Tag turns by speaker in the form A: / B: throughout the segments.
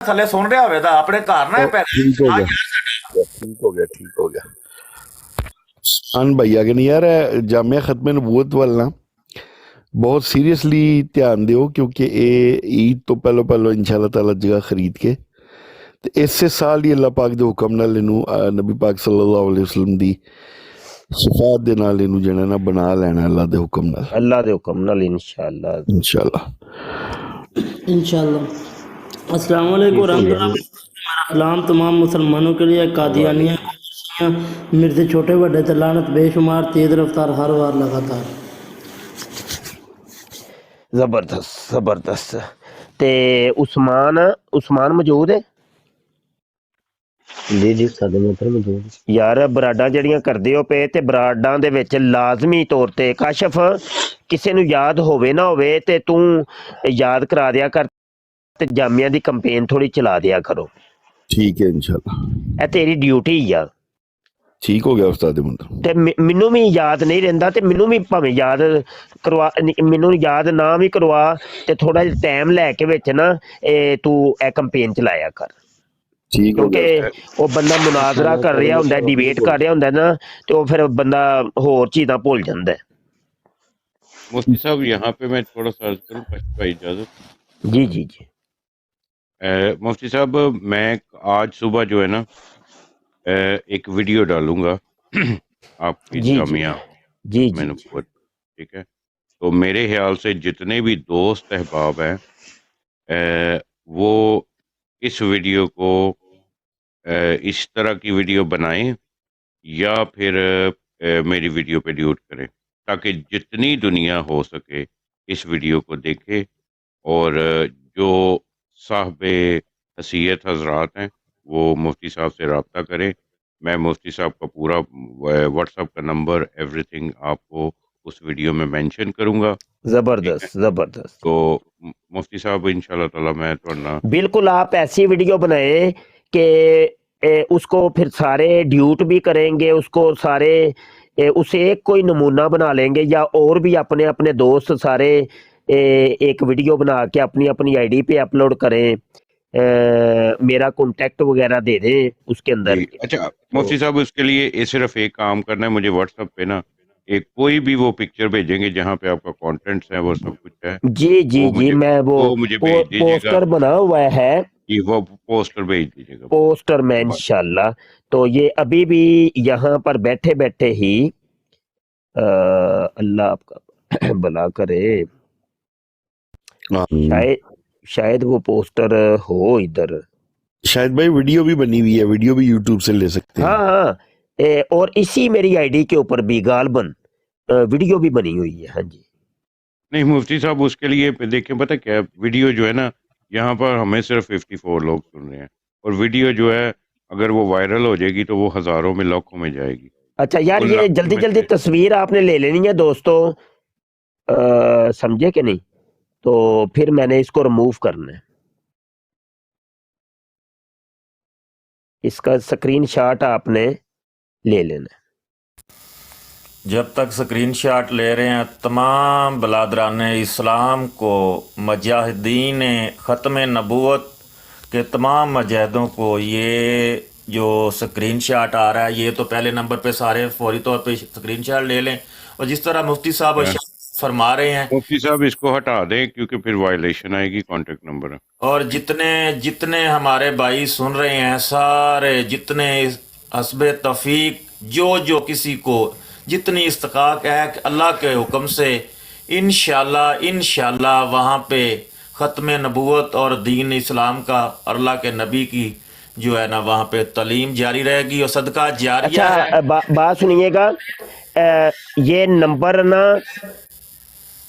A: ਥੱਲੇ ਸੁਣ ਰਿਹਾ ਹੋਵੇ ਤਾਂ ਆਪਣੇ ਘਰ ਨਾ ਪੈ
B: ਠੀਕ ਹੋ ਗਿਆ, ਠੀਕ ਹੋ ਗਿਆ, ਠੀਕ ਹੋ ਗਿਆ। ਖਾਨ ਭਈਆ ਕਿ ਨਹੀਂ ਯਾਰ, ਜਾਮਿਆ ਖਤਮ ਨਬੂਵਤ ਵੱਲ ਨਾ ਬਹੁਤ ਸੀਰੀਅਸਲੀ ਧਿਆਨ ਦਿਓ, ਕਿਉਂਕਿ ਇਹ ਈਦ ਤੋਂ ਪਹਿਲੋਂ ਇਨਸ਼ਾਅੱਲਾ ਤਾਲਾ ਜਗ੍ਹਾ ਖਰੀਦ ਕੇ ਤੇ ਇਸੇ ਸਾਲ ਹੀ ਅੱਲਾਹ ਪਾਕ ਦੇ ਹੁਕਮ ਨਾਲ ਇਹਨੂੰ ਨਬੀ ਪਾਕ ਸੱਲੱਲਾਹੁ ਅਲੈਹਿ ਵਸੱਲਮ ਦੀ ਸ਼ਫਾਅਤ ਦੇ ਨਾਲ ਇਹਨੂੰ ਜਿਹੜਾ ਨਾ ਬਣਾ ਲੈਣਾ ਅੱਲਾਹ ਦੇ ਹੁਕਮ ਨਾਲ
C: انشاءاللہ
D: السلام علیکم ورحمۃ اللہ۔ میرا کلام تمام مسلمانوں کے لیے قادیانیاں مرزے چھوٹے بڑے تے لعنت بے شمار تیز رفتار ہر وار لگاتار۔
C: زبردست تے عثمان موجود ہے؟
E: جی سادے محترم موجود
C: یار براڈاں جڑیاں کردے ہو پے تے براڈاں دے وچ لازمی طور تے کاشف کسے نو یاد ہووے نہ ہووے تے تو یاد کرا دیا کر تے جامعہ دی کمپین تھوڑی چلا دیا کرو۔
B: ٹھیک ہے انشاءاللہ،
C: اے تیری ڈیوٹی ہی آ۔
B: ٹھیک ہو گیا استاد محترم۔
C: تے مینوں بھی یاد نہیں رہندا تے مینوں بھی بھاویں یاد کروا، مینوں یاد نہ بھی کروا تے تھوڑا جہا ٹائم لے کے وچ نا تو اے کمپین چلایا کر،
B: ٹھیک ہو گیا۔
C: کیونکہ وہ بندہ مناظرہ کر رہا ہوندا ہے، ڈیبیٹ کر رہا ہوندا ہے نا، تو پھر بندہ ہور چیزاں بھول جاندا ہے۔
F: مفتی صاحب یہاں پہ میں تھوڑا سا عرض کروں بھائی اجازت؟
C: جی جی جی
F: مفتی صاحب میں آج صبح جو ہے نا ایک ویڈیو ڈالوں گا آپ کی
C: جی
F: جامعہ
C: جی
F: میں
C: جی
F: نبوت، ٹھیک ہے؟ تو میرے خیال سے جتنے بھی دوست احباب ہیں وہ اس ویڈیو کو اس طرح کی ویڈیو بنائیں یا پھر میری ویڈیو پہ ڈیوٹ کریں، تاکہ جتنی دنیا ہو سکے اس ویڈیو کو دیکھے، اور جو صاحب حیثیت حضرات ہیں وہ مفتی صاحب سے رابطہ کریں۔ میں مفتی صاحب کا پورا واٹس ایپ کا نمبر ایوری تھنگ آپ کو اس ویڈیو میں مینشن کروں گا۔
C: زبردست
F: تو مفتی صاحب انشاءاللہ تعالی میں تھوڑا
C: بالکل آپ ایسی ویڈیو بنائیں کہ اس کو پھر سارے ڈیوٹ بھی کریں گے، اس کو سارے اسے ایک کوئی نمونہ بنا لیں گے، یا اور بھی اپنے اپنے دوست سارے ایک ویڈیو بنا کے اپنی اپنی آئی ڈی پہ اپلوڈ کریں، میرا کانٹیکٹ وغیرہ دے دیں اس کے اندر۔
F: جی اچھا مفتی صاحب، اس کے لیے صرف ایک کام کرنا ہے، مجھے واٹس ایپ پہ نا ایک کوئی بھی وہ پکچر بھیجیں گے جہاں پہ آپ کا کانٹینٹس ہے، وہ سب کچھ ہے،
C: جی جی جی میں وہ
F: مجھے بھیج دیجیے گا۔
C: پوسٹر بنا ہوا ہے،
F: جی وہ پوسٹر بھیج دیجیے گا،
C: پوسٹر میں انشاءاللہ۔ تو یہ ابھی بھی یہاں پر بیٹھے بیٹھے ہی اللہ آپ کا بھلا کرے، شاید وہ پوسٹر ہو ادھر،
B: شاید بھائی ویڈیو بھی بنی ہوئی ہے، ویڈیو بھی یوٹیوب سے لے سکتے ہیں۔
C: ہاں اور اسی میری آئی ڈی کے اوپر بھی غالباً ویڈیو بھی بنی ہوئی ہے۔ ہاں جی
F: نہیں مفتی صاحب اس کے لیے دیکھیں پتہ کیا، ویڈیو جو ہے نا یہاں پر ہمیں صرف 54 لوگ سن رہے ہیں، اور ویڈیو جو ہے اگر وہ وائرل ہو جائے گی تو وہ ہزاروں میں لاکھوں میں جائے گی۔
C: اچھا یار، یہ جلدی جلدی تصویر آپ نے لے لینی ہے دوستو، سمجھے کہ نہیں؟ تو پھر میں نے اس کو ریموو کرنا ہے، اس کا سکرین شاٹ آپ نے لے لینا ہے۔
A: جب تک سکرین شاٹ لے رہے ہیں تمام بلادران اسلام کو، مجاہدین ختم نبوت کے تمام مجاہدوں کو یہ جو سکرین شاٹ آ رہا ہے، یہ تو پہلے نمبر پہ سارے فوری طور پہ سکرین شاٹ لے لیں، اور جس طرح مفتی صاحب فرما رہے ہیں
F: مفتی صاحب اس کو ہٹا دیں کیونکہ پھر وائلیشن آئے گی، کانٹیکٹ نمبر ہے۔
A: اور جتنے ہمارے بھائی سن رہے ہیں سارے، جتنے حسب توفیق جو کسی کو جتنی استحقاق ہے کہ اللہ کے حکم سے انشاءاللہ وہاں پہ ختم نبوت اور دین اسلام کا اور اللہ کے نبی کی جو ہے نا وہاں پہ تعلیم جاری رہے گی، اور صدقہ جاریہ ہے۔
C: اچھا بات سنیے گا، یہ نمبر نا،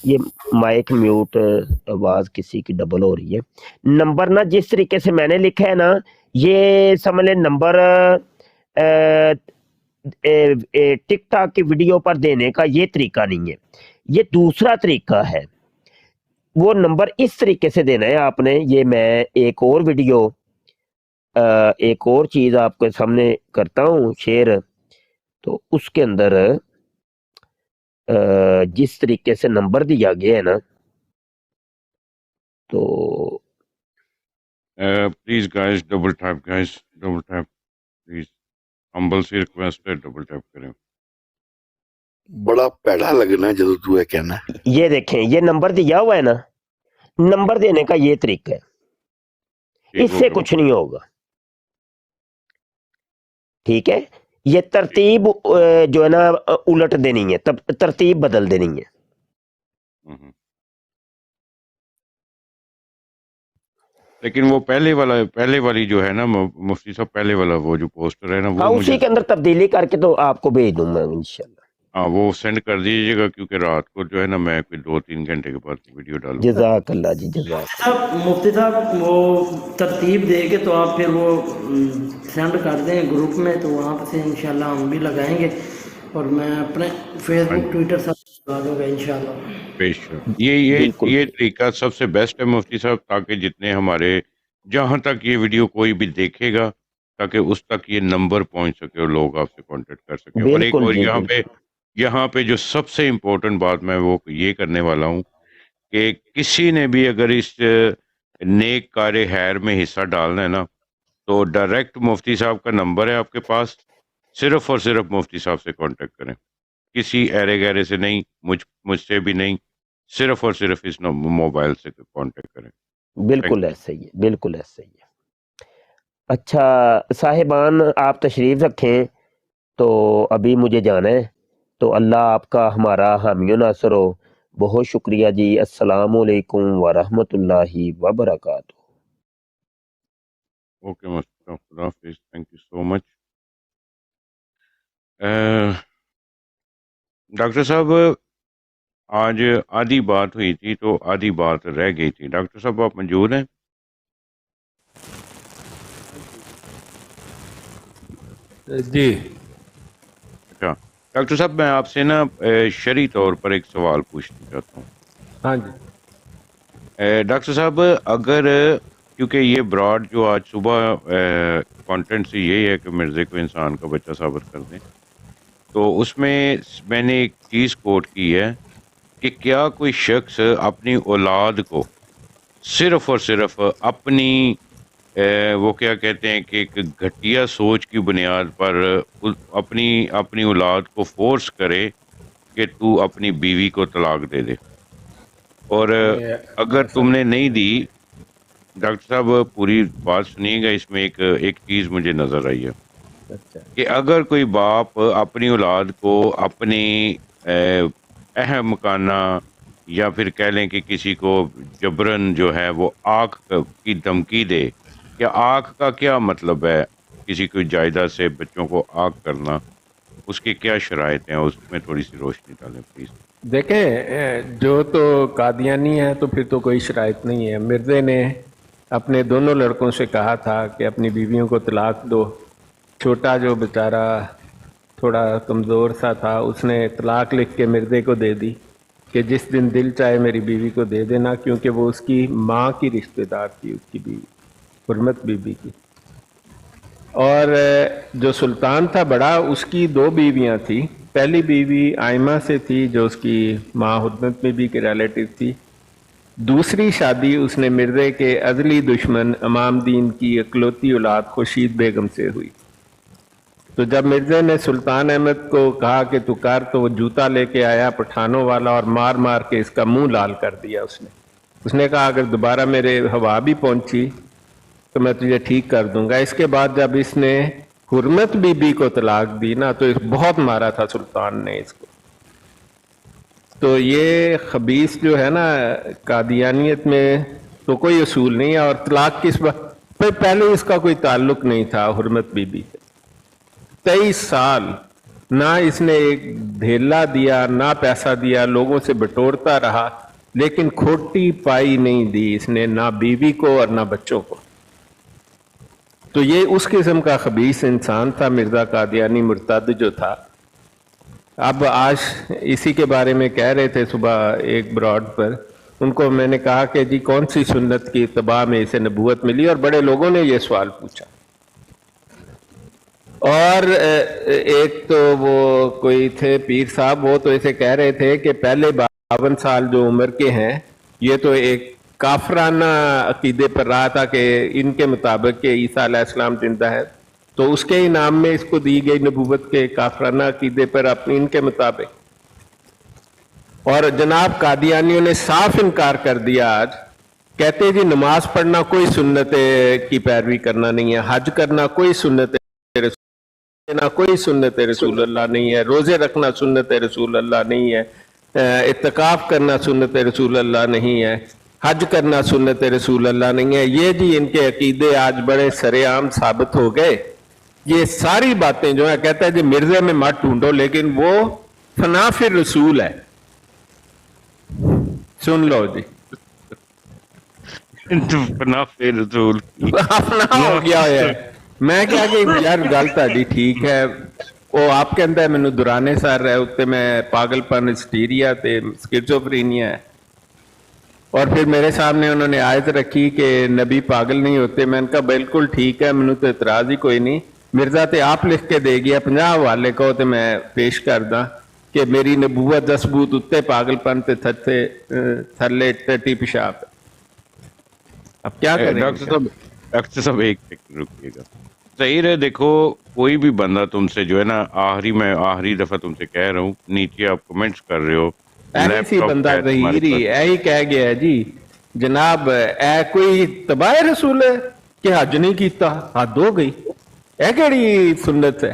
C: یہ مائک میوٹ، آواز کسی کی ڈبل ہو رہی ہے، نمبر نا جس طریقے سے میں نے لکھا ہے نا، یہ سمجھ لیں نمبر ٹک ٹاک کی ویڈیو پر دینے کا یہ طریقہ نہیں ہے، یہ دوسرا طریقہ ہے۔ وہ نمبر اس طریقے سے دینا ہے آپ نے، یہ میں ایک اور ویڈیو ایک اور چیز آپ کے سامنے کرتا ہوں شیئر، تو اس کے اندر جس طریقے سے نمبر دیا گیا ہے نا، تو
F: please guys double tap guys, double tap please, humble सी रिक्वेस्ट है, डबल टैप करें।
B: बड़ा पैड़ा लगना है जब तू ये कहना है।
C: ये देखें, ये नंबर दिया हुआ है ना, नंबर देने का ये तरीका है,
F: ठीक हो
C: इससे
F: गया।
C: कुछ नहीं होगा। ठीक है, ये तरतीब जो है ना उलट देनी है, तब तरतीब बदल देनी है।
F: हम्म। लेकिन वो पहले वाली जो है ना मुफ्ती साहब, पहले वाला वो जो पोस्टर है ना,
C: हाँ,
F: वो
C: उसी
F: मुझे
C: के अंदर तब्दीली करके तो आपको भेज दूं मैं इंशाल्लाह।
F: हाँ वो सेंड कर दीजिएगा, क्योंकि रात को जो है ना मैं कोई 2-3 घंटे के बाद वीडियो डालूंगा।
C: जज़ाकल्लाह जी, जज़ाकल्लाह।
D: मुफ्ती साहब वो तरतीब दे के तो आप फिर वो सेंड कर दें ग्रुप में, तो वहाँ से इंशाल्लाह हम भी लगाएंगे, और मैं अपने फेसबुक ट्विटर सब लगा दूँगा इंशाल्लाह।
F: बेशक ये
C: बिल्कुल।
F: तरीका सबसे बेस्ट है मुफ्ती साहब, ताकि जितने हमारे जहाँ तक ये वीडियो कोई भी देखेगा, ताकि उस तक ये नंबर पहुंच सके और लोग आपसे कांटेक्ट कर सके। और एक
C: बिल्कुल
F: और
C: जी,
F: यहाँ पे जो सबसे इम्पोर्टेंट बात मैं वो ये करने वाला हूँ कि किसी ने भी अगर इस नेक कार्य खैर में हिस्सा डालना है ना, तो डायरेक्ट मुफ्ती साहब का नंबर है आपके पास, सिर्फ और सिर्फ मुफ्ती साहब से कांटेक्ट करें, किसी ऐरे गहरे से नहीं, मुझसे भी नहीं, सिर्फ और सिर्फ इस मोबाइल से कांटेक्ट करें।
C: बिल्कुल ऐसे ही है, बिल्कुल ऐसे ही है। अच्छा साहिबान, आप तशरीफ रखें, तो अभी मुझे जाना है, तो अल्लाह आपका हमारा हामी नासर हो। बहुत शुक्रिया जी। अस्सलामु अलैकुम वरहमतुल्लाहि वबरकातुहू।
F: ओके मुफ्ती साहब, खुदा हाफिज़, thank you so much. Doctor साहब, आज आधी बात हुई थी तो आधी बात रह गई थी। डॉक्टर साहब आप मौजूद हैं?
E: जी।
F: अच्छा डॉक्टर साहब, मैं आपसे ना शरई तौर पर एक सवाल पूछना चाहता हूँ।
E: हाँ जी।
F: डॉक्टर साहब, अगर क्योंकि ये ब्रॉड जो आज सुबह कंटेंट से यही है कि मिर्ज़े को इंसान का बच्चा साबित कर दें, तो उसमें मैंने एक चीज़ कोट की है कि क्या कोई शख्स अपनी औलाद को सिर्फ और सिर्फ अपनी वो क्या कहते हैं कि एक घटिया सोच की बुनियाद पर अपनी औलाद को फोर्स करे कि तू अपनी बीवी को तलाक दे दे, और अगर तुमने नहीं दी, डॉक्टर साहब पूरी बात सुनिएगा, इसमें एक चीज़ मुझे नज़र आई है
E: अच्छा।
F: कि अगर कोई बाप अपनी औलाद को अपनी अहम मकाना या फिर कह लें कि किसी को जबरन जो है वो आँख की धमकी दे, क्या आँख का क्या मतलब है, किसी कोई जायदाद से बच्चों को आँख करना, उसके क्या शराइत हैं, उसमें थोड़ी सी रोशनी डालें प्लीज़।
E: देखें, जो तो कादियानी है तो फिर तो कोई शराइत नहीं है। मिर्ज़े ने अपने दोनों लड़कों से कहा था कि अपनी बीवियों को तलाक दो। छोटा जो बेचारा थोड़ा कमज़ोर सा था, उसने तलाक लिख के मिर्ज़े को दे दी कि जिस दिन दिल चाहे मेरी बीवी को दे देना, क्योंकि वो उसकी माँ की रिश्तेदार थी, उसकी बीवी हुर्मत बीबी की। और जो सुल्तान था बड़ा, उसकी 2 बीवियां थी। पहली बीवी आयमा से थी जो उसकी माँ हुर्मत बीबी के रिलेटिव थी। दूसरी शादी उसने मिर्ज़े के अज़ली दुश्मन इमामदीन की इकलौती औलाद खुर्शीद बेगम से हुई। तो जब मिर्ज़े ने सुल्तान अहमद को कहा कि तू कर, तो वो जूता लेके आया पठानों वाला और मार मार के इसका मुंह लाल कर दिया। उसने कहा अगर दोबारा मेरे हवा भी पहुंची तो मैं तुझे ठीक कर दूंगा। इसके बाद जब इसने हुर्मत बीबी को तलाक दी ना, तो बहुत मारा था सुल्तान ने इसको। तो ये खबीस जो है ना, कादियानियत में तो कोई असूल नहीं है। और तलाक किस बात, पहले इसका कोई ताल्लुक नहीं था हुर्मत बीबी से। 23 साल ना इसने एक धेला दिया, ना पैसा दिया, लोगों से बटोरता रहा, लेकिन खोटी पाई नहीं दी इसने, ना बीवी को और ना बच्चों को। तो ये उस किस्म का खबीस इंसान था मिर्ज़ा कादियानी मुर्तद जो था। अब आज इसी के बारे में कह रहे थे सुबह एक ब्रॉड पर, उनको मैंने कहा कि जी कौन सी सुन्नत की इत्तबा में इसे नबूवत मिली, और बड़े लोगों ने ये सवाल पूछा। और एक तो वो कोई थे पीर साहब, वो तो इसे कह रहे थे कि पहले 52 साल जो उम्र के हैं, ये तो एक काफराना अकीदे पर रहा था कि इनके मुताबिक कि ईसा अलैहिस्सलाम जिंदा है, तो उसके ही नाम में इसको दी गई नबूवत के काफराना अकीदे पर अपने इनके मुताबिक। और जनाब कादियानियों ने साफ इनकार कर दिया आज, कहते जी नमाज पढ़ना कोई सुन्नत की पैरवी करना नहीं है, हज करना कोई सुन्नत ना कोई सुन्नत रसूल अल्लाह नहीं है, रोजे रखना सुन्नत रसूल अल्लाह नहीं है, इत्तिकाफ करना सुन्नत रसूल अल्लाह नहीं है, हज करना सुन्नत रसूल अल्लाह नहीं है। ये जी इनके अकीदे आज बड़े सरेआम साबित हो गए। ये सारी बातें जो है, कहता है जी मिर्जे में मत ढूंढो, लेकिन वो फनाफिर रसूल है। सुन लो जी,
F: फनाफे रसूल
E: अपना हो गया है। मैं क्या कि यार गल ਤੁਹਾਡੀ ठीक है, ਉਹ ਆਪ ਕਹਿੰਦਾ ਹੈ ਮੈਨੂੰ ਦੁਰਾਨੇ ਸਰ ਹੈ ਉੱਤੇ मैं पागलपन हिस्टीरिया ਤੇ स्किज़ोफ्रेनिया है। और फिर मेरे सामने उन्होंने आयत रखी कि नबी पागल नहीं होते। मैंने कहा बिल्कुल ठीक है, मैंने तो इतराज ही कोई नहीं। मिर्जा ते आप लिख के दे गया 50 हवाले को, तो मैं पेश कर दा कि मेरी नबूवत दा सबूत उत्ते पागलपन ते थल्ले टट्टी पेशाब। अब क्या करें
F: डॉक्टर साहब एक सेकंड रुकिएगा। सही है, देखो कोई भी बंदा तुमसे जो है ना, मैं आखिरी दफा तुमसे कह रहा हूँ, नीचे आप कमेंट्स कर रहे हो,
E: ऐसी बंदा ज़हीरी यही कह गया है जी जनाब ए कोई तबाह रसूल है कि हज नहीं किया, हद हो गई। ए केड़ी सुन्नत है?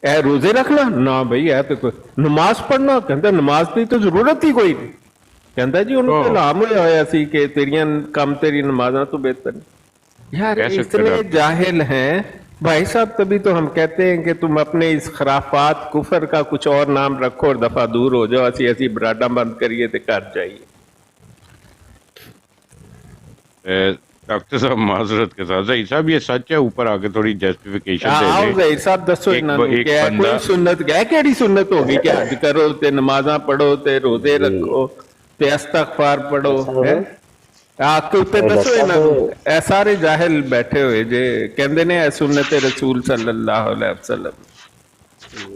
E: ए रोजे रखना ना भाई, है तो कोई नमाज पढ़ना, कहता नमाज की तो जरूरत ही कोई नहीं। कहता जी उन्होंने इल्हाम होया सी कि तेरियां कम तेरी नमाज़ां तो बेहतर नहीं। यार इतने जाहिल हैं भाई साहब, तभी तो हम कहते हैं कि तुम अपने इस खराफात कुफर का कुछ और नाम रखो और दफा दूर हो जाओ। ऐसी ऐसी बराडा बंद करिए तो कर जाइए।
F: डॉक्टर साहब माजरत के साथ, जहीर साहब ये सच है, ऊपर आके थोड़ी जस्टिफिकेशन दे
E: आओ जहीर साहब दसो इन्होंने क्या कोई सुन्नत क्या केड़ी सुन्नत होगी कि हज करो ते नमाज़ां पढ़ो ते रोजे रखो ते इस्तगफार पढ़ो है? आपके उत्ते दसो इन्होंने सारे जाहिल बैठे हुए जे कहंदे ने सुन्नत रसूल सल्लल्लाहु अलैहि वसल्लम।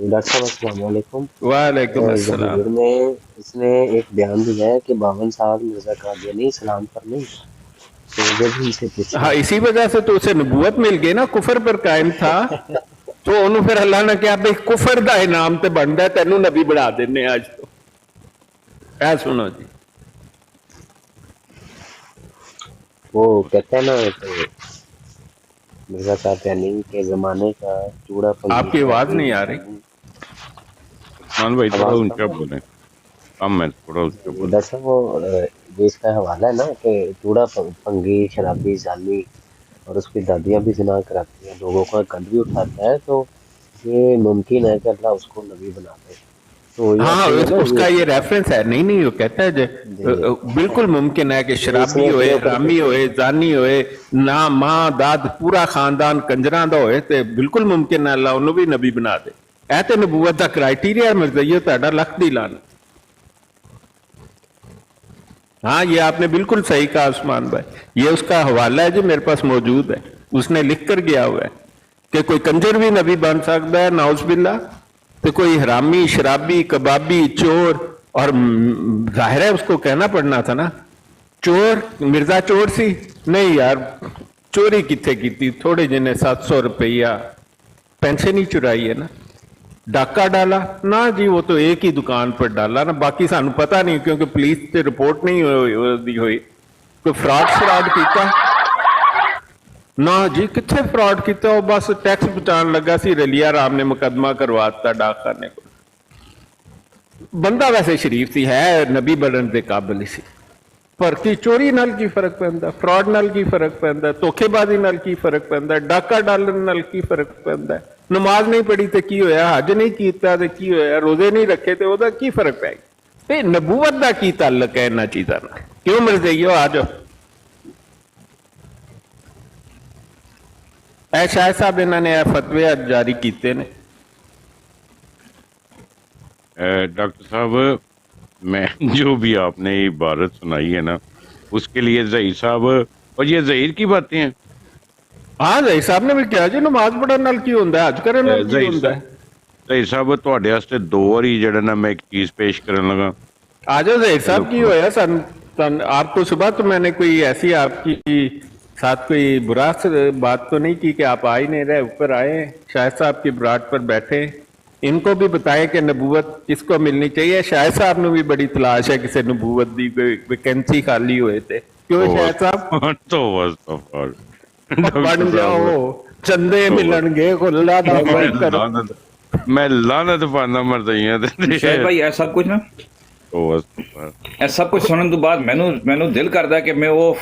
G: डॉक्टर साहब अस्सलाम वालेकुम।
E: वालेकुम अस्सलाम।
G: ज़मीर में इसने एक बयान दिया है कि 52 साल मिर्जा कादियानी इस्लाम पर नहीं, तो जब भी इसे पूछा
E: हाँ इसी वजह से तो उसे नबूवत मिल गई ना, कुफर पर कायम था तो उन्होंने फिर अल्लाह ने कहा भाई कुफर दा इनाम ते बनदा है, तेनू नबी बना देने आज। तो ऐ सुनो जी,
G: वो कहते हैं ना कि मिर्जा कादियानी के जमाने का चूड़ा
E: आपकी आवाज नहीं आ रही।
F: मान भाई थोड़ा ऊंचा बोलें, कम है, थोड़ा ऊंचा बोलें।
G: डॉक्टर साहब वो जो इसका हवाला है ना कि चूड़ा फंगी शराबी जाली और उसकी दादियाँ भी जिना कराती हैं, लोगों का कद भी उठाता है, तो ये मुमकिन है कि अल्लाह उसको नबी बना दे। तो
E: हाँ उसका ये रेफरेंस है। नहीं नहीं वो कहता है बिल्कुल मुमकिन है कि शराबी होए, हरामी होए, जानी होए, ना मां दाद पूरा खानदान कंजरां दा होए ते बिल्कुल मुमकिन है अल्लाह उन्होंने भी नबी बना दे। ऐ ते नबूवत दा क्राइटेरिया मिर्ज़ाइयो तुहाडा लख दी लान। हाँ ये आपने बिल्कुल सही कहा उस्मान भाई, ये उसका हवाला है जो मेरे पास मौजूद है, उसने लिख कर गया हुआ है कि कोई कंजर भी नबी बन सकता है नाउज़ बिल्लाह, तो कोई हरामी शराबी कबाबी चोर। और जाहिर है उसको कहना पड़ना था ना, चोर मिर्जा चोर सी नहीं यार, चोरी किथे की, थोड़े जिन्हें 700 रुपया पेंशन ही चुराई है ना, डाका डाला ना जी, वो तो एक ही दुकान पर डाला ना, बाकी सानू पता नहीं क्योंकि पुलिस से रिपोर्ट नहीं हुई। कोई फ्रॉड किया ना जी, कितने फ्रॉड किया, वो बस टैक्स बचाने लगा सी, रलिया राम ने मुकदमा करवाता डाकखाने को। बंदा वैसे शरीफ सी है, नबी बनने के काबिल सी, पर की चोरी नाल की फर्क पैंदा, फ्रॉड नाल की फर्क पैंदा, धोखेबाजी नाल की फर्क पैंदा, डाका डालने नाल की फर्क पैंदा। नमाज नहीं पढ़ी तो की होया, हज नहीं कीता ते की होया, रोजे नहीं रखे तो ओदा की फर्क पै गया। नबूवत दा की ताल्लुक है इन्हां चीज़ां नाल? क्यों मिल जाइयो आ जाओ। ऐ शायद साहब इन्होंने फतवे जारी किए ने।
F: डॉक्टर साहब मैं जो भी आपने ये इबारत सुनाई है ना, उसके लिए ज़हीर साहब, और ये ज़हीर की बातें हैं।
E: हाँ ज़हीर साहब ने भी कहा जी नमाज पढ़ने नाल की होंदा है, हज करने नाल की होंदा है।
F: ज़हीर साहब तुहाडे वास्ते 2 वारी जिहड़ा ना मैं एक चीज़ पेश करन लगा।
E: आ जाओ ज़हीर साहब, की होया सन आपको सुबह तो मैंने कोई ऐसी आपकी साथ कोई बुरा बात तो नहीं की कि आप आ ही नहीं रहे, ऊपर आए, शायद साहब की बुराट पर बैठे, इनको भी बताएं कि नबूवत किसको मिलनी चाहिए। शायद साहब ने भी बड़ी तलाश है किसी नबूवत दी, कोई वैकेंसी खाली हुए थे, क्यों शायद साहब?
F: तो बस
E: बन जाओ, चंदे मिलणगे, खुला दावा करो।
F: मैं लानत पाना मरदइयां ते
H: ਸ਼ਾਇਦ ਭਾਈ ਇਹ ਸਭ ਕੁਝ ਨਾ
F: तो बस
H: ਇਹ ਸਭ ਕੁਝ ਸੁਣਨ ਤੋਂ ਬਾਅਦ ਮੈਨੂੰ ਦਿਲ ਕਰਦਾ ਕਿ ਮੈਂ ਉਹ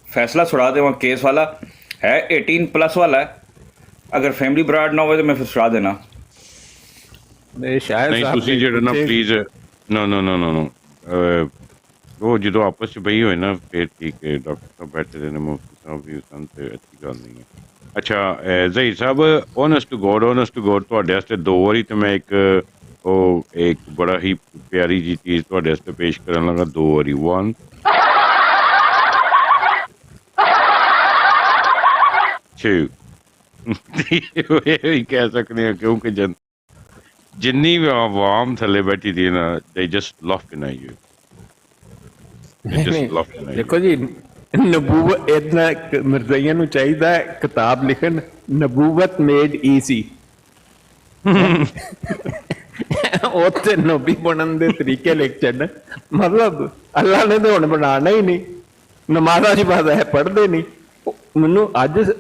H: ਫੈਸਲਾ ਛੁਡਾ ਦੇਵਾਂ। ਕੇਸ ਵਾਲਾ ਹੈ 18+ ਵਾਲਾ ਹੈ, ਅਗਰ ਫੈਮਿਲੀ ਬਰਾਡ ਨਾ ਹੋਵੇ ਤਾਂ ਮੈਂ ਫਿਰ ਛੁਡਾ ਦੇਣਾ।
E: ਨਹੀਂ ਸ਼ਾਇਦ
F: ਨਹੀਂ
E: ਸਾਹਿਬ
F: ਤੁਸੀਂ ਜਿਹੜਾ ਨਾ ਪਲੀਜ਼ ਨੋ ਉਹ ਜਦੋਂ ਆਪਸ ਚ ਬਈ ਹੋਏ ਨਾ ਫਿਰ ਠੀਕ ਹੈ। ਡਾਕਟਰ ਸਾਹਿਬ ਬੈਠੇ ਦੇ ਨੇ, ਮੁਫਤੀ ਸਾਹਿਬ ਵੀ ਸਨ, ਤੇ ਅੱਛੀ ਗੱਲ ਨਹੀਂ ਹੈ। ਅੱਛਾ ਜ਼ਹੀਰ ਸਾਹਿਬ, ਓਨੈਸਟ ਟੂ ਗੋਡ ਤੁਹਾਡੇ ਵਾਸਤੇ 2 ਵਾਰੀ ਤੇ ਮੈਂ ਇੱਕ ਬੜਾ ਹੀ ਪਿਆਰੀ ਜੀ ਚੀਜ਼ ਤੁਹਾਡੇ ਵਾਸਤੇ ਪੇਸ਼ ਕਰਨ ਲੱਗਾ 2 ਵਾਰੀ। 1 2 ਇਹ ਹੀ ਕਹਿ ਸਕਦੇ ਹਾਂ ਕਿਉਂਕਿ ਜਿੰਨੀ ਵੀ ਆਵਾਮ ਥੱਲੇ ਬੈਠੀ ਦੀ ਨਾ, they just laughed in you.
E: ਦੇਖੋ ਜੀ, ਨਬੂਵਤ ਇਤਨਾ ਮਿਰਜ਼ਈਆਂ ਨੂੰ ਚਾਹੀਦਾ ਹੈ ਕਿਤਾਬ ਲਿਖਣ, ਨਬੂਵਤ ਮੇਡ ਈਜ਼ੀ। ਉੱਥੇ ਨਬੀ ਬਣਨ ਦੇ ਤਰੀਕੇ ਲਿਖ ਛੱਡ, ਮਤਲਬ ਅੱਲਾ ਨੇ ਤਾਂ ਹੁਣ ਬਣਾਉਣਾ ਹੀ ਨਹੀਂ, ਨਮਾਜ਼ਾਂ ਦੀ ਬਾਤ ਹੈ ਪੜ੍ਹਦੇ ਨਹੀਂ। ਮੈਨੂੰ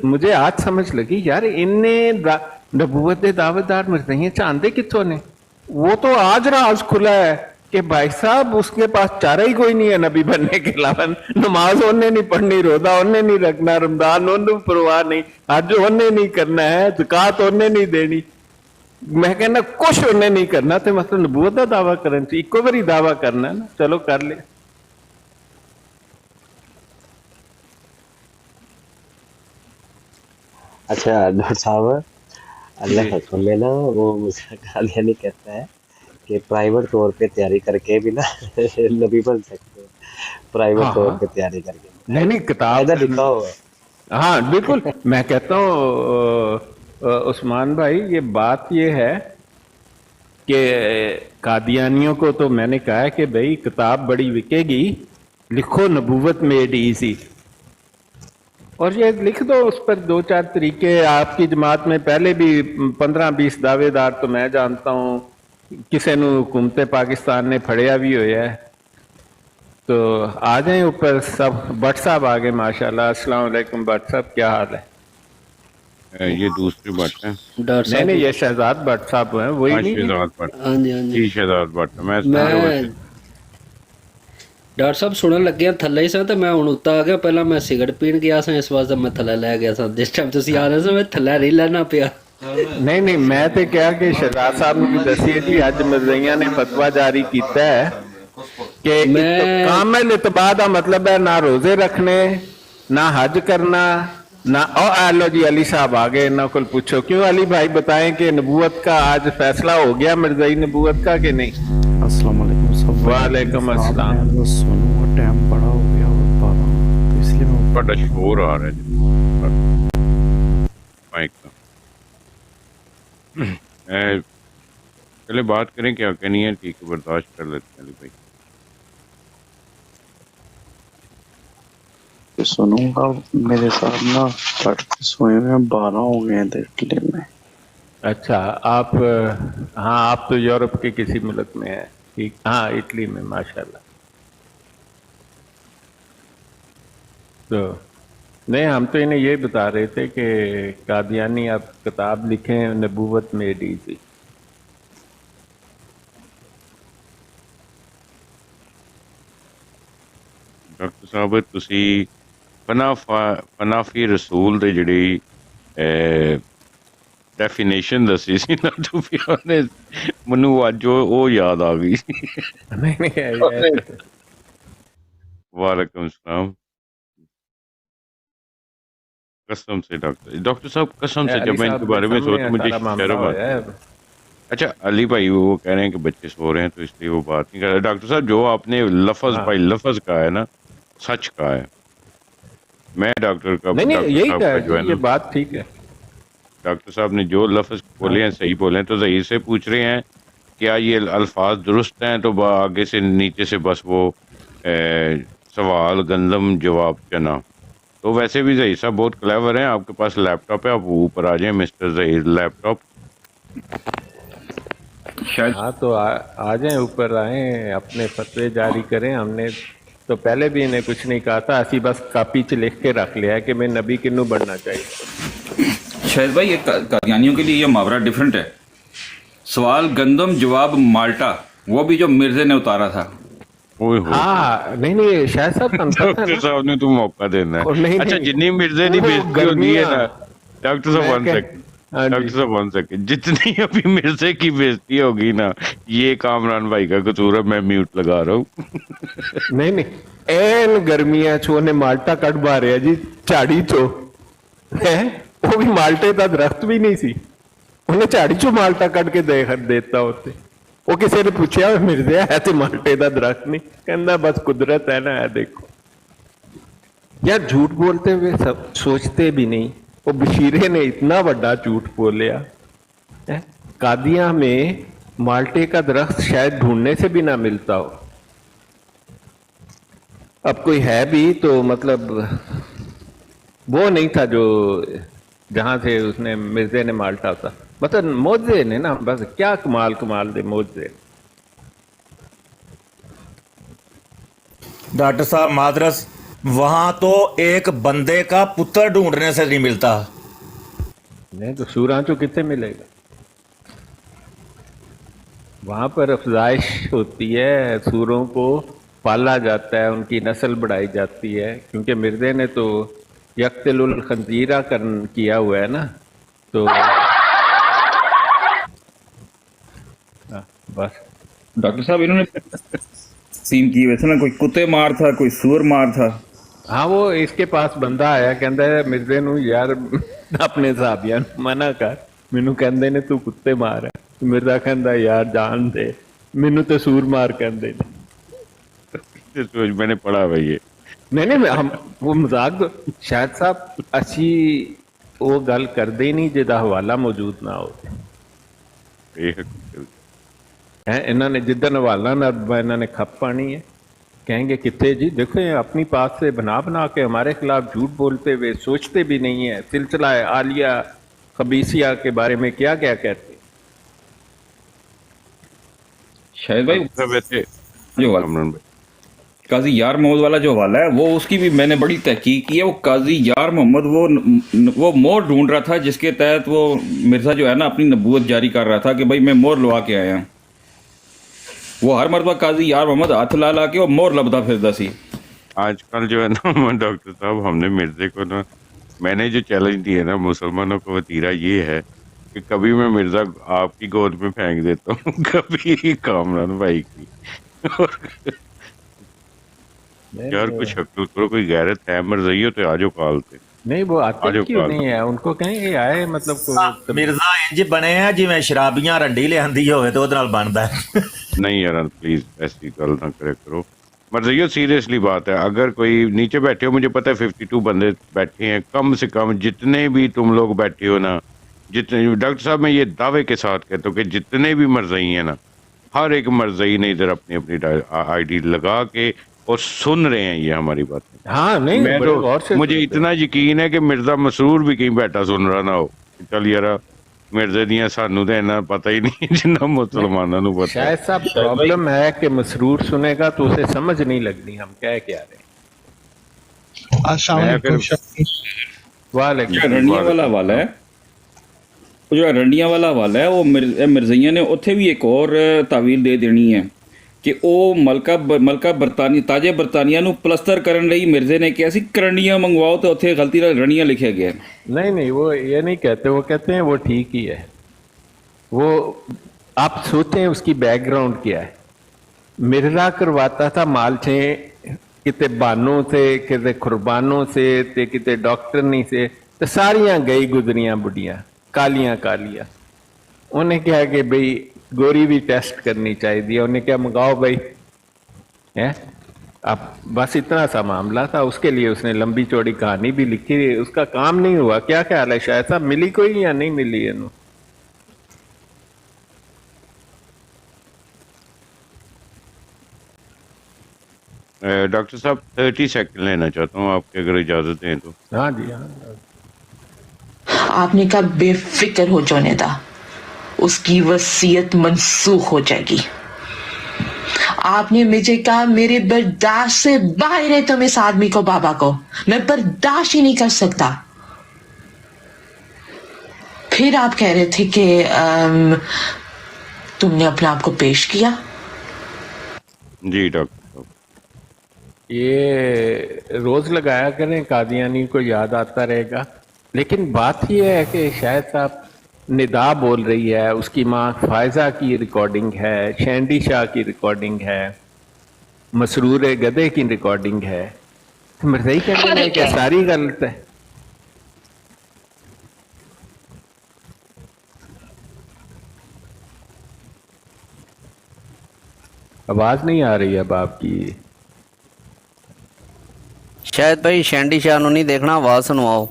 E: ਮੁਝੇ ਅੱਜ ਸਮਝ ਲੱਗੀ ਯਾਰ ਇੰਨੇ नबूवत के दावेदार मिर्ज़इयां चांदे कितों ने? वो तो आज राज खुला है कि भाई साहब उसके पास चारा ही कोई नहीं है नबी बनने के अलावा। नमाज उन्हें नहीं पढ़नी, रोजा उन्हें नहीं रखना, रमजान उन्हें परवाह नहीं, हज उन्हें नहीं करना है, ज़कात उन्हें नहीं देनी। मैं कहना कुछ उन्हें नहीं करना, तो मतलब नबूवत का दावा करना चाहिए। इको बारी दावा करना है ना, चलो कर ले।
G: अच्छा डॉक्टर साहब, अल्लाह का सुन लेना, वो मुझे कादियानी कहता है कि प्राइवेट तौर पे तैयारी करके भी ना नबी बन सकते हो, प्राइवेट तौर पे तैयारी करके।
E: नहीं किताब
G: लिखा हुआ है।
E: हाँ बिल्कुल, मैं कहता हूँ उस्मान भाई, ये बात ये है कि कादियानियों को तो मैंने कहा है कि भाई किताब बड़ी बिकेगी, लिखो नबूवत मेड ईजी, और ये लिख दो उस पर 2-4 तरीके। आपकी जमात में पहले भी 15-20 दावेदार तो मैं जानता हूँ, किसी ने हुकूमत पाकिस्तान ने फड़िया भी होया है। तो आ जाए ऊपर सब। भट्ट साहब आ गए माशाल्लाह। अस्सलाम वालेकुम भट्ट साहब, क्या हाल है?
F: ये दूसरी भट्ट है।
E: नहीं ये शहजाद भट्ट साहब हैं, वही नहीं?
F: शहजाद भट्ट,
D: हाँ जी हाँ जी।
F: शहजाद भट्ट। मैं
I: ਡਾਕਟਰ ਸਾਹਿਬ ਸੁਣਨ ਲੱਗਿਆ ਥੱਲੇ ਹੀ ਸਾਂ ਤੇ ਮੈਂ ਹੁਣ ਉੱਤੇ ਆ ਗਿਆ। ਪਹਿਲਾਂ ਮੈਂ ਸਿਗਰਟ ਪੀਣ ਗਿਆ ਸਾਂ, ਇਸ ਵਾਸਤੇ ਮੈਂ ਥੱਲੇ ਲੈ ਗਿਆ ਸਾਂ। ਜਿਸ ਟਾਈਮ ਤੁਸੀਂ ਆ ਰਹੇ ਸੀ ਮੈਂ ਥੱਲੇ ਨਹੀਂ ਲੈਣਾ ਪਿਆ।
E: नहीं मैं तो क्या कि शहजाद साहब ने भी दसी जी, अज मिर्ज़इयां ने फतवा जारी किया है कि कामिल इतबा का मतलब है ना रोजे रखने, ना हज करना, ना। और लो जी अली साहब आ गए, इन्हों को पूछो। क्यों अली भाई बताएं कि नबूवत का आज फैसला हो गया मिर्ज़ई नबूवत का कि नहीं?
J: अस्सलाम वालेकुम सब।
E: वालेकुम अस्सलाम।
J: सुनो टाइम बड़ा हो गया और 12, तो इसलिए मैं
F: बड़ा शोर आ रहा है माइक का। चले बात करें, क्या कहनी है? ठीक है, बर्दाश्त कर लेते हैं अली भाई।
J: सुनूंगा। मेरे साथ ना पढ़ते सोए में 12 हो गए थे इटली में।
E: अच्छा आप, हाँ आप तो यूरोप के किसी मुल्क में है? ठीक, हाँ इटली में माशाल्लाह। तो नहीं, हम तो इन्हें ये बता रहे थे कि कादियानी आप किताब लिखें नबूवत मेड ईजी।
F: डॉक्टर साहब तुसी फनाफी रसूल दे जिहड़ी डेफिनेशन दसी सी ना, टू बी ऑनेस्ट मनु अज वो याद आ गई। वालेकुम सलाम। कसम से डॉक्टर साहब कसम से, जब मैं इनके बारे में सोचा मुझे शर्म आती। अच्छा अली भाई वो कह रहे हैं कि बच्चे सो रहे हैं तो इसलिए वो बात नहीं कर रहे। डॉक्टर साहब जो आपने लफ्ज भाई लफ्ज कहा है ना, सच कहा है। मैं डॉक्टर का
E: नहीं यही
F: जो है
E: ये बात ठीक है।
F: डॉक्टर साहब ने जो लफ्ज बोले हैं सही बोले हैं। तो ज़हीर से पूछ रहे हैं क्या ये अल्फाज दुरुस्त हैं? तो आगे से नीचे से बस वो सवाल गंदम जवाब चना। तो वैसे भी जही साहब बहुत क्लेवर हैं, आपके पास लैपटॉप है, आप ऊपर आ जाएं मिस्टर जहीर लैपटॉप।
H: शायद
E: हाँ तो आ जाएं, ऊपर आए, अपने फतवे जारी करें। हमने तो पहले भी इन्हें कुछ नहीं कहा था, असी बस कापी च लिख के रख लिया है कि मैं नबी किन्नू बनना चाहिए।
H: शायद भाई ये कादियानियों के लिए ये मुहावरा डिफरेंट है। सवाल गंदम जवाब माल्टा, वो भी जो मिर्जे ने उतारा था।
F: ओए हो
E: हाँ नहीं शायद साहब ਤੁਹਾਨੂੰ पता है
F: डॉक्टर
E: ना।
F: साहब ने तो मौका देना है।
E: और नहीं,
F: अच्छा
E: नहीं,
F: जितनी मिर्जे की
E: वो
F: बेइज्जती होती है ना,
E: गर्मियाँ,
F: डॉक्टर साहब
E: मैं
F: वन
E: कह-
F: सेकंड,
E: हाँ जी।
F: डॉक्टर साहब वन सेकंड, जितनी अभी मिर्जे की बेइज्जती होगी ना, ये कामरान भाई का कसूर है, मैं म्यूट लगा रहा हूँ।
E: नहीं एन गर्मियां चो ने माल्टा कट मारिया जी झाड़ी चो है, वो भी माल्टे का दरख्त भी नहीं सी, उन्हें झाड़ी चो माल्टा कट के देता होते। वो किसी ने पूछा मिर्जे है तो माल्टे का दरख्त नहीं, कहना बस कुदरत है ना, है देखो यार। झूठ बोलते हुए सब सोचते भी नहीं। वो बशीरे ने इतना बड़ा झूठ बोलिया है, कादियां में माल्टे का दरख्त शायद ढूंढने से भी ना मिलता हो। अब कोई है भी तो मतलब वो नहीं था जो जहां से उसने मिर्जे ने माल्टा था, मतलब मोजे ने ना, बस क्या कमाल दे मोजे।
A: डॉक्टर साहब मादरस, वहां तो एक बंदे का पुत्र ढूंढने से नहीं मिलता।
E: नहीं तो सूरांचो कितने मिलेगा, वहां पर अफजाइश होती है, सूरों को पाला जाता है, उनकी नस्ल बढ़ाई जाती है, क्योंकि मिर्जे ने तो यक्तलुल खंजीरा किया हुआ है ना, तो बस।
H: डॉक्टर साहब इन्होंने सीन की वैसे ना, कोई कुत्ते मार था, कोई सूअर मार था।
E: हाँ वो इसके पास बंदा आया, कहता है मिर्जे नू यार अपने साहबिया मना कर, मैनू कहते ने तू कुत्ते मार है। मिर्जा कहता यार जान दे, मैनू तो सूर मार कहते ने।
F: मैंने पढ़ा भाई ये
E: नहीं हम वो मजाक शायद साहब असी वो गल करते ही नहीं जिदा हवाला मौजूद ना हो है। इन्होंने जिदन हवाला ना इन्होंने खप पानी है, कहेंगे कितने जी देखो ये अपनी पास से बना के हमारे खिलाफ झूठ बोलते हुए सोचते भी नहीं है, सिलसिला आलिया खबीसिया के बारे में क्या क्या कहते।
H: शायद भाई
F: वैसे
H: जो
F: कामरान भाई
H: काजी यार मोहम्मद वाला जो हवाला है, वो उसकी भी मैंने बड़ी तहकीक की है। वो काजी यार मोहम्मद वो मोहर ढूंढ रहा था जिसके तहत वो मिर्जा जो है ना अपनी नबूवत जारी कर रहा था कि भाई मैं मोहर लवा के आया। वो हर मरतबा काजी यार मोहम्मद हाथ ला के वो मोहर लबदा फिरदा सी।
F: आजकल जो है ना डॉक्टर साहब, हमने मिर्जे को ना, मैंने जो चैलेंज दिया ना मुसलमानों को वतीरा ये है कि कभी मैं मिर्जा आपकी गोद में फेंक देता हूँ, कभी कामरान भाई की। और यार कुछ शक्ल करो, कोई गैरत है, मर्जी हो तो आजो कालते।
E: नहीं वो आते
F: आजो
E: क्यों
F: काल
E: नहीं है, उनको कहेंगे आए मतलब कोई
A: ਮਿਰਜ਼ਾ ਇੰਜ ਬਣੇ ਆ ਜਿਵੇਂ ਸ਼ਰਾਬੀਆਂ ਰੰਡੀ ਲਿਆਂਦੀ ਹੋਵੇ ਤੇ ਉਹਦੇ ਨਾਲ ਬਣਦਾ ਹੈ।
F: नहीं यार प्लीज ऐसी गल ना करे करो। मर्जी सीरियसली बात है, अगर कोई नीचे बैठे हो, मुझे पता है 52 बंदे बैठे हैं, कम से कम जितने भी तुम लोग बैठे हो ना, जितने डॉक्टर साहब मैं ये दावे के साथ कहता हूँ कि जितने भी मर्जी हैं ना, हर एक मर्जी ने इधर अपनी अपनी आईडी लगा के और सुन रहे हैं ये हमारी बात।
E: हाँ नहीं
F: मैं
E: बड़े गौर से
F: तो मुझे इतना यकीन है कि मिर्जा मसरूर भी कहीं बैठा सुन रहा ना हो। चल यार मिर्जे दियां सानू तो इन्ना पता ही नहीं जिन्ना मुसलमानों को पता है।
E: शायद साहब प्रॉब्लम है कि मसरूर सुनेगा तो उसे समझ नहीं लगनी हम क्या रहे हैं।
F: मैं फिर
E: वालेकुम
H: रंडियां वाला हवाला है, वो जो रंडियां वाला हवाला है, वो मिर्जैया ने उत्थे भी एक और तावील दे देनी है कि ਉਹ ਮਲਕਾ ਬਰਤਾਨੀਆ ਤਾਜੇ ਬਰਤਾਨੀਆ ਨੂੰ ਪਲਸਤਰ ਕਰਨ ਲਈ ਮਿਰਜ਼ੇ ਨੇ ਕਿਹਾ ਸੀ ਕਰੰਡੀਆਂ ਮੰਗਵਾਓ, ਤੇ ਉੱਥੇ ਗਲਤੀ ਨਾਲ ਰਣੀਆਂ ਲਿਖਿਆ ਗਿਆ।
E: नहीं वो ये नहीं कहते, वो कहते हैं वो ठीक ही है। वो आप सोचें उसकी बैकग्राउंड क्या है। मिर्जा करवाता था मालचे किते बानों से, किते कुर्बानों से, ते किते डॉक्टरनी से, तो सारियां गई गुजरियां बुढ़ियां कालियां कालियां। उन्हें कहा कि भाई गोरी भी टेस्ट करनी चाहिए, उन्हें क्या मंगाओ भाई है। अब बस इतना सा मामला था, उसके लिए उसने लंबी चौड़ी कहानी भी लिखी, उसका काम नहीं हुआ। क्या ख्याल है शायद साहब, मिली कोई या नहीं मिली इन्हों?
F: डॉक्टर साहब 30 सेकंड लेना चाहता हूँ आपकी अगर इजाज़त दें तो।
E: हाँ जी हाँ।
K: आपने कहा बेफिक्र हो जाने दा, उसकी वसीयत मनसूख हो जाएगी। आपने मुझे कहा मेरे बर्दाश्त से बाहर है तुम इस आदमी को, बाबा को मैं बर्दाश्त ही नहीं कर सकता। फिर आप कह रहे थे कि तुमने अपने आप को पेश किया।
F: जी डॉक्टर साहब,
E: ये रोज लगाया करें, कादियानी को याद आता रहेगा। लेकिन बात यह है कि शायद साहब निदा बोल रही है, उसकी माँ फायजा की रिकॉर्डिंग है, शैंडी शाह की रिकॉर्डिंग है, मसरूर गधे की रिकॉर्डिंग है। मरज़ई कहने में क्या सारी गलत है? आवाज नहीं आ रही अब आपकी।
L: शायद भाई शैंडी शाह ਨੂੰ नहीं देखना, आवाज सुनवाओ।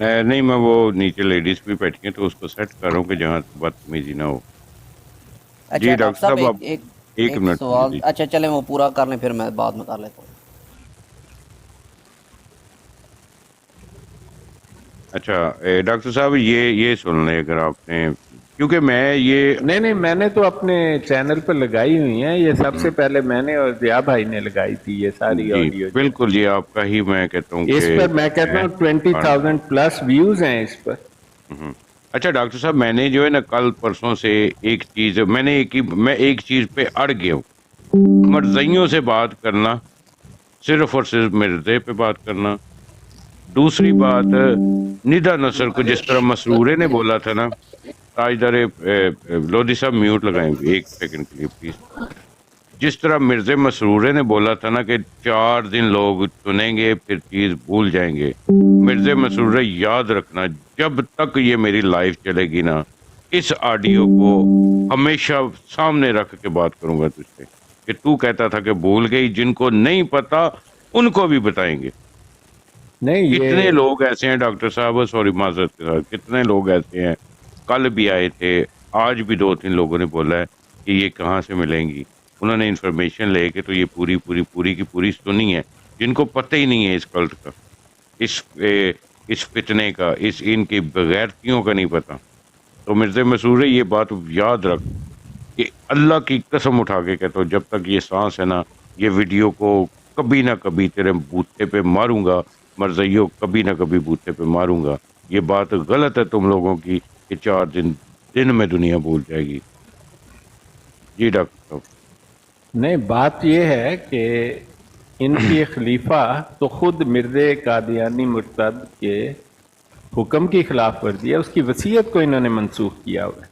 F: नहीं मैं वो नीचे लेडीज भी बैठी हैं तो उसको सेट कर रहा हूँ कि जहाँ बदतमीजी ना हो।
L: अच्छा
F: जी डॉक्टर साहब
L: एक,
F: आप
L: एक,
F: एक
L: एक
F: मिनट
L: सवाल।
F: दीजिए।
L: अच्छा चले वो पूरा कर लें, फिर मैं बाद में कर लेता हूँ।
F: अच्छा डॉक्टर साहब ये सुन लें अगर आपने, क्योंकि मैं ये
E: नहीं मैंने तो अपने चैनल पर लगाई हुई है ये। सबसे पहले मैंने और जिया भाई ने लगाई थी ये सारी
F: जी
E: ऑडियो।
F: बिल्कुल जी, आपका ही मैं कहता हूँ
E: इस पर मैं कहता हूँ 20,000 प्लस व्यूज हैं इस पर।
F: अच्छा डॉक्टर साहब, मैंने जो है ना कल परसों से एक चीज मैं एक चीज पे अड़ गया हूँ। मर्ज़इयों से बात करना, सिर्फ और सिर्फ मिर्ज़े पे बात करना। दूसरी बात, निदा नसर को जिस तरह मसरूरे ने बोला था ना, ताजदार लोधी साहब म्यूट लगाएंगे एक सेकंड के लिए प्लीज। जिस तरह मिर्ज़े मसरूरे ने बोला था ना कि 4 दिन लोग सुनेंगे फिर चीज भूल जाएंगे। मिर्ज़े मसरूरे याद रखना, जब तक ये मेरी लाइफ चलेगी ना, इस ऑडियो को हमेशा सामने रख के बात करूंगा तुझसे कि तू कहता था कि भूल गई। जिनको नहीं पता उनको भी बताएंगे।
E: नहीं
F: कितने लोग ऐसे हैं डॉक्टर साहब, सॉरी माजरत के साथ, कितने लोग ऐसे हैं, कल भी आए थे, आज भी 2-3 लोगों ने बोला है कि ये कहाँ से मिलेंगी। उन्होंने इन्फॉर्मेशन लेके तो ये पूरी की पूरी सुनी है, जिनको पता ही नहीं है इस कल्ट का, इस फितने का, इस इनकी बगैरतियों का नहीं पता। तो मिर्ज़ा मसूरे ये बात याद रख कि अल्लाह की कसम उठा के कहता हूँ, जब तक ये सांस है ना, ये वीडियो को कभी ना कभी तेरे बूथे पे मारूंगा। मर्ज़इयों, कभी ना कभी बूथे पे मारूंगा। ये बात गलत है तुम लोगों की कि 4 दिन में दुनिया भूल जाएगी। जी डॉक्टर साहब।
E: नहीं, बात यह है कि इनके खलीफा तो खुद मिर्ज़े कादियानी मुर्तद के हुक्म की खिलाफ वर्जी है, उसकी वसीयत को इन्होंने मनसूख किया हुआ है।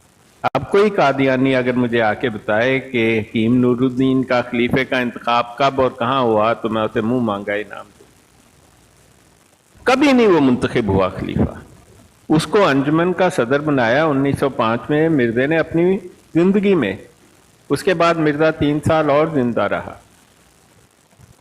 E: अब कोई कादियानी अगर मुझे आके बताए कि हकीम नूरुद्दीन का खलीफे का इंतखाब कब और कहाँ हुआ, तो मैं उसे मुंह मांगा इनाम दूं। कभी नहीं वो मुंतखब हुआ खलीफा। उसको अंजुमन का सदर बनाया 1905 में मिर्ज़े ने अपनी जिंदगी में। उसके बाद मिर्ज़ा 3 साल और जिंदा रहा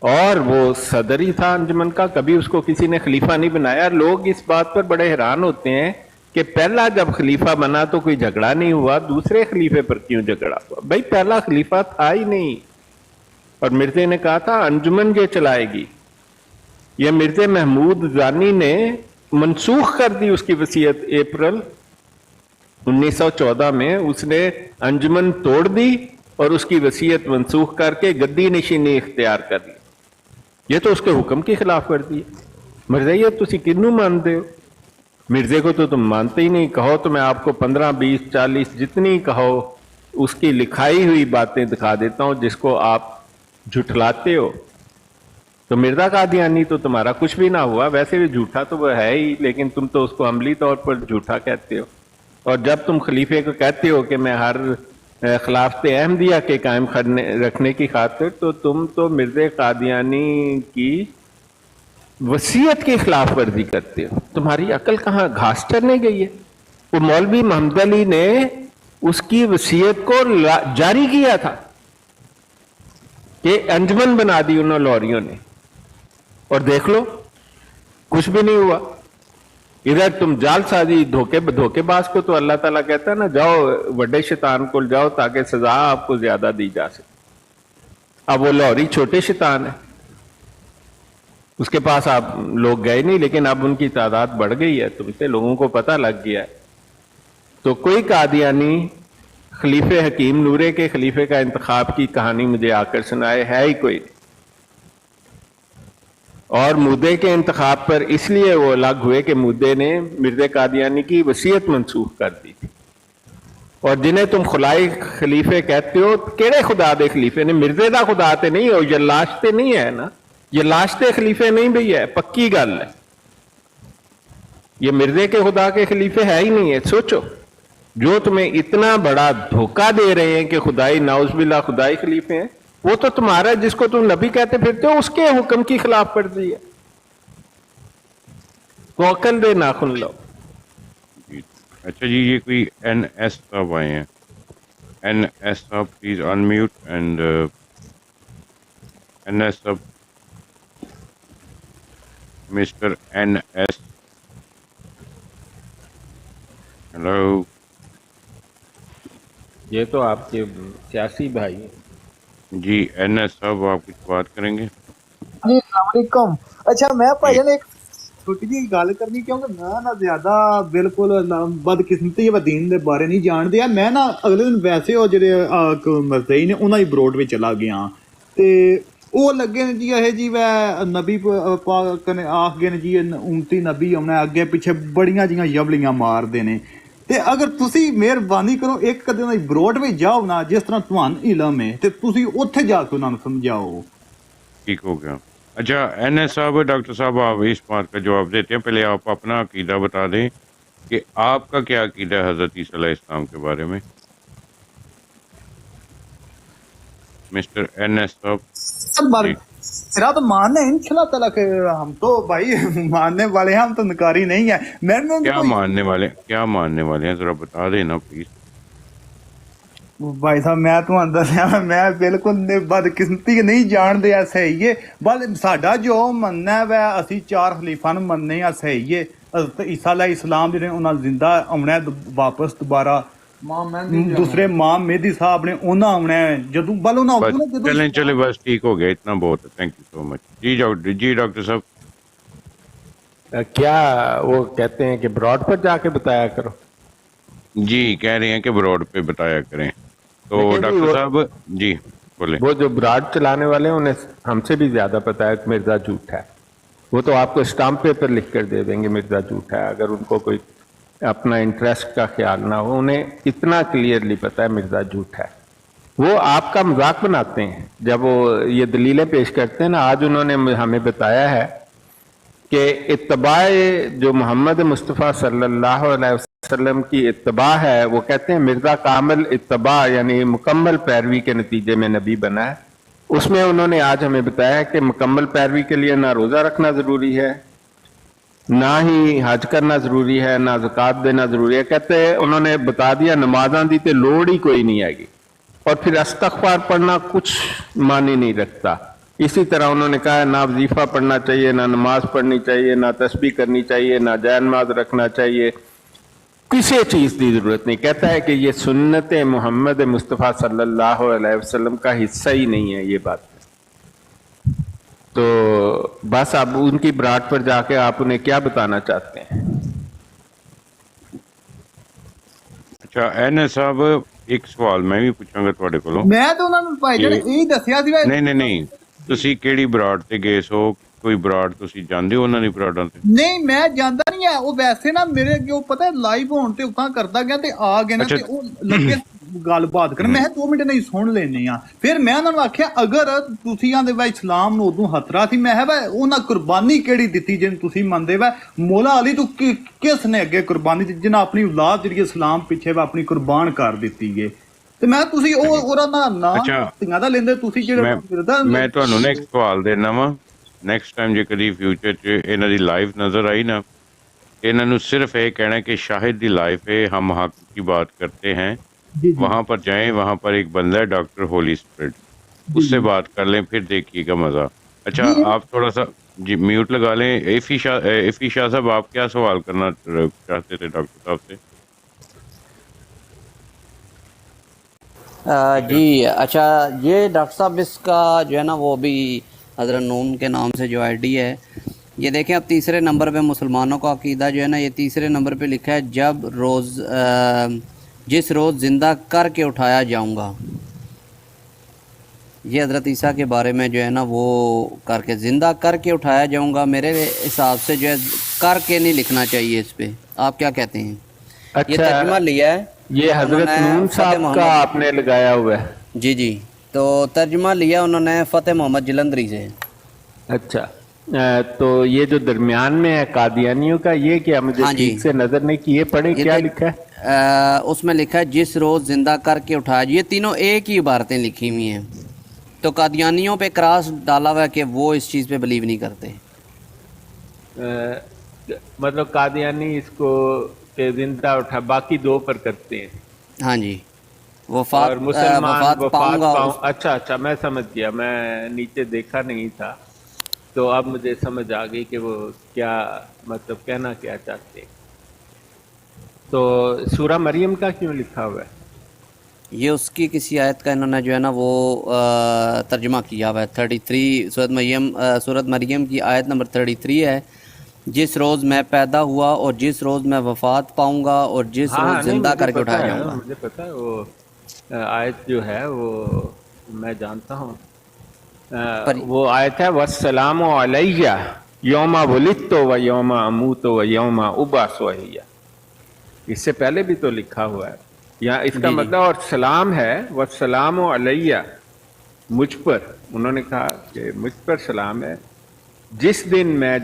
E: और वो सदर ही था अंजुमन का, कभी उसको किसी ने खलीफा नहीं बनाया। लोग इस बात पर बड़े हैरान होते हैं कि पहला जब खलीफा बना तो कोई झगड़ा नहीं हुआ, दूसरे खलीफे पर क्यों झगड़ा हुआ? भाई पहला खलीफा था ही नहीं। और मिर्ज़े ने कहा था अंजुमन ये चलाएगी। यह मिर्ज़े महमूद जानी ने मनसूख कर दी उसकी वसीयत। अप्रैल 1914 में उसने अंजुमन तोड़ दी और उसकी वसीयत मनसूख करके गद्दी नशीनी इख्तियार कर ली। ये तो उसके हुक्म के खिलाफ कर दी। मिर्ज़ा तुसी किन्नू मानते हो? मिर्ज़े को तो तुम मानते ही नहीं। कहो तो मैं आपको 15, 20, 40 जितनी कहो उसकी लिखाई हुई बातें दिखा देता हूं जिसको आप झुठलाते हो। तो मिर्ज़ा कादियानी तो तुम्हारा कुछ भी ना हुआ, वैसे भी झूठा तो वो है ही, लेकिन तुम तो उसको अमली तौर पर झूठा कहते हो। और जब तुम खलीफे को कहते हो कि मैं हर खिलाफत अहमदिया के कायम रखने की खातिर, तो तुम तो मिर्ज़ा कादियानी की वसीयत की खिलाफ वर्जी करते हो। तुम्हारी अकल कहाँ घास चरने गई है? वो मौलवी मोहम्मद अली ने उसकी वसीयत को जारी किया था कि अंजुमन बना दी उन लौरियों ने, और देख लो कुछ भी नहीं हुआ। इधर तुम जालसाजी धोखेबाज को तो अल्लाह ताला कहता है ना, जाओ बड़े शैतान को जाओ ताकि सजा आपको ज्यादा दी जा सके। अब वो लाहौरी छोटे शैतान है, उसके पास आप लोग गए नहीं, लेकिन अब उनकी तादाद बढ़ गई है, तुमसे लोगों को पता लग गया है। तो कोई कादियानी खलीफे हकीम नूरे के खलीफे का इंतखाब की कहानी मुझे आकर सुनाए, है ही कोई नहीं। और मुद्दे के इंतखाब पर इसलिए वो अलग हुए कि मुद्दे ने मिर्ज़ा कादियानी की वसीयत मनसूख कर दी थी। और जिन्हें तुम खुलाई खलीफे कहते हो, केड़े खुदा दे खलीफे ने? मिर्ज़े दा खुदा ते नहीं हो, ये लाशते नहीं है ना, ये लाशते खलीफे नहीं भी है, पक्की गल है। ये मिर्ज़े के खुदा के खलीफे है ही नहीं है। सोचो, जो तुम्हें इतना बड़ा धोखा दे रहे हैं कि खुदाई नाउज़बिल्लाह खुदाई खलीफे हैं, वो तो तुम्हारा जिसको तुम नबी कहते फिरते हो उसके हुक्म की खिलाफ वर्जी है। तो अकल दे नाखुन लो।
F: अच्छा जी, ये कोई NS साहब आए हैं। NS साहब प्लीज अनम्यूट एंड NS साहब, मिस्टर NS, हेलो।
E: ये तो आपके सियासी भाई हैं।
F: जी NS साहब, आप कुछ बात करेंगे?
M: जी अस्सलाम वालेकुम। अच्छा मैं भाईजान एक छोटी जी गल करनी, क्योंकि मैं ना ज्यादा बिल्कुल बदकिस्मती व दीन दे बारे नहीं जानते आ। मैं ना अगले दिन वैसे ਉਹ ਜਿਹੜੇ ਮਰਜ਼ਈ ਨੇ ਉਹਨਾਂ ਦੀ ਬਰੋਡ ਵਿੱਚ ਚਲਾ ਗਿਆ ਤੇ ਉਹ ਲੱਗੇ ਨੇ ਜੀ ਇਹ ਜੀ ਵੈ ਨਬੀ ਪਾਕ ਨੇ ਆਖ ਗਏ ਨੇ ਜੀ 29 ਨਬੀ ਆਉਣਾ, ਅੱਗੇ ਪਿੱਛੇ ਬੜੀਆਂ ਜੀਆਂ ਯਬਲੀਆਂ ਮਾਰਦੇ ਨੇ। ਤੇ ਅਗਰ ਤੁਸੀਂ ਮਿਹਰਬਾਨੀ ਕਰੋ ਇੱਕ ਕਦੇ ਉਹਨਾਂ ਦੀ ਬਰੋਡ ਵਿੱਚ ਜਾਓ ਨਾ, ਜਿਸ ਤਰ੍ਹਾਂ ਤੁਹਾਨੂੰ ਇਲਮ ਹੈ, ਤੇ ਤੁਸੀਂ ਉੱਥੇ ਜਾ ਕੇ ਉਹਨਾਂ ਨੂੰ ਸਮਝਾਓ।
F: ठीक हो गया। अच्छा NS साहब, डॉक्टर साहब आप इस बात का जवाब देते हैं, पहले आप अपना अकीदा बता दें कि आपका क्या अकीदा है हज़रत ईसा अलैहिस्सलाम के बारे में। मिस्टर NS साहब।
M: मेरा तो मानना है इंशाल्लाह ताला के, हम तो भाई मानने वाले हैं, हम तो नकारी नहीं है। मैंने
F: क्या मानने वाले हैं, जरा बता देना प्लीज।
M: भाई साहब मैं ਤੁਹਾਨੂੰ ਦੱਸਿਆ, ਮੈਂ ਬਿਲਕੁਲ ਬਦਕਿਸਮਤੀ ਨਹੀਂ ਜਾਣਦੇ ਆ, ਸਹੀ ਹੈ। ਬਲ ਸਾਡਾ ਜੋ ਮੰਨਣਾ ਹੈ ਅਸੀਂ 4 ਖਲੀਫਾ ਨੂੰ ਮੰਨਦੇ ਆ, ਸਹੀ ਹੈ। ਹਜ਼ਰਤ ਈਸਾ अलैहिस्सलाम ਜਿਹੜੇ ਉਹਨਾਂ ਜ਼ਿੰਦਾ ਆਉਣਾ ਵਾਪਸ ਦੁਬਾਰਾ, दूसरे माम मेहदी साहब ने ਉਹਨਾਂ ਆਉਣਾ ਹੈ ਜਦੋਂ ਬਲ ਉਹਨਾਂ
F: चले बस ठीक हो गया, इतना बहुत है, थैंक यू सो मच। जी डॉक्टर साहब।
E: क्या वो कहते हैं कि ब्रॉड पर जाके बताया करो?
F: जी कह रहे हैं कि ब्रॉड पे बताया करें। तो डॉक्टर साहब जी बोले।
E: वो जो ब्रॉड चलाने वाले हैं उन्हें हमसे भी ज्यादा पता है कि मिर्जा झूठा है। वो तो आपको स्टाम्प पेपर लिख कर दे देंगे मिर्जा झूठा है, अगर उनको कोई अपना इंटरेस्ट का ख्याल ना हो। उन्हें इतना क्लियरली पता है मिर्जा झूठा है। वो आपका मजाक बनाते हैं जब वो ये दलीलें पेश करते हैं ना। आज उन्होंने हमें बताया है कि इत्तबाए जो मोहम्मद मुस्तफ़ा सल्लल्लाहु अलैहि वसल्लम की इत्तबा है, वो कहते हैं मिर्ज़ा कामिल इत्तबा यानी मुकम्मल पैरवी के नतीजे में नबी बना है। उसमें उन्होंने आज हमें बताया कि मुकम्मल पैरवी के लिए ना रोज़ा रखना ज़रूरी है, ना ही हज करना ज़रूरी है, ना ज़कात देना ज़रूरी है। कहते हैं उन्होंने बता दिया नमाज़ां दी ते लोड़ ही कोई नहीं आएगी, और फिर इस्तग़फ़ार पढ़ना कुछ मानी नहीं रखता। इसी तरह उन्होंने कहा ना वजीफा पढ़ना चाहिए, ना नमाज पढ़नी चाहिए, ना तस्बीह करनी चाहिए, ना जायनमाज रखना चाहिए, किसी चीज़ की ज़रूरत नहीं। कहता है कि ये सुन्नत मोहम्मद मुस्तफ़ा सल्लल्लाहु अलैहि वसल्लम का हिस्सा ही नहीं है ये बात। तो बस अब उनकी ब्राड पर जाके आप उन्हें क्या बताना चाहते हैं?
F: अच्छा NS साहब एक सवाल मैं भी पूछांगा ਤੁਹਾਡੇ ਕੋਲੋਂ।
M: ਮੈਂ ਤਾਂ ਉਹਨਾਂ ਨੂੰ ਭਾਈ ਜੀ ਇਹ ਦੱਸਿਆ ਸੀ।
F: ਨਹੀਂ ਤੁਸੀਂ ਕਿਹੜੀ ਬਰਾੜ ਤੇ ਗਏ ਸੋ? ਕੋਈ ਬਰਾੜ ਤੁਸੀਂ ਜਾਂਦੇ ਹੋ ਉਹਨਾਂ ਦੀ ਬਰਾੜਾਂ ਤੇ?
M: ਨਹੀਂ ਮੈਂ ਜਾਂਦਾ ਨਹੀਂ ਆ, ਉਹ ਵੈਸੇ ਨਾ ਮੇਰੇ ਅੱਗੇ ਪਤਾ ਲਾਈਵ ਹੋਣ ਤੇ ਉਤਾਂ ਕਰਦਾ ਗਿਆ ਤੇ ਆ ਗਏ ਨਾ, ਤੇ ਉਹ ਲੱਗੇ ਗੱਲਬਾਤ ਕਰਨ। ਮੈਂ 2 ਮਿੰਟ ਨਹੀਂ ਸੁਣ ਲੈਨੇ ਆ। ਫਿਰ ਮੈਂ ਉਹਨਾਂ ਨੂੰ ਆਖਿਆ ਅਗਰ ਤੁਸੀਂ ਆਂਦੇ ਵਾ ਇਸਲਾਮ ਨੂੰ ਉਦੋਂ ਖਤਰਾ ਸੀ, ਮੈਂ ਵਾ ਉਹਨਾਂ ਕੁਰਬਾਨੀ ਕਿਹੜੀ ਦਿੱਤੀ ਜਿਹਨੂੰ ਤੁਸੀਂ ਮੰਨਦੇ ਵਾ? ਮੌਲਾ ਅਲੀ ਤੋਂ ਕਿਸ ਨੇ ਅੱਗੇ ਕੁਰਬਾਨੀ ਦਿੱਤੀ ਜਿਹਨਾਂ ਆਪਣੀ ਔਲਾਦ ਜਿਹੜੀ ਇਸਲਾਮ ਪਿੱਛੇ ਵਾ ਆਪਣੀ ਕੁਰਬਾਨ ਕਰ ਦਿੱਤੀ ਏ? ਤੇ ਮੈਂ ਤੁਸੀਂ ਉਹਦਾ ਨਾਮ ਧੀਆਂ ਦਾ ਲੈਂਦੇ ਤੁਸੀਂ ਜਿਹੜਾ
F: ਮੈਂ ਤੁਹਾਨੂੰ ਨਾ ਇੱਕ ਸਵਾਲ ਦੇਣਾ ਵਾ। ਨੈਕਸਟ ਟਾਈਮ ਜੇ ਕਦੀ ਫਿਊਚਰ 'ਚ ਇਹਨਾਂ ਦੀ ਲਾਈਵ ਨਜ਼ਰ ਆਈ ਨਾ, ਇਹਨਾਂ ਨੂੰ ਸਿਰਫ ਇਹ ਕਹਿਣਾ कि शाहिद दी लाइफ है, हम हक की बात करते हैं, वहाँ पर जाएं, वहाँ पर एक बंदा है डॉक्टर होली स्प्रिट, उससे बात कर लें, फिर देखिएगा मज़ा। अच्छा आप थोड़ा सा जी म्यूट लगा लें। एफी शाह साहब आप क्या सवाल करना चाहते थे डॉक्टर साहब से?
L: جی اچھا، یہ ڈاکٹر صاحب اس کا جو ہے نا وہ بھی حضرت نون کے نام سے جو آئی ڈی ہے، یہ دیکھیں اب تیسرے نمبر پہ مسلمانوں کا عقیدہ جو ہے نا، یہ تیسرے نمبر پہ لکھا ہے جس روز زندہ کر کے اٹھایا جاؤں گا. یہ حضرت عیسیٰ کے بارے میں جو ہے نا وہ کر کے زندہ کر کے اٹھایا جاؤں گا، میرے حساب سے جو ہے کر کے نہیں لکھنا چاہیے اس پہ. آپ کیا کہتے ہیں؟ یہ ترجمہ لیا ہے
E: یہ حضرت نون صاحب کا آپ نے لگایا ہوا ہے.
L: جی تو ترجمہ لیا انہوں نے فتح محمد جلندری سے.
E: اچھا تو یہ جو درمیان میں ہے قادیانیوں کا، یہ کیا مجھے ٹھیک سے نظر نہیں کی، یہ پڑھیں کیا لکھا ہے؟
L: اس میں لکھا ہے جس روز زندہ کر کے اٹھایا. یہ تینوں ایک ہی عبارتیں لکھی ہوئی ہیں. تو قادیانیوں پہ کراس ڈالا ہوا ہے کہ وہ اس چیز پہ بلیو نہیں کرتے.
E: مطلب قادیانی اس کو کہ زندہ اٹھا، باقی دو پر کرتے ہیں.
L: ہاں جی،
E: اور مسلمان
L: وفات پاؤں گا.
E: اچھا میں سمجھ گیا، میں نیچے دیکھا نہیں تھا، تو اب مجھے سمجھ آ گئی کہ وہ کیا مطلب کہنا کیا چاہتے ہیں. تو سورہ مریم کا کیوں لکھا ہوا ہے؟
L: یہ اس کی کسی آیت کا انہوں نے جو ہے نا وہ ترجمہ کیا ہوا ہے. 33 سورۃ مریم کی آیت نمبر 33 ہے، جس روز میں پیدا ہوا اور جس روز میں وفات پاؤں گا اور جس روز زندہ کر کے اٹھایا جاؤں گا.
E: مجھے پتا ہے وہ آیت جو ہے وہ میں جانتا ہوں. وہ آیت ہے وَالسَّلَامُ عَلَيَّ یوم وُلِدتُ وَیوم أَمُوتُ وَیوم أُبْعَثُ حَیًّا. اس سے پہلے بھی تو لکھا ہوا ہے یہاں. اس کا مطلب اور سلام ہے وَالسَّلَامُ عَلَيَّ، مجھ پر. انہوں نے کہا کہ مجھ پر سلام ہے جس دن میں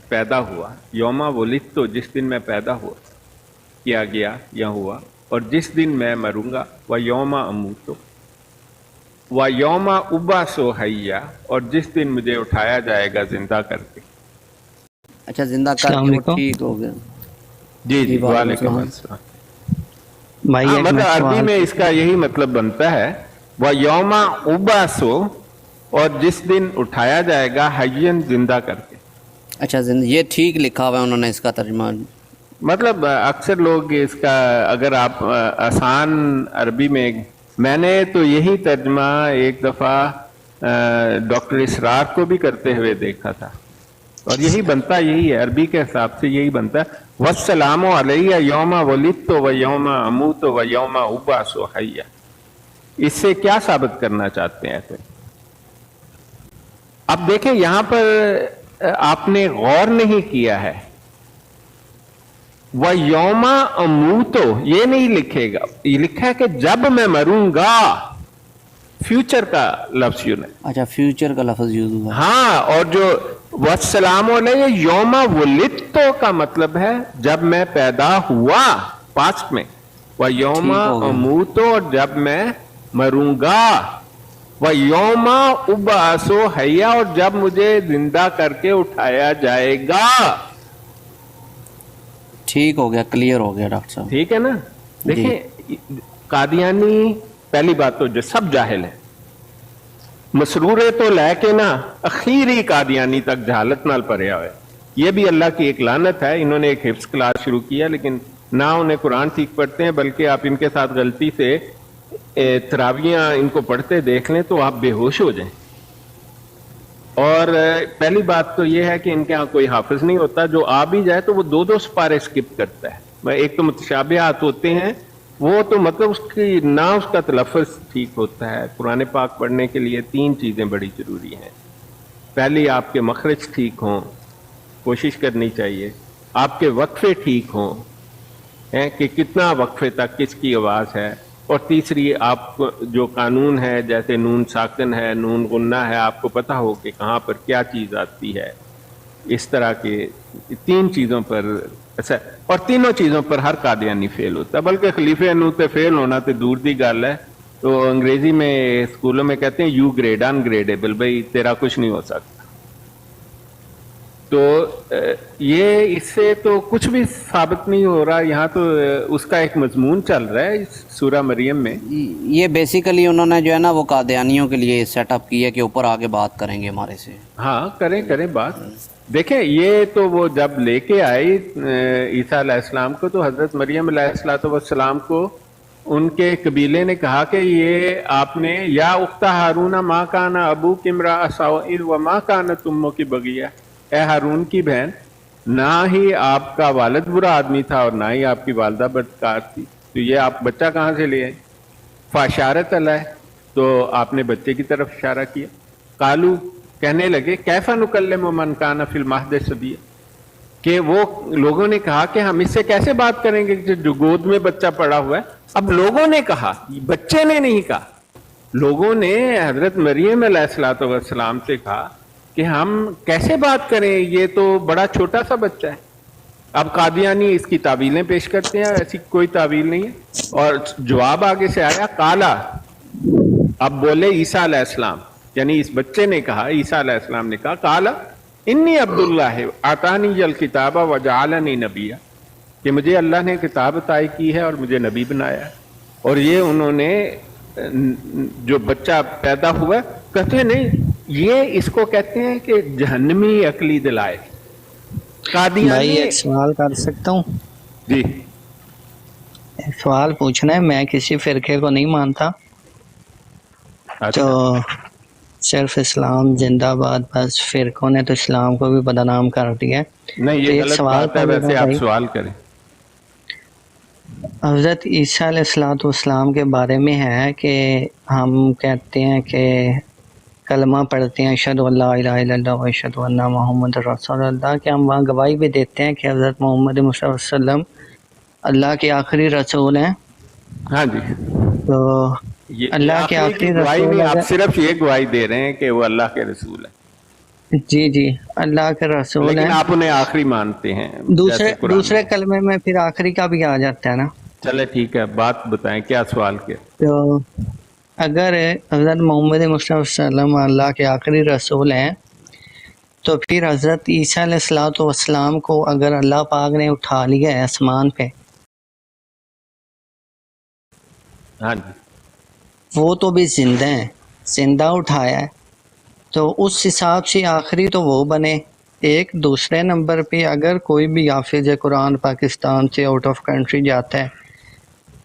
E: پیدا ہوا، یوم ولدتو، جس دن میں پیدا ہوا کیا گیا یا ہوا، اور جس دن میں مروں گا، وَیوم أَمُوتُ وَیوم أُبْعَثُ حَیًّا، اور جس دن مجھے اٹھایا جائے گا زندہ کر کے.
L: اچھا زندہ کر کے وہ ٹھیک ہو گیا.
E: جی وعلیکم السلام. مطلب عربی میں اس کا یہی مطلب بنتا ہے وَیوم أُبْعَثُ، اور جس دن اٹھایا جائے گا حیًّا، زندہ کر کے.
L: اچھا یہ ٹھیک لکھا ہوا ہے انہوں نے اس کا ترجمہ.
E: مطلب اکثر لوگ اس کا اگر آپ آسان عربی میں نے تو یہی ترجمہ ایک دفعہ ڈاکٹر اسرار کو بھی کرتے ہوئے دیکھا تھا، اور یہی بنتا، یہی ہے عربی کے حساب سے یہی بنتا ہے وَالسَّلَامُ عَلَيَّ یوم وُلِدتُ وَیوم أَمُوتُ وَیوم أُبْعَثُ حَیًّا. اس سے کیا ثابت کرنا چاہتے ہیں پھر؟ اب دیکھیں یہاں پر آپ نے غور نہیں کیا ہے. وَیوم أَمُوتُ یہ نہیں لکھے گا، یہ لکھا ہے کہ جب میں مروں گا. فیوچر کا لفظ یوں ہے.
L: اچھا فیوچر کا لفظ یوز ہوا.
E: ہاں، اور جو وَالسَّلَامُ عَلَيَّ یوم وُلِدتُ کا مطلب ہے جب میں پیدا ہوا، پاسٹ میں. وَیوم أَمُوتُ، اور جب میں مروں گا. وَیوم أُبْعَثُ حَیًّا، اور جب مجھے زندہ کر کے اٹھایا جائے گا.
L: ٹھیک ہو گیا، کلیئر ہو گیا ڈاکٹر صاحب.
E: ٹھیک ہے نا. دیکھیں قادیانی پہلی بات تو جو سب جاہل ہے، مسرورے تو لے کے نا اخیری قادیانی تک جہالت نال پریا ہوئے. یہ بھی اللہ کی ایک لعنت ہے. انہوں نے ایک حفظ کلاس شروع کیا، لیکن نہ انہیں قرآن ٹھیک پڑھتے ہیں، بلکہ آپ ان کے ساتھ غلطی سے تراویاں ان کو پڑھتے دیکھ لیں تو آپ بے ہوش ہو جائیں. اور پہلی بات تو یہ ہے کہ ان کے ہاں کوئی حافظ نہیں ہوتا. جو آ بھی جائے تو وہ دو سپارے سکپ کرتا ہے. ایک تو متشابہات ہوتے ہیں، وہ تو مطلب اس کی نہ اس کا تلفظ ٹھیک ہوتا ہے. قرآن پاک پڑھنے کے لیے 3 چیزیں بڑی ضروری ہیں. پہلی آپ کے مخرج ٹھیک ہوں، کوشش کرنی چاہیے. آپ کے وقفے ٹھیک ہوں کہ کتنا وقفے تک کس کی آواز ہے. اور تیسری آپ کو جو قانون ہے، جیسے نون ساکن ہے، نون غنہ ہے، آپ کو پتہ ہو کہ کہاں پر کیا چیز آتی ہے. اس طرح کے 3 چیزوں پر ایسا، اور تینوں چیزوں پر ہر قادیانی فیل ہوتا ہے. بلکہ خلیفہ انو تے فیل ہونا تے دور دی گل ہے. تو انگریزی میں اسکولوں میں کہتے ہیں یو گریڈ ان گریڈیبل، بھائی تیرا کچھ نہیں ہو سکتا. تو یہ اس سے تو کچھ بھی ثابت نہیں ہو رہا. یہاں تو اس کا ایک مضمون چل رہا ہے سورہ مریم میں.
L: یہ بیسیکلی انہوں نے جو ہے نا وہ قادیانیوں کے لیے سیٹ اپ کیا کہ اوپر آگے بات کریں گے ہمارے سے.
E: ہاں کریں بات. دیکھیں یہ تو وہ جب لے کے آئی عیسیٰ علیہ السلام کو، تو حضرت مریم علیہ السلام کو उनके कबीले ने कहा कि ये आपने या उख्ता हारून माँ काना अबू किमरा असाइर व माँ काना तुमो की बगिया, ए हारून की बहन, ना ही आपका वालिद बुरा आदमी था और ना ही आपकी वालदा बदकार थी, तो ये आप बच्चा कहाँ से ले आए? फाशारत अलह, तो आपने बच्चे की तरफ इशारा किया। कालू, कहने लगे, कैफा नुकल्लिमु मन काना फिल महद सबिया, कि वो लोगों ने कहा कि हम इससे कैसे बात करेंगे जो गोद में बच्चा पड़ा हुआ है। अब लोगों ने कहा, बच्चे ने नहीं कहा, लोगों ने हजरत मरियम अलैहिस्सलाम से कहा कि हम कैसे बात करें, ये तो बड़ा छोटा सा बच्चा है। अब कादियानी इसकी तावीलें पेश करते हैं, ऐसी कोई तावील नहीं है। और जवाब आगे से आया, काला, अब बोले ईसा अलैहिस्सलाम, यानी इस बच्चे ने कहा, ईसा अलैहिस्सलाम ने कहा, काला इन्नी अब्दुल्लाह आतानी अल किताबा व जअलनी नबिया, कि मुझे अल्लाह ने किताब अताई की है और मुझे नबी बनाया है। और ये उन्होंने जो बच्चा पैदा हुआ, कहते नहीं, ये इसको कहते हैं कि जहन्नमी अकली दिलाए।
N: भाई एक सवाल कर सकता हूँ?
E: जी,
N: एक सवाल पूछना है। मैं किसी फिरके को नहीं मानता, तो सिर्फ इस्लाम जिंदाबाद, बस फिरकों ने तो इस्लाम को भी बदनाम कर दिया है।
E: नहीं, ये गलत बात है, वैसे आप सवाल करें।
N: हज़रत ईसा अलैहिस्सलाम के बारे में है कि हम कहते हैं कि कलमा पढ़ते हैं, अशहदु अल्ला इलाहा इल्लल्लाह व अशहदु अन्ना मुहम्मद रसूलुल्लाह, कि हम वहाँ गवाही भी देते हैं कि हज़रत मोहम्मद मुस्तफ़ा सल्लम अल्लाह के आखिरी रसूल हैं।
E: हाँ जी,
N: तो अल्लाह के आखिरी रसूल,
E: आप सिर्फ ये गवाही दे रहे हैं कि वो अल्लाह के रसूल है।
N: जी जी, अल्लाह के रसूल हैं,
E: आप उन्हें आखिरी मानते हैं।
N: दूसरे कलमे में फिर आखिरी का भी आ जाता है ना।
E: चले ठीक है, बात बताएं, क्या सवाल किया?
N: तो अगर हज़रत मोहम्मद मुस्तफ़ा सल्लम अल्लाह के आखिरी रसूल हैं, तो फिर हज़रत ईसा अलैहिस्सलाम को अगर अल्लाह पाक ने उठा लिया है आसमान पे,
E: हाँ जी,
N: वो तो भी जिंदा हैं, जिंदा उठाया है, तो उस हिसाब से आखिरी तो वो बने। एक दूसरे नंबर पे अगर कोई भी हाफिज कुरान पाकिस्तान से आउट ऑफ कंट्री जाता है,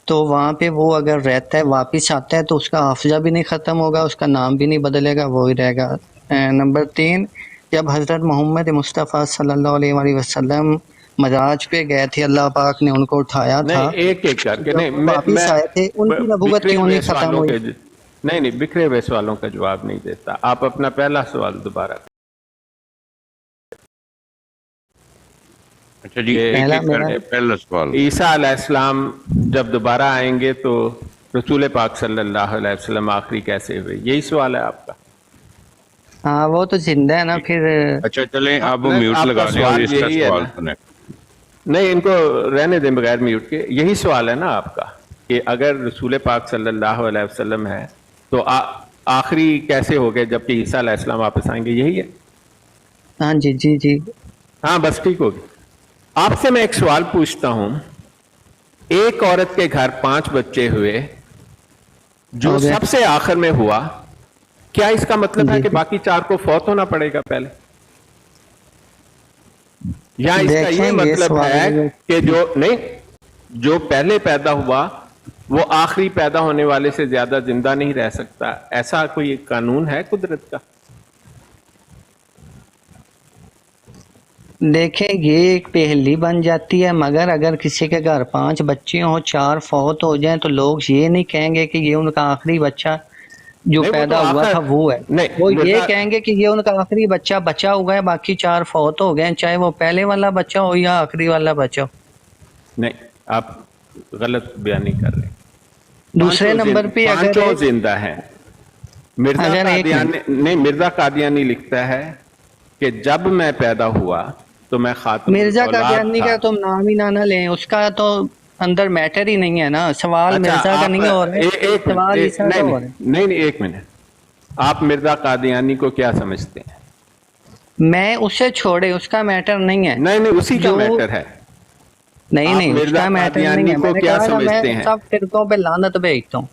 N: तो वहाँ पे वो अगर रहता है, वापस आता है, तो उसका हाफिजा भी नहीं ख़त्म होगा, उसका नाम भी नहीं बदलेगा, वो ही रहेगा। नंबर 3, जब हज़रत मोहम्मद मुस्तफ़ा सल्लल्लाहु अलैहि वसल्लम मराज पे गए थे, अल्लाह पाक ने उनको उठाया था,
E: एक एक करके नहीं,
N: वापस आए थे, उनकी नबूवत क्यों नहीं खत्म हुई?
E: नहीं, बिखरे हुए सवालों का जवाब नहीं देता। आप अपना पहला सवाल दोबारा।
F: अच्छा जी, पहला सवाल,
E: ईसा अलैहिस्सलाम जब दोबारा आएंगे तो रसूल पाक सल्लल्लाहु अलैहि वसल्लम आखिरी कैसे हुए, यही सवाल है आपका?
N: हाँ, वो तो जिंदा है ना फिर।
F: अच्छा चलें, आप वो म्यूट लगा दें और इसका सवाल सुनें।
E: नहीं, इनको रहने दें बगैर म्यूट के। यही सवाल है ना आपका कि अगर रसूल पाक सल्लल्लाहु अलैहि वसल्लम है तो आखिरी कैसे हो गए जबकि ईसा अलैहिस्सलाम वापस आएंगे, यही है?
N: हाँ जी जी जी,
E: हाँ, बस ठीक होगी। आपसे मैं एक सवाल पूछता हूं, एक औरत के घर 5 बच्चे हुए, जो सबसे आखिर में हुआ, क्या इसका मतलब है कि बाकी 4 को फौत होना पड़ेगा पहले, या इसका ये मतलब है कि जो पहले पैदा हुआ वो आखिरी पैदा होने वाले से ज्यादा जिंदा नहीं रह सकता? ऐसा कोई कानून है कुदरत का?
N: देखें, ये एक पहेली बन जाती है, मगर अगर किसी के घर 5 बच्चे हों, 4 फौत हो जाएं, तो लोग ये नहीं कहेंगे कि ये उनका आखिरी बच्चा जो पैदा हुआ था वो है। वो ये कहेंगे कि ये उनका आखिरी बच्चा बचा हुआ है, बाकी 4 फौत हो गए, चाहे वो पहले वाला बच्चा हो या आखिरी वाला बच्चा हो।
E: नहीं, आप गलत बयानी कर रहे हैं।
N: दूसरे नंबर पे अगर
E: जिंदा है, मिर्जा कादियानी लिखता है कि जब मैं पैदा हुआ तो मैं खातून
N: मिर्जा कादियानी का तुम नाम ही ना लें, उसका तो अंदर मैटर ही नहीं है ना। सवाल अच्छा, मिर्जा का नहीं हो रहा है, सवाल ईसा का हो रहा है।
E: नहीं, एक मिनट, आप मिर्जा कादियानी को क्या समझते हैं?
N: मैं उसे छोड़े, उसका मैटर नहीं है।
E: नहीं, उसी का मैटर है।
N: नहीं, उसका मैटर नहीं है। मैंने कहा ना, मैं सब फिरकों पे लानत भेजता हूँ।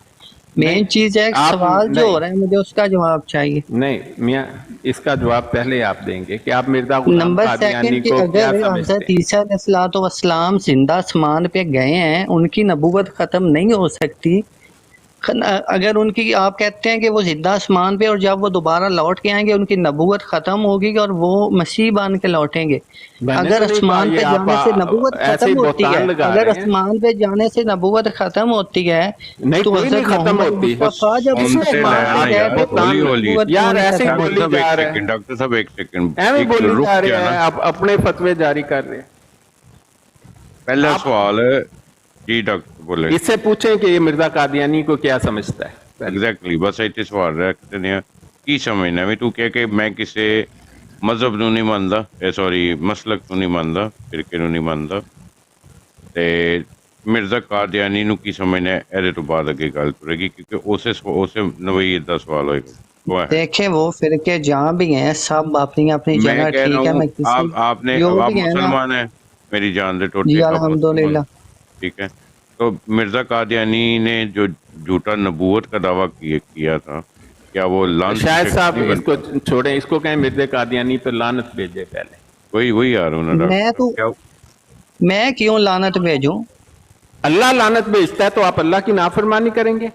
N: मेन चीज है
E: आप
N: सवाल जो
E: नहीं।
N: हो रहा है मुझे उसका जवाब चाहिए।
E: नहीं मियाँ, इसका जवाब पहले आप देंगे कि आप मिर्जा गुलाम
N: नंबर
E: कादियानी
N: सेकंड कि
E: को क्या
N: अगर
E: समझते
N: हजरत
E: हैं?
N: ईसा अलैहिस्सलाम जिंदा आसमान पे गए हैं, उनकी नबूवत खत्म नहीं हो सकती। अगर उनकी आप कहते हैं कि वो जिंदा आसमान पे और जब वो दोबारा लौट के आएंगे उनकी नबूवत खत्म होगी और वो मसीह बन के लौटेंगे।
E: मैंने
N: अगर
E: तो नहीं कहा,
N: आसमान
E: ये
N: पे
E: आप
N: जाने से नबूवत
E: ऐसे ही
N: खत्म होती
E: बहतान
N: है,
E: लगा
N: अगर
E: रहे हैं।
N: आसमान पे जाने से नबूवत खत्म होती है
E: नहीं,
N: तो
E: कोई नहीं
N: हजरत
E: खत्म
N: मोहम्मद
E: होती।
N: मुस्तफा जब
F: उनसे
N: आसमान
F: लेना
N: पे गए
F: यार,
N: थे तो
F: होली
N: उनकी
F: होली।
N: नबूवत
E: यार
N: क्यों नहीं
E: ऐसे ही
N: खत्म
E: बोली
N: हुई?
E: जा रहे हैं,
F: डॉक्टर साहब एक सेकंड,
E: ऐਵੇਂ
F: एक
E: बोली
F: रुक
E: जा रहे
F: गया
E: हैं,
F: ना।
E: आप अपने फतवे जारी कर रहे हैं।
F: पहला सवाल है जी डॉक्टर बोले
E: इससे पूछें कि ये मिर्जा कादियानी को क्या समझता है।
F: एग्जैक्टली बस इतने सवाल रखते हैं की समझना भी तू कह के मैं किसी मजहब ਨੂੰ ਨਹੀਂ ਮੰਨਦਾ ਸੌਰੀ ਮਸਲਕ ਨੂੰ ਨਹੀਂ ਮੰਨਦਾ ਫਿਰਕੇ ਨੂੰ ਨਹੀਂ ਮੰਨਦਾ ਤੇ ਮਿਰਜ਼ਾ ਕਾਦੀਆਨੀ ਨੂੰ ਕੀ ਸਮਝਣਾ ਹੈ, ਇਹਦੇ ਤੋਂ ਬਾਅਦ ਅੱਗੇ ਗੱਲ ਕरेगी क्योंकि ਉਸੇ ਨਵੀਂ ਦਾ ਸਵਾਲ ਹੋਏਗਾ। वो है।
N: देखें वो फिरके जहाँ भी हैं सब अपनी अपनी
F: मैं
N: जगह
F: कह रहा
N: ठीक है।
F: हूँ
N: मैं किसी
F: आपने
N: जो
F: आप
N: भी है ना,
F: मुसलमान हैं, मेरी जान दे
N: जी
F: टोटे आप
N: अल्हम्दुलिल्लाह।
F: मुसलमान, ठीक है। तो मिर्जा कादियानी ने जो झूठा नबूवत का दावा किया था, क्या वो लानत
E: शायद
F: शख्स
E: साहब
F: नहीं बनता?
E: इसको छोड़ें, इसको कहें मिर्जा कादियानी पर लानत भेजे पहले।
F: वही आ रहा हूँ ना
N: मैं
F: डॉक्टर
N: तो
F: क्या
N: मैं क्यों लानत भेजूं?
E: अल्लाह लानत भेजता है तो आप अल्लाह की नाफरमानी करेंगे?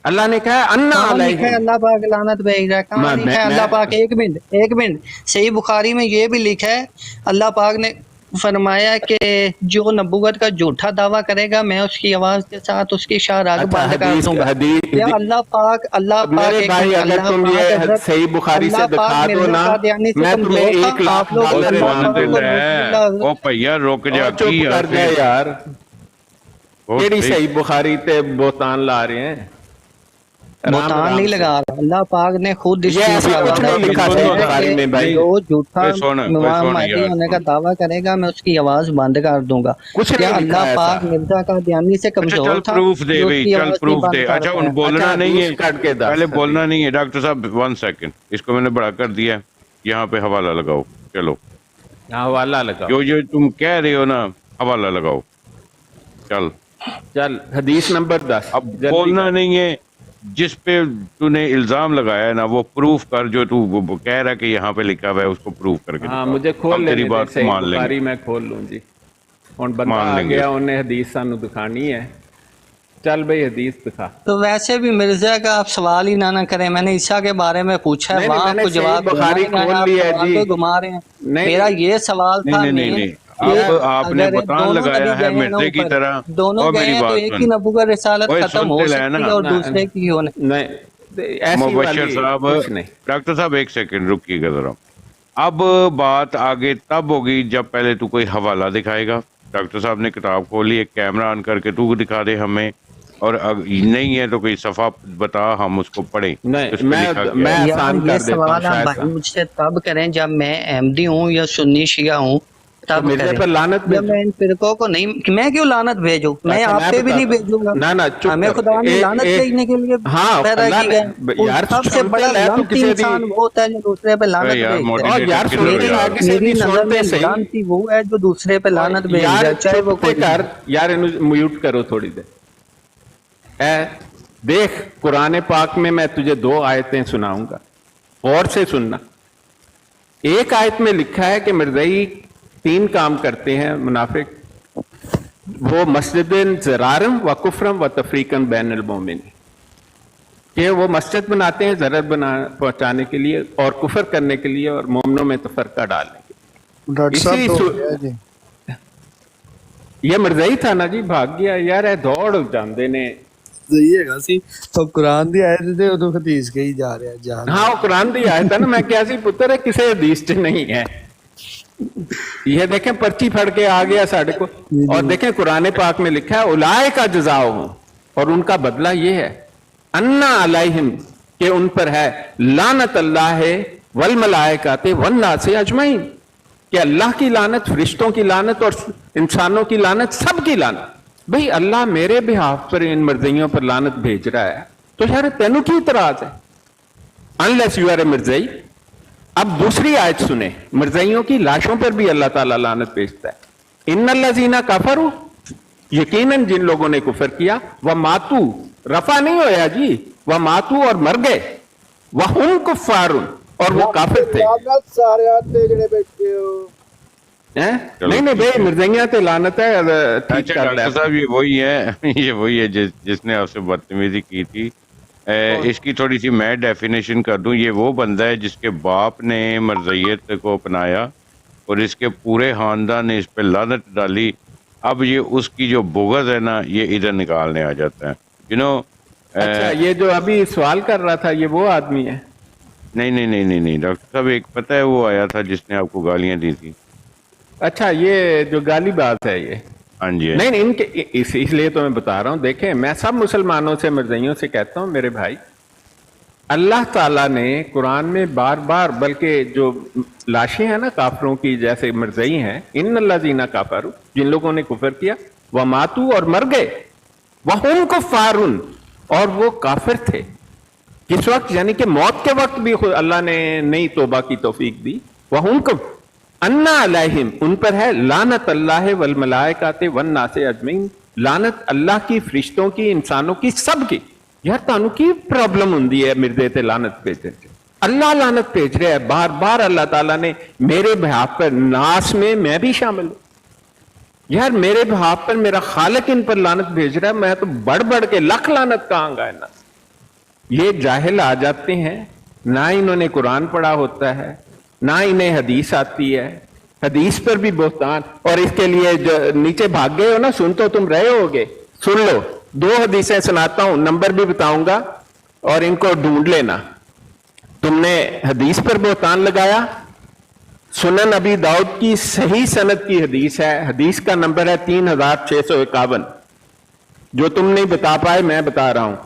E: अल्लाह ने कहा अन्ना
N: कहाँ लिखा है
E: अलैहिम।
N: अल्लाह पाक लानत भेज रहा है? कहाँ
E: मैं-
N: लिखा है
E: मैं-
N: अल्लाह पाक? एक मिनट सही बुखारी में ये भी लिखा है, अल्लाह पाक ने फरमाया कि जो नबूवत का झूठा दावा करेगा मैं उसकी आवाज के साथ उसकी शाहराग
E: अच्छा,
N: बंद कर
E: हदीस
N: दूंगा।
E: हदीस
N: या अल्लाह पाक
E: मेरे
N: एक
E: भाई
N: मिनट,
E: अगर
N: अल्लाह
E: तुम
N: पाक
E: ये
N: हजरत
E: सही बुखारी से
N: अल्लाह
E: दिखा
N: पाक
E: दो
N: मिर्जा
E: ना,
N: कादियानी से
E: मैं तुम्हें
N: कमजोर था।
E: 1 लाख
N: आप लोग
E: डॉलर
N: अल्लाह
E: ईनाम
N: पाक
E: दूंगा।
F: है? ओ भैया रुक जा
E: चुप
F: की
E: कर
F: यार
E: जाए यार,
F: बहुत
E: केड़ी
F: सही।
E: सही बुखारी ते बोतान ला रहे हैं।
N: बोतान नहीं लगा रहा, अल्लाह पाक ने खुद इस
E: ये
N: चीज
E: ऐसा
N: का
E: कुछ
N: वादा
E: नहीं लिखा
N: किया
E: है
N: है
E: बुखारी में भाई।
N: कि जो झूठा
F: कोई सुन
N: महदी
F: यार,
N: होने का दावा करेगा मैं उसकी आवाज बंद कर दूंगा।
E: कुछ
N: क्या
E: नहीं लिखा
N: अल्लाह
E: है
N: पाक
E: ऐसा।
N: मिर्जा कादियानी से
F: अच्छा
N: कमजोर
F: चल
N: था
F: प्रूफ दे
N: जो
F: भाई,
N: उसकी
F: चल
N: आवाज नहीं
F: प्रूफ
N: बंद
F: दे।
N: कर
F: अच्छा
N: पाया?
F: उन बोलना
E: अच्छा,
F: नहीं है,
E: हदीस काट के दस
F: पहले
E: दे।
F: बोलना नहीं है डॉक्टर साहब 1 सेकंड, इसको मैंने बड़ा कर दिया, यहाँ पे हवाला लगाओ। चलो
E: हवाला लगाओ,
F: जो तुम कह रहे हो ना, हवाला लगाओ। चल
E: चल हदीस नंबर 10।
F: अब बोलना नहीं है, जिस पे तूने इल्जाम लगाया है ना वो प्रूफ कर, जो तू वो कह रहा है कि यहाँ पे लिखा हुआ है उसको प्रूफ करके
E: हाँ
F: दिखा।
E: मुझे खोल
F: हम तेरी
E: लेने
F: बात
E: दे,
F: को
E: सही
F: मान लेंगे।
E: बुखारी मैं खोल लूँ जी। हुण बंदा
F: मान
E: आ
F: लेंगे।
E: गया, उन्हें हदीस सानू दिखानी है। चल भाई हदीस दिखा।
N: तो वैसे भी मिर्जा का आप सवाल ही ना करें, मैंने ईसा के बारे में पूछा है,
E: नहीं,
N: वहाँ
E: मैंने
N: आपको
E: सही
N: जवाब देना
E: बुखारी
N: ही नहीं है,
E: खोल
N: आप
E: ली है
N: सवाल
E: जी।
N: को घुमा रहे हैं।
E: नहीं,
N: मेरा ये सवाल था
F: नहीं नहीं
N: मेन
F: नहीं,
N: कि
F: अब आपने
N: अगर
F: बतान
N: दोनों
F: लगाया
N: नबी
F: है
N: गए हैं ना
F: मिर्जे की
N: ऊपर,
F: तरह।
N: दोनों
F: और
N: गए
F: मेरी
N: हैं तो
F: बात
N: एक
F: सुन,
N: की नबूवत रिसालत
F: ओए
N: खत्म हो
F: सुनते ले
N: सकती
F: ना
N: है और दूसरे की होने।
E: नहीं ऐसी
F: मुबशर
E: वाली
F: साहब,
E: कुछ नहीं।
F: डॉक्टर साहब 1 सेकंड रुकिएगा जरा। अब बात आगे तब होगी जब पहले तू कोई हवाला दिखाएगा। डॉक्टर साहब ने किताब खोली, एक कैमरा ऑन करके तू दिखा दे हमें, और नहीं है तो कोई सफा बता, हम उसको पढ़ें।
E: नहीं,
F: उस पे लिखा क्या है?
E: मैं
N: यार
E: आसान
N: ये
E: कर देता हूँ
N: सवाल आप
E: शायद
N: भाई
E: साहब।
N: मुझसे तब करें जब मैं अहमदी हूँ या सुन्नी शिया हूँ,
E: तो
N: तब
E: मिर्जे
N: करें।
E: पर लानत
N: जब
E: भेजो।
N: मैं इन फिरकों को नहीं, मैं क्यों लानत भेजूं? मैं
E: अच्छा,
N: आप पे भी
E: बता-
N: नहीं भेजूंगा।
E: ना ना चुप
N: हमें
E: कर।
N: खुदा ने
E: एक-
N: लानत
E: एक-
N: भेजने के लिए
E: हाँ,
N: पैदा
E: अल्लाह
N: की
E: ने-
N: गए।
E: यार
N: सबसे
E: सुनते
N: बड़ा
E: ले, तू
N: लानती
E: किसी
N: इंसान
E: दी-
N: वो होता है जो दूसरे पे लानत
F: यार,
N: भेजता है।
F: मोटिवेटर
E: और यार
F: किधर हो
E: सुनते
F: यार?
E: ना किसी
N: मेरी
E: दी
N: नजर
E: सुनते
N: में
E: सही।
N: लानती वो है जो दूसरे पे लानत भेज
E: यार
N: जाए, चाहे वो
E: चुप
N: कोई
E: कर यार, इन्हें म्यूट करो थोड़ी देर। देख कुरान पाक में मैं तुझे 2 आयतें सुनाऊंगा, गौर से सुनना। एक आयत में लिखा है कि मिर्ज़ई 3 काम करते हैं मुनाफिक, वो मस्जिदन ज़रारम व कुफ्रम व तफरीकन बैनुल मोमिन, कि वो मस्जिद बनाते हैं ज़रर पहुंचाने के लिए और कुफर करने के लिए और मोमनों में तफरका डालने के लिए।
M: डॉक्टर साहब
E: इसी
M: तो
E: सु-
M: हो गया जी।
E: ये मिर्ज़ई था ना जी, भाग गया यार, ਇਹ ਦੌੜ ਜਾਂਦੇ ਨੇ।
M: ਸਹੀ ਹੈਗਾ ਸੀ ਉਹ ਕੁਰਾਨ ਦੀ ਆਇਤ ਤੇ ਉਦੋਂ ਹਦੀਸ ਕਹੀ ਜਾ ਰਿਹਾ ਜਾਨ।
E: हाँ वो कुरान दी आयत है ना, मैं क्या सी पुत्र है किसी हदीस च नहीं है। ये देखें पर्ची फड़ के आ गया साढ़े को, और देखें कुरान पाक में लिखा है उलाए का जजाओ, और उनका बदला ये है अन्ना अलैहिम, के उन पर है लानत अल्लाह वल मलाइकाते वन नासे अजमईन, कि अल्लाह की लानत, फरिश्तों की लानत और इंसानों की लानत, सबकी लानत। भाई अल्लाह मेरे बिहाफ पर इन मर्जियों पर लानत भेज रहा है तो यार तेनू की इतराज है, unless you R A Mirzai. अब दूसरी आयत सुने, मिर्जइयों की लाशों पर भी अल्लाह ताला लानत भेजता है। इन्नल्लज़ीना कफरू यकीनन जिन लोगों ने कुफर किया वह मातू, रफा नहीं होया जी, वह मातू और मर गए, वह हम कुफारुन, और वो काफिर थे। नहीं नहीं भाई, मिर्जैया ते लानत है। ठीक
F: अच्छा
E: कर
F: डॉक्टर साहब, ये वही है जिसने आपसे बदतमीजी की थी। इसकी थोड़ी सी मैं डेफिनेशन कर दूं। ये वो बंदा है जिसके बाप ने मर्ज़ियत को अपनाया और इसके पूरे खानदान ने इस पे लानत डाली। अब ये उसकी जो बुग़्ज़ है ना, ये इधर निकालने आ जाता है, यू नो।
E: अच्छा, ये जो अभी सवाल कर रहा था, ये वो आदमी है?
F: नहीं नहीं नहीं नहीं नहीं डॉक्टर साहब, एक पता है वो आया था जिसने आपको गालियां दी थी।
E: अच्छा, ये जो गाली बात है ये?
F: हाँ जी।
E: नहीं नहीं, इनके इसलिए तो मैं बता रहा हूँ। देखें, मैं सब मुसलमानों से, मर्ज़ियों से कहता हूँ, मेरे भाई, अल्लाह ताला ने कुरान में बार बार, बल्कि जो लाशें हैं ना काफरों की, जैसे मर्ज़ई हैं, इन्नल्लज़ीना काफरू, जिन लोगों ने कुफर किया, वह मातू और मर गए, वह हम कुफ़ारुन, और वो काफिर थे। किस वक्त? यानी कि मौत के वक्त भी अल्लाह ने नहीं तौबा की तौफीक दी। वह हम को अन्ना अलैहिम, उन पर है लानत अल्लाह वल मलाइकाते वन नासे अजमईन, लानत अल्लाह की, फरिश्तों की, इंसानों की, सब की। यार तानू की प्रॉब्लम हुंदी है मिर्दे ते लानत भेजने से? अल्लाह लानत भेज रहा है बार बार। अल्लाह ताला ने मेरे बिहाफ पर, नास में मैं भी शामिल हूं, यार मेरे बिहाफ पर मेरा खालिक इन पर लानत भेज रहा है, मैं तो बढ़ बढ़ के लख लानत कहांगा इन्ना। ये जाहिल आ जाते हैं, ना इन्होंने कुरान पढ़ा होता है, ना इन्हें हदीस आती है, हदीस पर भी बोहतान। और इसके लिए जो नीचे भाग गए हो ना, सुन तो तुम रहे होगे, सुन लो, 2 हदीसें सुनाता हूं, नंबर भी बताऊंगा और इनको ढूंढ लेना। तुमने हदीस पर बोहतान लगाया। सुनन अबी दाऊद की सही सनद की हदीस है, हदीस का नंबर है 3651। जो तुम नहीं बता पाए मैं बता रहा हूं।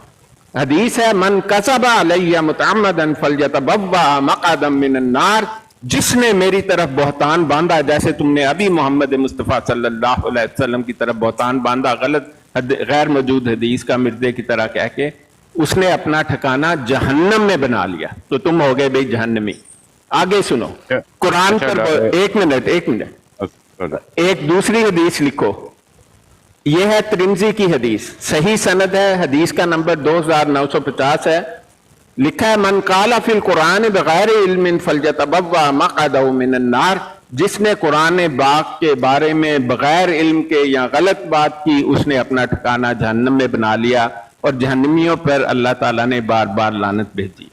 E: हदीस है, मन कसबा अलैया मुतअम्मदन फलयतबव्वा मक़अदम मिनन नार, जिसने मेरी तरफ बहतान बांधा, जैसे तुमने अभी मोहम्मद मुस्तफ़ा सल्लल्लाहु अलैहि वसल्लम की तरफ बहतान बांधा, गलत गैर मौजूद हदीस का मिर्दे की तरह कह के, उसने अपना ठिकाना जहन्नम में बना लिया, तो तुम हो गए भाई जहन्नमी। आगे सुनो, कुरान पर, एक मिनट, एक दूसरी हदीस लिखो। यह है तिरमिज़ी की हदीस, सही सनद है, हदीस का नंबर 2950 है। लिखा है, मन काला फिल कुरान बगैर इल्मिन फलयतबव्वा मक़अदहु मिनन नार, जिसने कुरान बाग के बारे में बगैर इल्म के या गलत बात की, उसने अपना ठिकाना जहन्नम में बना लिया। और जहन्नमियों पर अल्लाह ताला ने बार बार लानत भेजी।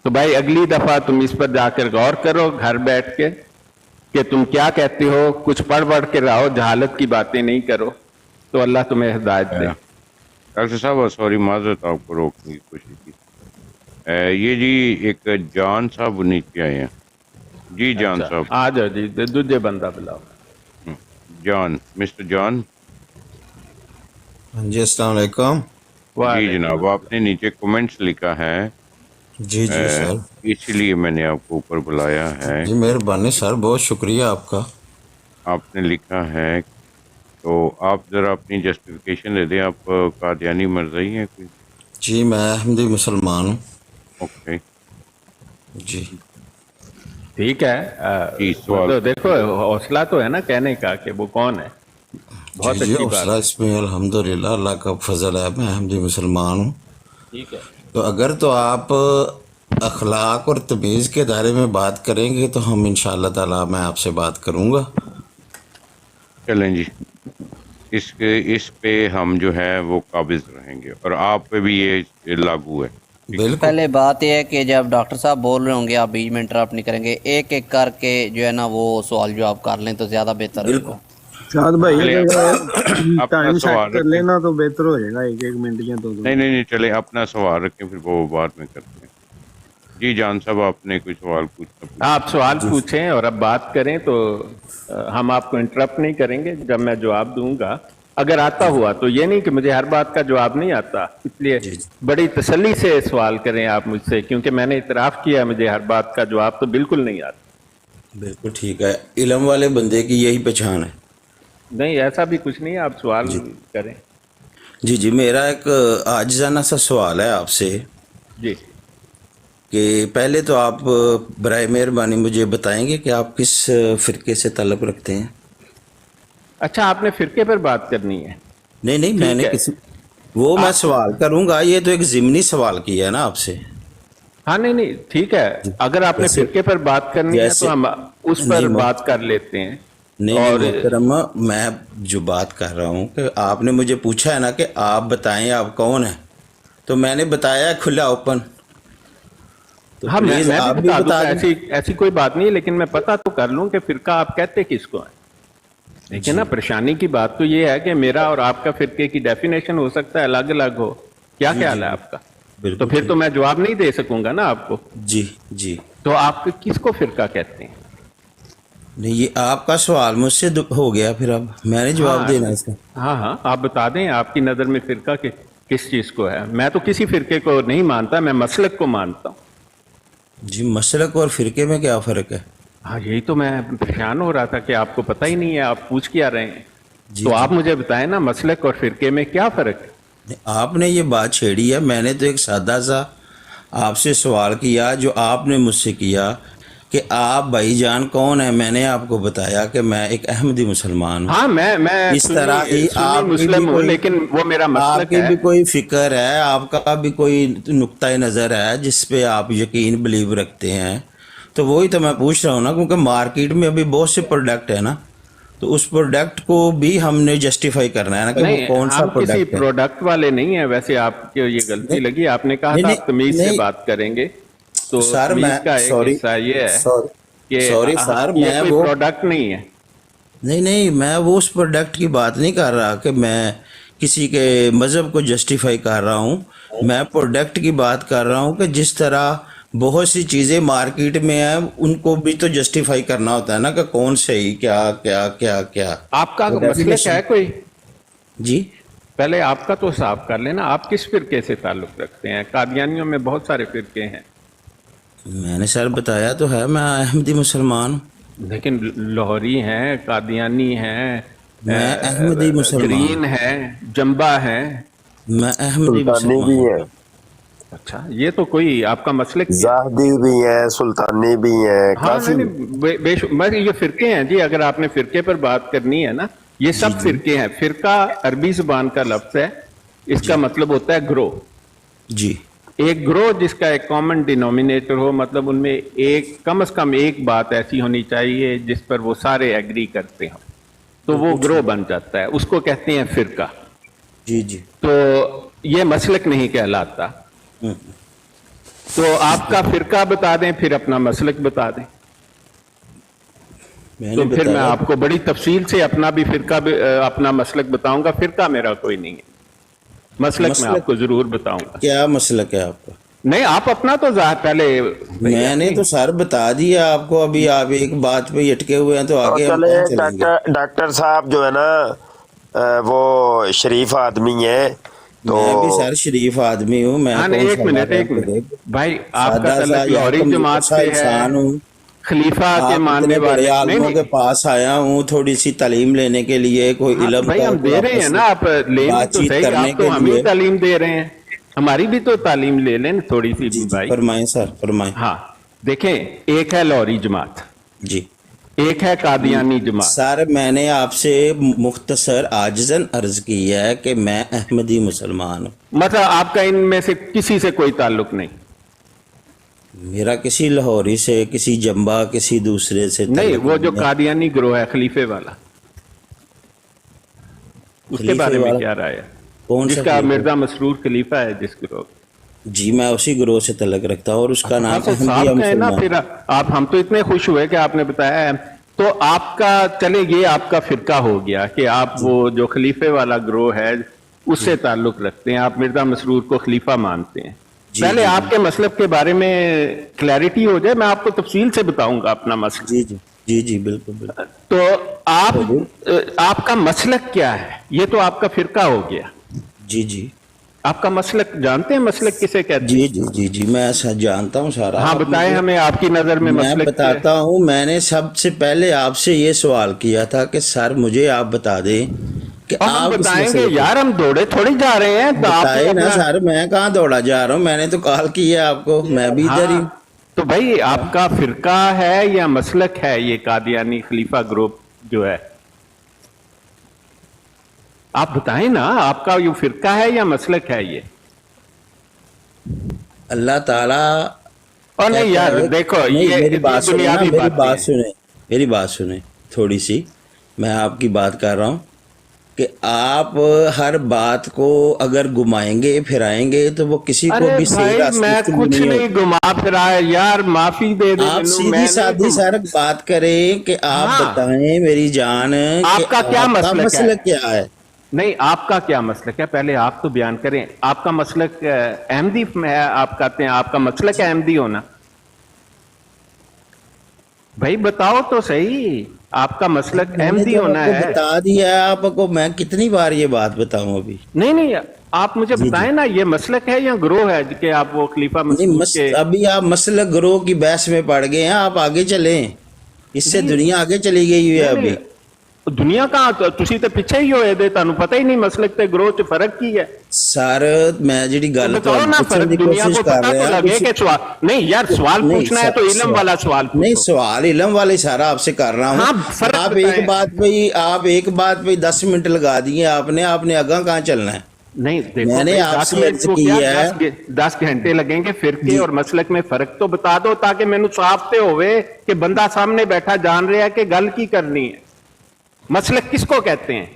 E: तो भाई अगली दफा तुम इस पर जाकर गौर करो घर बैठ के कि तुम क्या कहते हो, कुछ पढ़ पढ़ के रहो, जहालत की बातें नहीं करो, तो अल्लाह तुम्हें हिदायत दे।
F: डॉक्टर साहब सॉरी, माजरत आपको रोकने की कोशिश की। ये जी एक जान साहब नीचे आए हैं जी। जान साहब
E: आ जाओ जी, दूजे बंदा बुलाओ।
F: John, mister John.
O: जी अस्सलाम वालेकुम।
F: जी जनाब, आपने नीचे कमेंट्स लिखा है।
O: जी जी सर,
F: इसलिए मैंने आपको ऊपर बुलाया है।
O: जी मेहरबानी सर, बहुत शुक्रिया आपका।
F: आपने लिखा है, तो आप जरा अपनी जस्टिफिकेशन दे दें। आप कादियानी मर्ज़ई हैं कोई?
O: जी मैं अहमदी मुसलमान हूँ।
F: ओके
O: जी
E: ठीक है। तो देखो, हौसला तो है ना कहने का कि वो कौन है, बहुत
O: जी
E: अच्छी बात
O: हौसला इसमें अल्हम्दुलिल्लाह अल्लाह का फजल है, मैं अहमदी मुसलमान हूँ।
E: ठीक है।
O: तो अगर तो आप अखलाक और तमीज़ के दायरे में बात करेंगे तो हम इंशाअल्लाह ताला मैं आपसे बात करूँगा।
F: चलें जी, इस पे हम जो है वो काबिज रहेंगे और आप पे भी ये लागू है।
L: पहले बात यह है कि जब डॉक्टर साहब बोल रहे होंगे आप बीच में इंटरप्ट नहीं करेंगे, एक एक करके जो है ना वो सवाल जवाब कर लें तो ज़्यादा बेहतर होगा।
P: शायद भाई
F: अपना
P: टाइम
F: सवाल
P: सेट कर लेना तो बेहतर हो जाएगा, एक एक मिनट या तो
F: नहीं चले, अपना सवाल रखें, फिर वो बाद में करते हैं। जी जान साहब, आपने कोई सवाल पूछना?
E: आप सवाल पूछें और अब बात करें तो हम आपको इंटरप्ट नहीं करेंगे जब मैं जवाब दूंगा। अगर आता हुआ तो ये नहीं कि मुझे हर बात का जवाब नहीं आता, इसलिए बड़ी तसल्ली से सवाल करें आप मुझसे, क्योंकि मैंने इतराफ़ किया मुझे हर बात का जवाब तो बिल्कुल नहीं आता।
O: बिल्कुल ठीक है, इल्म वाले बंदे की यही पहचान है।
E: नहीं ऐसा भी कुछ नहीं है, आप सवाल करें।
O: जी जी, मेरा एक आजिज़ाना सा सवाल है आपसे
E: जी,
O: कि पहले तो आप बराए मेहरबानी मुझे बताएंगे कि आप किस फ़िरके से ताल्लुक़ रखते हैं?
E: अच्छा, आपने फिरके पर बात करनी है?
O: नहीं नहीं,
E: ठीक
O: मैंने
E: है।
O: किसी वो मैं सवाल करूंगा, ये तो एक ज़िमनी सवाल किया है ना आपसे।
E: हाँ नहीं नहीं, ठीक है, अगर आपने
O: जैसे-
E: फिरके पर बात करनी है
O: जैसे-
E: तो हम उस पर
O: नहीं,
E: बात कर लेते हैं।
O: नहीं
E: और
O: नहीं मोहतरम, मैं जो बात कर रहा हूँ कि आपने मुझे पूछा है ना कि आप बताएं आप कौन हैं, तो मैंने बताया खुला ओपन। तो
E: हाँ, मैं
O: प्लीज आप
E: भी
O: भी
E: बता
O: बता
E: दूंगा,
O: दें।
E: ऐसी कोई बात नहीं, लेकिन मैं पता तो कर लूं कि फिरका आप कहते किसको है। देखिए ना, परेशानी की बात तो ये है कि मेरा और आपका फिरके की डेफिनेशन हो सकता है अलग अलग हो। क्या ख्याल है आपका? तो फिर तो मैं जवाब नहीं दे सकूंगा ना आपको।
O: जी जी।
E: तो आप किसको फिरका कहते हैं?
O: नहीं, ये आपका सवाल मुझसे हो गया, फिर अब मैंने जवाब
E: हाँ,
O: देना इसका।
E: हाँ हाँ, आप बता दें आपकी नज़र में फिरका किस चीज़ को है। मैं तो किसी फिरके को नहीं मानता, मैं मसलक को मानता हूँ।
O: जी, मसलक और फिरके में क्या फ़र्क है?
E: हाँ, यही तो मैं परेशान हो रहा था कि आपको पता ही नहीं है, आप पूछ क्या रहे हैं। तो आप मुझे बताएं ना, मसलक और फिरके में क्या फ़र्क है?
O: आपने ये बात छेड़ी है, मैंने तो एक सादा सा आपसे सवाल किया जो आपने मुझसे किया कि आप भाईजान कौन है। मैंने आपको बताया कि मैं एक अहमदी मुसलमान हूँ।
E: हाँ, मैं
O: इस तरह की आपकी
E: मुस्लिम
O: भी
E: हूँ,
O: कोई
E: लेकिन वो मेरा मसलक
O: आपकी
E: है।
O: भी कोई फिक्र है, आपका भी कोई नुक्ता नज़र है जिस पे आप यकीन बिलीव रखते हैं। तो वही तो मैं पूछ रहा हूँ ना, क्योंकि मार्केट में अभी बहुत से प्रोडक्ट है ना, तो उस प्रोडक्ट को भी हमने जस्टिफाई करना है ना कि वो
E: नहीं,
O: कौन सा
E: हम किसी
O: प्रोडक्ट है।
E: प्रोडक्ट वाले नहीं है। वैसे आपको ये गलती लगी, आपने कहा
O: नहीं,
E: था
O: नहीं,
E: आप तमीज से
O: नहीं।
E: बात करेंगे, तो
O: सर
E: तमीज
O: मैं
E: का एक
O: सॉरी
E: हिस्सा ये है कि
O: सॉरी सर,
E: ये
O: मैं
E: कोई
O: वो
E: प्रोडक्ट नहीं है।
O: नहीं नहीं, मैं वो उस प्रोडक्ट की बात नहीं कर रहा कि मैं किसी के मज़हब को जस्टिफाई कर रहा हूँ। मैं प्रोडक्ट की बात कर रहा हूँ कि जिस तरह बहुत सी चीज़ें मार्केट में हैं, उनको भी तो जस्टिफाई करना होता है ना कि कौन सही, क्या क्या क्या क्या।
E: आपका
O: तो
E: मसलक
O: definition-
E: है कोई?
O: जी,
E: पहले आपका तो साफ कर लेना, आप किस फिरके से ताल्लुक रखते हैं? कादियानियों में बहुत सारे फिरके हैं।
O: मैंने सर बताया तो है, मैं अहमदी मुसलमान हूँ।
E: लेकिन लाहौरी हैं, कादियानी हैं,
O: मैं अहमदी मुसलमान
E: ग्रीन है, जंबा है,
O: मैं अहमदी
Q: सुल्तानी भी है,
E: अच्छा, ये तो कोई आपका मसलक नहीं है।
Q: जाहदी भी है, सुल्तानी भी है,
E: हाँ,
Q: काफी।
E: मैं ये फिरके हैं जी। अगर आपने फिरके पर बात करनी है ना, ये सब फिरके हैं। फिरका अरबी जुबान का लफ्ज है, इसका मतलब होता है ग्रोह।
O: जी,
E: एक ग्रोह जिसका एक कॉमन डिनोमिनेटर हो, मतलब उनमें एक कम से कम एक बात ऐसी होनी चाहिए जिस पर वो सारे एग्री करते हो, तो वो ग्रोह बन जाता है, उसको कहते हैं फिरका।
O: जी जी।
E: तो ये मसलक नहीं कहलाता। तो आपका फिरका बता दें, फिर अपना मसलक बता दें, तो फिर मैं आपको बड़ी तफसील से अपना भी फिरका अपना मसलक बताऊंगा। फिरका मेरा कोई नहीं है, मसलक मैं आपको जरूर बताऊंगा।
O: क्या मसलक है आपका?
E: नहीं, आप अपना तो पहले
O: मैंने तो सर बता दिया आपको, अभी आप एक बात पे अटके हुए हैं, तो आगे हम
Q: चले
O: कहाँ चलेंगे?
Q: डॉक्टर साहब जो है ना वो शरीफ आदमी है, तो
O: मैं भी सर शरीफ आदमी हूँ। मैं
E: हाँ,
O: कौन
E: नहीं,
O: सा
E: एक मिनट भाई, आपका
O: सादा सा
E: तल्लुक
O: या
E: लाहौरी जमात
O: सा
E: से
O: इंसान
E: है,
O: हूँ।
E: खलीफा के
O: आप
E: मानने
O: इतने बड़े
E: वाले
O: आलिमों के पास आया हूँ थोड़ी सी तालीम लेने के लिए, कोई इल्म
E: भाई
O: का
E: हम दे रहे हैं ना, आप लें तो
O: बातचीत
E: सही,
O: करने
E: आप तो
O: के
E: हम ही
O: लिए।
E: तालीम दे रहे हैं, हमारी भी तो तालीम ले लें थोड़ी सी भाई।
O: फरमाएं सर, फरमाएं।
E: हाँ, देखें, एक है लाहौरी जमात
O: जी,
E: एक है कादियानी जमात।
O: सर मैंने आपसे मुख्तसर आजिजन अर्ज की है कि मैं अहमदी मुसलमान हूँ।
E: मतलब आपका इनमें से किसी से कोई ताल्लुक नहीं?
O: मेरा किसी लाहौरी से, किसी जंबा, किसी दूसरे से
E: नहीं,
O: ताल्लुक
E: वो जो
O: नहीं है।
E: कादियानी ग्रोह है खलीफे वाला, उसके
O: खलीफे
E: बारे में
O: वाला?
E: क्या राय है?
O: कौन सा
E: जिसका
O: खलीफा?
E: मिर्जा मसरूर खलीफा है जिस ग्रोह।
O: जी, मैं उसी ग्रोह से तलक रखता हूँ और उसका नाम
E: तो
O: अहमदिया
E: साहब है ना,
O: मुसलमान।
E: फिर आप, हम तो इतने खुश हुए कि आपने बताया है। तो आपका चले, ये आपका फिरका हो गया कि आप वो जो खलीफे वाला ग्रोह है उससे ताल्लुक रखते हैं, आप मिर्जा मसरूर को खलीफा मानते हैं। पहले आपके मसलब के बारे में क्लैरिटी हो जाए, मैं आपको तफसील से बताऊंगा अपना मसला।
O: जी जी जी जी, बिल्कुल बिल्कुल।
E: तो आपका मसलक क्या है? ये तो आपका फिरका हो गया।
O: जी जी।
E: आपका मसलक जानते हैं? मसलक किसे कहते हैं?
O: जी जी जी जी, मैं ऐसा जानता हूँ सारा।
E: हाँ,
O: आप
E: बताएं
O: मुझे-
E: हमें, आपकी नजर में
O: मैं
E: मसलक क्या है?
O: बताता हूँ। मैंने सबसे पहले आपसे ये सवाल किया था कि सर मुझे आप बता दें कि
E: और हम
O: आप किस
E: बताएंगे
O: मसले को-
E: यार, हम दौड़े थोड़ी जा रहे हैं। तो
O: बताए
E: आपने
O: ना
E: अपना-
O: सर, मैं कहाँ दौड़ा जा रहा हूँ, मैंने तो कॉल की है आपको, मैं भी इधर ही हूँ।
E: तो भाई आपका फिरका है या मसलक है ये कादियानी खलीफा ग्रुप जो है? आप बताएं ना, आपका ये फिरका है या मसलक है ये?
O: अल्लाह ताला
E: और नहीं
O: कहता
E: यार
O: है,
E: देखो
O: नहीं,
E: ये
O: मेरी बात सुने ना,
E: बुनियादी
O: मेरी
E: बात
O: बात
E: है।
O: सुने, मेरी बात सुने थोड़ी सी, मैं आपकी बात कर रहा हूँ कि आप हर बात को अगर घुमाएंगे फिराएंगे तो वो किसी को
E: अरे
O: भी सही
E: भाई
O: रास्ते
E: मैं
O: से
E: कुछ
O: नहीं
E: नहीं
O: होती।
E: घुमा फिरा है यार, माफी दे दे
O: आप
E: मैनू,
O: सीधी
E: मैं
O: सादी
E: नहीं
O: सड़क बात करें कि आप
E: हाँ।
O: बताएं मेरी जान कि
E: आपका क्या
O: आपका
E: मसलक
O: मसलक
E: है?
O: क्या है।
E: नहीं, आपका क्या मसलक है पहले आप तो बयान करें। आपका मसलक अहमदी में है, आप कहते हैं आपका मसलक है अहमदी होना। भाई बताओ तो सही, आपका मसलक
O: मैंने
E: अहमदी
O: तो
E: होना
O: आपको
E: है।
O: बता दिया है, आपको मैं कितनी बार ये बात बताऊं अभी।
E: नहीं नहीं, आप मुझे
O: जी,
E: बताएं ना, ये मसलक है या ग्रोह है कि आप वो खलीफा
O: नहीं
E: मसऊद के?
O: अभी आप मसलक ग्रोह की बहस में पड़ गए हैं, आप आगे चलें, इससे
E: नहीं,
O: दुनिया आगे चली गई हुई है
E: नहीं,
O: अभी।
E: नहीं, दुनिया कहाँ, तुसी तो पिछे ही होए दे, ਤੁਹਾਨੂੰ पता ही नहीं मसलक ते ग्रोह च फर्क की है।
O: सर मैं जी गल
E: बताओ ना फर्क, दुनिया को
O: कर
E: पता
O: रहे
E: तो
O: हैं
E: लगे कि सवाल नहीं यार, सवाल
O: नहीं,
E: पूछना है तो इल्म वाला सवाल पूछो।
O: नहीं सवाल इल्म वाले सारा आपसे कर रहा हूँ।
E: हाँ, फर्क
O: आप
E: बताएं।
O: एक बात पे 10 मिनट लगा दिए आपने आगां कहाँ चलना है?
E: नहीं देखो
O: मैंने
E: भाई,
O: आपसे
E: 10 मिनट
O: अर्ज
E: को
O: की
E: क्या,
O: है
E: 10 घंटे लगेंगे फिरके और मसलक में फर्क तो बता दो, ताकि मैनू साफ ते होवे कि बंदा सामने बैठा जान रहा है कि गल की करनी है। मसलक किसको कहते हैं?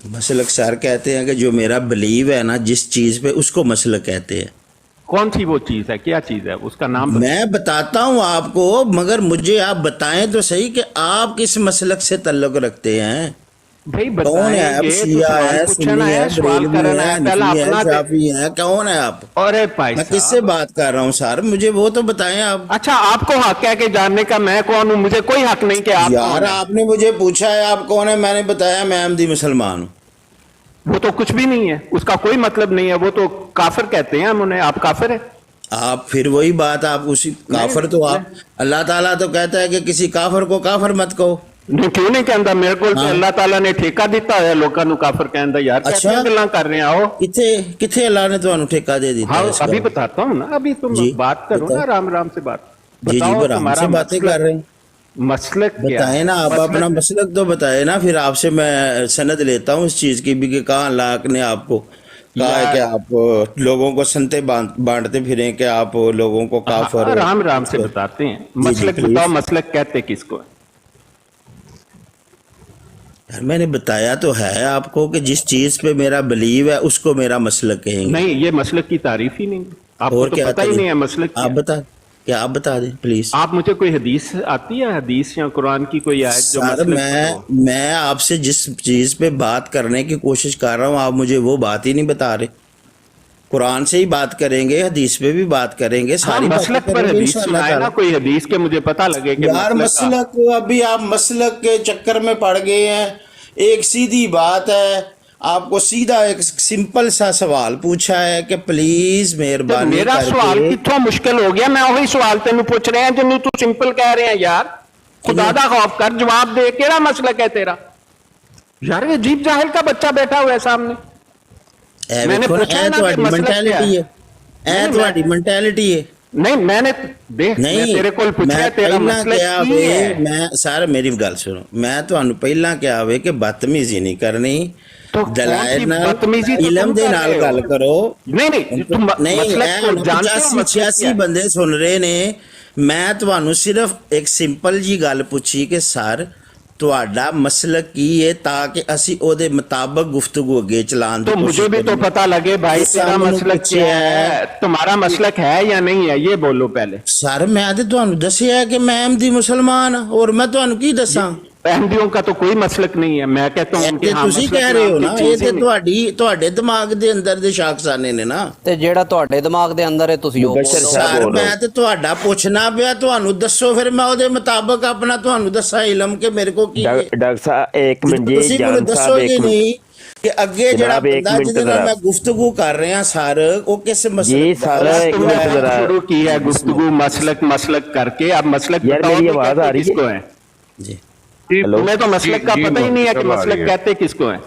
O: मसलक सर कहते हैं कि जो मेरा बिलीव है ना जिस चीज पे, उसको मसलक कहते हैं।
E: कौन सी वो चीज है, क्या चीज है, उसका नाम
O: मैं बताता हूं आपको, मगर मुझे आप बताएं तो सही कि आप किस मसलक से ताल्लुक रखते हैं।
E: भाई
O: कौन है आप?
E: बताएंगे तो
O: शिया
E: सवाल
O: है,
E: पूछना
O: सुन्नी
E: है,
O: है,
E: सवाल
O: बरेलवी
E: करना
O: है,
E: है, पहला
O: हनफी है,
E: अपना
O: शाफी है, कौन है आप?
E: अरे भाई
O: मैं किससे बात कर रहा हूँ सर, मुझे वो तो बताएं आप।
E: अच्छा, आपको हक है कि जानने का मैं कौन हूँ? मुझे कोई हक नहीं कि आप
O: यार
E: कौन हैं।
O: आपने मुझे पूछा है आप कौन है, मैंने बताया मैं अहमदी मुसलमान हूँ।
E: वो तो कुछ भी नहीं है, उसका कोई मतलब नहीं है, वो तो काफिर कहते हैं हम उन्हें। आप काफिर है?
O: आप फिर वही बात, आप उसी काफर तो आप, अल्लाह ताला तो कहता है कि किसी काफर को काफर मत कहो।
E: नहीं, क्यों नहीं कहता? मेरे को
O: हाँ।
E: अल्लाह ताला ने ठेका दिता है लोगों को काफिर कहने दा। यार
O: अच्छा।
E: कैसे गल्लां कर रहे हैं? आओ
O: किथे अल्लाह ने ਤੁਹਾਨੂੰ ठेका दे दी?
E: हाँ, अभी बताता हूँ ना, अभी तुम
O: जी,
E: बात करो ना,
O: बताओ।
E: राम राम से बात
O: जी
E: बताओ,
O: बराबर
E: तुम्हारा
O: से बातें कर रहे हैं।
E: मसलक क्या
O: बताए
E: है?
O: ना आप
E: मसलक-
O: अपना मसलक तो बताए ना, फिर आपसे मैं सनद लेता हूँ इस चीज की भी कि कहाँ अल्लाह ने आपको कहा है कि आप लोगों को संते बांटते फिरें, कि आप लोगों को काफर।
E: हाँ, राम राम से बताते हैं।
O: जी,
E: मसलक
O: प्लीज।
E: बताओ, मसलक कहते किसको है?
O: यार मैंने बताया तो है आपको कि जिस चीज पे मेरा बिलीव है उसको मेरा मसलक कहेंगे।
E: नहीं, ये मसलक की तारीफ ही नहीं, आपको
O: और
E: तो
O: क्या
E: पता ही नहीं है मसलक क्या
O: आप
E: है।
O: बता, क्या आप बता दें प्लीज।
E: आप मुझे कोई हदीस आती है, हदीस या कुरान की कोई आयत जो
O: सर
E: मसलक पर हो?
O: मैं आपसे जिस चीज पे बात करने की कोशिश कर रहा हूँ आप मुझे वो बात ही नहीं बता रहे। कुरान से ही बात करेंगे, हदीस पे भी बात करेंगे,
E: हाँ,
O: सारी बातें
E: मसलक पर
O: करेंगे
E: हदीस
O: इंशाअल्लाह
E: सुनाए ना,
O: ताला।
E: कोई हदीस के मुझे पता लगे कि
O: यार
E: मसलक
O: मसलक, अभी आप मसलक के चक्कर में पड़ गए हैं। एक सीधी बात है, आपको सीधा एक सिंपल सा सवाल पूछा है कि प्लीज
E: तो
O: मेहरबानी
E: मेरा सवाल
O: करके।
E: कितों मुश्किल हो गया? मैं वही सवाल तेन पूछ रहे हैं जिन्हों तू सिंपल कह रहे हैं। यार खुदा दा खौफ कर, जवाब दे, केड़ा मसलक है तेरा? यार ये अजीब जाहिल का बच्चा बैठा हुआ है सामने।
O: ए
E: मैंने
O: देखो ना,
E: पूछा
O: ए
E: ना कि
O: ਤੁਹਾਡੀ
E: मसलक क्या
O: मेंटालिटी है,
E: नहीं,
O: ए
E: मैं-
O: ਤੁਹਾਡੀ मेंटालिटी है।
E: नहीं, मैंने देख, मैं
O: नहीं
E: तेरे को पूछा
O: मैं
E: तेरा
O: ਪਹਿਲਾਂ
E: मसलक
O: ਕਿਹਾ
E: की
O: ਵੇ,
E: है।
O: ਮੈਂ ਸਰ ਮੇਰੀ ਗੱਲ ਸੁਣੋ, ਮੈਂ ਤੁਹਾਨੂੰ ਪਹਿਲਾਂ ਕਿਹਾ ਵੇ ਕਿ ਬਦਤਮੀਜ਼ੀ ਨਹੀਂ ਕਰਨੀ, ਦਲਾਇਲ
E: सी
O: ਨਾਲ
E: बदतमीजी तो
O: ਇਲਮ
E: तुम
O: ਦੇ
E: कर
O: ਨਾਲ
E: रहे हो।
O: ਗੱਲ ਕਰੋ।
E: नहीं नहीं, तुम
O: नहीं
E: मसलक को जानते हो?
O: 85
E: मसलक क्या
O: 86
E: है?
O: ਬੰਦੇ ਸੁਣ ਰਹੇ ਨੇ। ਮੈਂ ਤੁਹਾਨੂੰ ਸਿਰਫ ਇੱਕ ਸਿੰਪਲ ਜੀ ਗੱਲ ਪੁੱਛੀ ਕਿ ਸਰ ਤੁਹਾਡਾ ਮਸਲਕ ਕੀ ਹੈ, ਤਾਂ ਕਿ ਅਸੀਂ ਉਹਦੇ ਮੁਤਾਬਕ ਗੁਫ਼ਤਗੂ ਅੱਗੇ ਚਲਾਉਣ ਦੀ
E: तो
O: ਕੋਸ਼ਿਸ਼
E: मुझे भी तो
O: करें।
E: पता लगे भाई,
O: ये
E: तेरा
O: सामने
E: मसलक
O: पूछे
E: क्या
O: है।
E: है, तुम्हारा मसलक है या नहीं है, ये बोलो पहले।
O: ਸਰ ਮੈਂ ਤੇ ਤੁਹਾਨੂੰ ਦੱਸਿਆ ਕਿ ਮੈਂ ਅਹਿਮਦੀ ਮੁਸਲਮਾਨ ਹਾਂ, ਹੋਰ ਮੈਂ ਤੁਹਾਨੂੰ ਕੀ ਦੱਸਾਂ?
E: अहमदियों का तो कोई मसलक नहीं है, मैं कहता हूँ कि
O: ਇਹ
E: हाँ,
O: ਤੁਸੀਂ
E: मसलक
O: ਕਹਿ ਰਹੇ ਹੋ
E: नाम
O: ਨਾ,
E: की
O: ਇਹ
E: चीज़ ही
O: ਤੇ
E: नहीं।
O: ਤੁਹਾਡੇ ਦਿਮਾਗ ਦੇ ਅੰਦਰ ਦੇ ਸ਼ਾਖਸਾਨੇ ਨੇ ਨਾ।
L: ਤੇ ਜਿਹੜਾ ਤੁਹਾਡੇ ਦਿਮਾਗ ਦੇ ਅੰਦਰ ਹੈ ਤੁਸੀਂ ਉਹ
C: मुबशर
L: ਬੋਲੋ।
C: साहब
O: ਸਰ
C: बोल रहे
O: ਮੈਂ ਤੇ ਤੁਹਾਡਾ ਪੁੱਛਣਾ ਪਿਆ, ਤੁਹਾਨੂੰ ਦੱਸੋ ਫਿਰ ਮੈਂ ਉਹਦੇ ਮੁਤਾਬਕ ਆਪਣਾ ਤੁਹਾਨੂੰ ਦੱਸਾਂ ਇਲਮ ਕਿ ਮੇਰੇ ਕੋ ਕੀ ਹੈ।
C: डॉक्टर साहब एक मिनट जी,
O: ਤੁਸੀਂ ਮੈਨੂੰ
C: जान साहब
O: ਦੱਸੋਗੇ
C: एक मिनट
O: ਨਹੀਂ ਕਿ ਅੱਗੇ ਜਿਹੜਾ
C: जनाब, एक
O: ਬੰਦਾ
C: मिनट
O: ਜਿਹਦੇ ਨਾਲ
C: जरा।
O: ਮੈਂ ਗੁਫ਼ਤਗੂ ਕਰ ਰਿਹਾ ਸਰ ਉਹ किस
C: जी
O: मसले
C: सर एक
E: तुमने
C: मिनट जरा।
E: शुरू की है गुफ्तगू मसलक मसलक करके, अब मसलक
C: यार
E: बताओ
C: मेरी
E: कि
C: आवाज
E: कहते
C: आ रही
E: किसको
C: है?
E: है?
O: जी
C: हेलो,
E: तुम्हें तो मसलक का पता ही नहीं है कि मसलक कहते किसको है।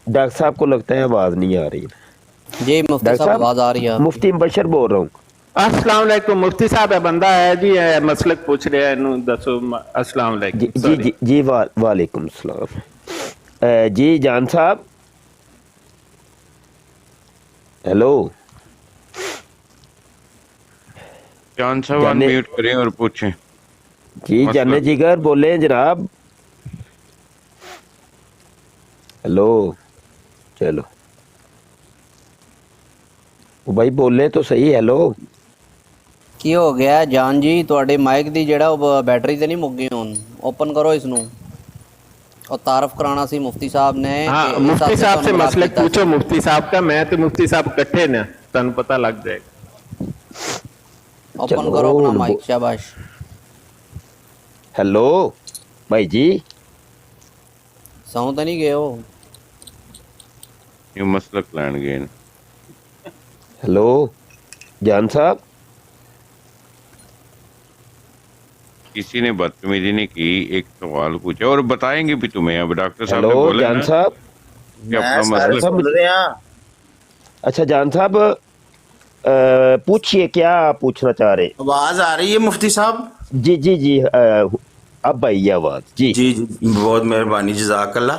C: डॉक्टर साहब को लगता है आवाज नहीं आ रही।
L: जी मुफ्ती
C: डॉक्टर
L: साहब आवाज आ रही है?
C: मुफ्ती मुबशर बोल रहा हूँ।
E: अस्सलाम वालेकुम, मुफ्ती साहब है, बंदा है जी, है मसलक पूछ रहे हैं, नु दसो। अस्सलाम
C: जी
E: वालेकुम।
C: जी जी जी वालेकुम सलाम। जी जान साहब, हेलो
F: जान साहब
C: जाने
F: अनम्यूट करें और पूछें
C: जी,
F: मसला।
C: जाने जिगर बोले जनाब। हेलो, चलो ਉਹ ਭਾਈ ਬੋਲੇ ਤਾਂ ਸਹੀ। ਹੈਲੋ
L: ਕੀ ਹੋ ਗਿਆ ਜਾਨ ਜੀ, ਤੁਹਾਡੇ ਮਾਈਕ ਦੀ ਜਿਹੜਾ ਉਹ ਬੈਟਰੀ ਤੇ ਨਹੀਂ ਮੁੱਕ ਗਈ, ਹੁਣ ਓਪਨ ਕਰੋ ਇਸ ਨੂੰ। और तारफ कराना सी मुफ्ती साहब ने
E: हाँ,
L: कि इस
E: मुफ्ती
L: हद से
E: साहब से
L: तुहानू
E: मसला
L: मुलाकात
E: पूछो मुफ्ती साहब का। मैं तो मुफ्ती साहब इकट्ठे ने, तुहानू पता लग जाएगा।
L: ओपन करो अपना माइक, शाबाश।
C: हेलो भाई जी,
L: सौ तो नहीं गए हो?
F: ये मसलक लैन गए ने।
C: हेलो जान साहब,
F: किसी ने बदतमीजी नहीं की, एक सवाल पूछा और बताएंगे भी तुम्हें। अब डॉक्टर साहब ने
C: हेलो
F: बोला
C: जान
F: ना
C: साहब।
F: कि अपना मसला।
C: अच्छा जान साहब, पूछिए क्या पूछना चाह रहे।
O: आवाज आ रही है मुफ्ती साहब?
C: जी जी जी, अब आई है आवाज जी।
O: जी जी, बहुत मेहरबानी, जज़ाकल्लाह।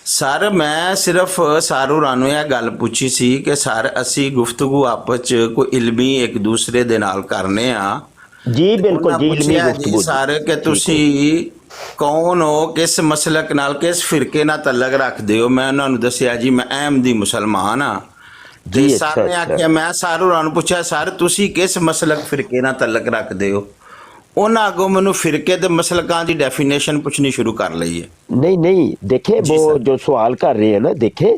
O: सर मैं सिर्फ सारू रानू ਇਹ ਗੱਲ ਪੁੱਛੀ ਸੀ ਕਿ ਸਰ ਅਸੀਂ ਗੁਫ਼ਤਗੂ ਆਪਸ ਚ ਕੋਈ ਇਲਮੀ ਇੱਕ ਦੂਸਰੇ ਦੇ ਨਾਲ ਕਰਨੇ ਆ।
C: जी बिल्कुल जी, इल्मी
O: ਪੁੱਛਿਆ ਜੀ
C: गुफ्तगू
O: ਸਰ ਕਿ ਤੁਸੀਂ ਕੌਣ ਹੋ, ਕਿਸ ਮਸਲਕ ਨਾਲ, ਕਿਸ ਫਿਰਕੇ ਨਾਲ ਤਲਕ ਰੱਖਦੇ ਹੋ। ਮੈਂ ਉਹਨਾਂ ਨੂੰ ਦੱਸਿਆ ਜੀ ਮੈਂ ਅਹਿਮਦੀ ਮੁਸਲਮਾਨ ਆ। ਤੇ
C: जी,
O: ਸਰ
C: अच्छा
O: ਨੇ
C: अच्छा।
O: ਆਖਿਆ, ਮੈਂ ਸਾਰੂ ਰਾਨੂ ਪੁੱਛਿਆ ਸਰ ਤੁਸੀਂ ਕਿਸ ਮਸਲਕ ਫਿਰਕੇ ਨਾਲ ਤਲਕ ਰੱਖਦੇ ਹੋ। ਉਹਨਾਂ ਅੱਗੋਂ ਮੈਨੂੰ ਫਿਰਕੇ ਤੇ ਮਸਲਕਾਂ ਦੀ ਡੈਫੀਨੇਸ਼ਨ ਪੁੱਛਣੀ ਸ਼ੁਰੂ ਕਰ ਲਈ ਹੈ।
C: नहीं नहीं, देखे वो जो सवाल कर रहे हैं ना, देखे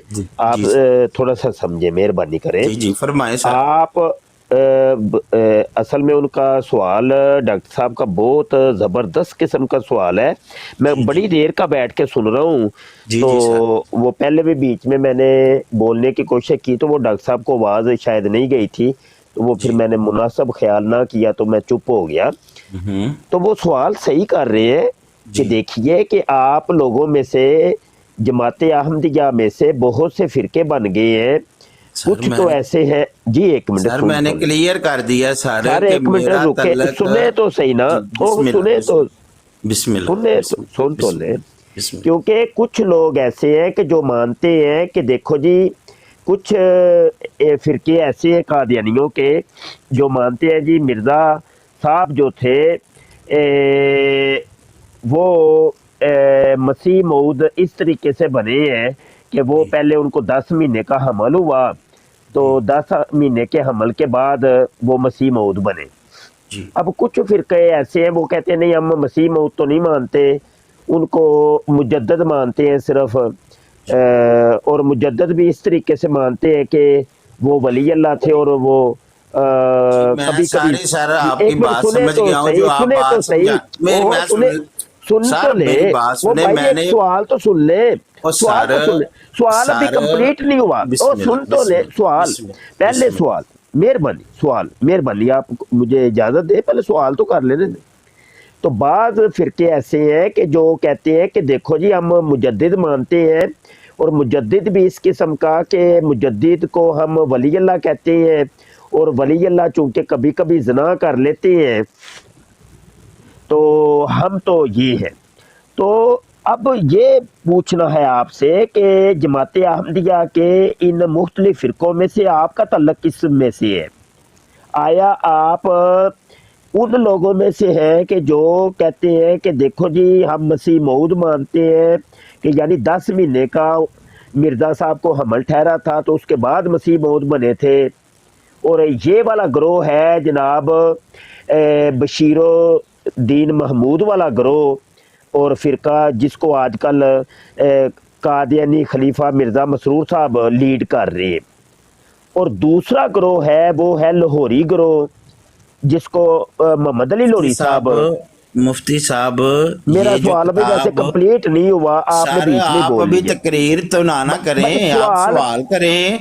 C: आप थोड़ा सा समझे, मेहरबानी करें।
O: जी जी फरमाएं सर।
C: आप असल में उनका सवाल डॉक्टर साहब का बहुत ज़बरदस्त किस्म का सवाल है। मैं बड़ी देर का बैठ के सुन रहा हूँ। तो वो पहले भी बीच में मैंने बोलने की कोशिश की तो वो डॉक्टर साहब को आवाज़ शायद नहीं गई थी, तो वो फिर मैंने मुनासिब ख्याल ना किया तो मैं चुप हो गया। तो वो सवाल सही कर रहे हैं कि देखिए कि आप लोगों में से जमात अहमदिया में से बहुत से फिरके बन गए हैं। कुछ तो ऐसे हैं जी। एक मिनट
O: सर मैंने क्लियर कर दिया सर कि
C: एक मिनट
O: मेरा
C: रुके,
O: तल्लक-
C: सुने तो सही ना, सुने तो
O: बिस्मिल्लाह
C: सुन तो ले। क्योंकि कुछ लोग ऐसे हैं कि जो मानते हैं कि देखो जी, कुछ फिरके ऐसे हैं कादियानियों के जो मानते हैं जी मिर्ज़ा साहब जो थे वो मसीह मऊद इस तरीके से बने हैं कि वो पहले उनको 10 महीने का हमल हुआ, तो 10 महीने के हमल के बाद वो मसीह मऊद बने। अब कुछ फिरके ऐसे हैं वो कहते हैं नहीं हम मसीह मऊद तो नहीं मानते, उनको मुजद्दद मानते हैं सिर्फ। और मुजद्दद भी इस तरीके से मानते हैं कि वो वली अल्लाह थे और वो
O: मैं
C: कभी
O: सारी
C: कभी
O: सर आपकी बात समझ गया हूँ जो आप बात समझा। मेरी बात
C: सुन
O: सर
C: तो ले,
O: मेरी बात
C: वो
O: सुने।
C: भाई
O: मैंने
C: एक सवाल तो सुन ले, सवाल तो सुन ले, सवाल अभी
O: सर,
C: कंप्लीट नहीं हुआ। ओ सुन तो ले सवाल, पहले सवाल, मेहरबानी सवाल, मेहरबानी आप मुझे इजाजत दे, पहले सवाल तो कर लेने दे। तो बाज फिरके ऐसे हैं कि जो कहते हैं कि देखो जी हम मुजद्दिद मानते हैं और मुजद्दिद भी इस किस्म का कि मुजद्दिद को हम वली अल्लाह कहते हैं और वली अल्लाह चूंकि कभी कभी ज़िना कर लेते हैं तो हम तो ये है। तो अब ये पूछना है आपसे कि जमात अहमदिया के इन मुख्तलिफ फ़िरक़ों में से आपका तल्लक किस में से है? आया आप उन लोगों में से हैं कि जो कहते हैं कि देखो जी हम मसीह मऊद मानते हैं कि यानी 10 महीने का मिर्ज़ा साहब को हमल ठहरा था तो उसके बाद मसीह मऊद बने थे। और ये वाला ग्रोह है जनाब बशीरो दीन महमूद वाला ग्रोह और फ़िरका जिसको आजकल कादियानी खलीफा मिर्ज़ा मसरूर साहब लीड कर रहे हैं। और दूसरा ग्रोह है वो है लाहौरी ग्रोह जिसको मोहम्मद अली लाहौरी साहब।
O: मुफ्ती साहब
C: मेरा
O: ये जो
C: सवाल अभी वैसे
O: किताब-
C: कंप्लीट नहीं हुआ, आपने
O: सर
C: बीच में
O: आप
C: बोल
O: अभी
C: दिया।
O: तकरीर तो ना करें, आप सवाल करें,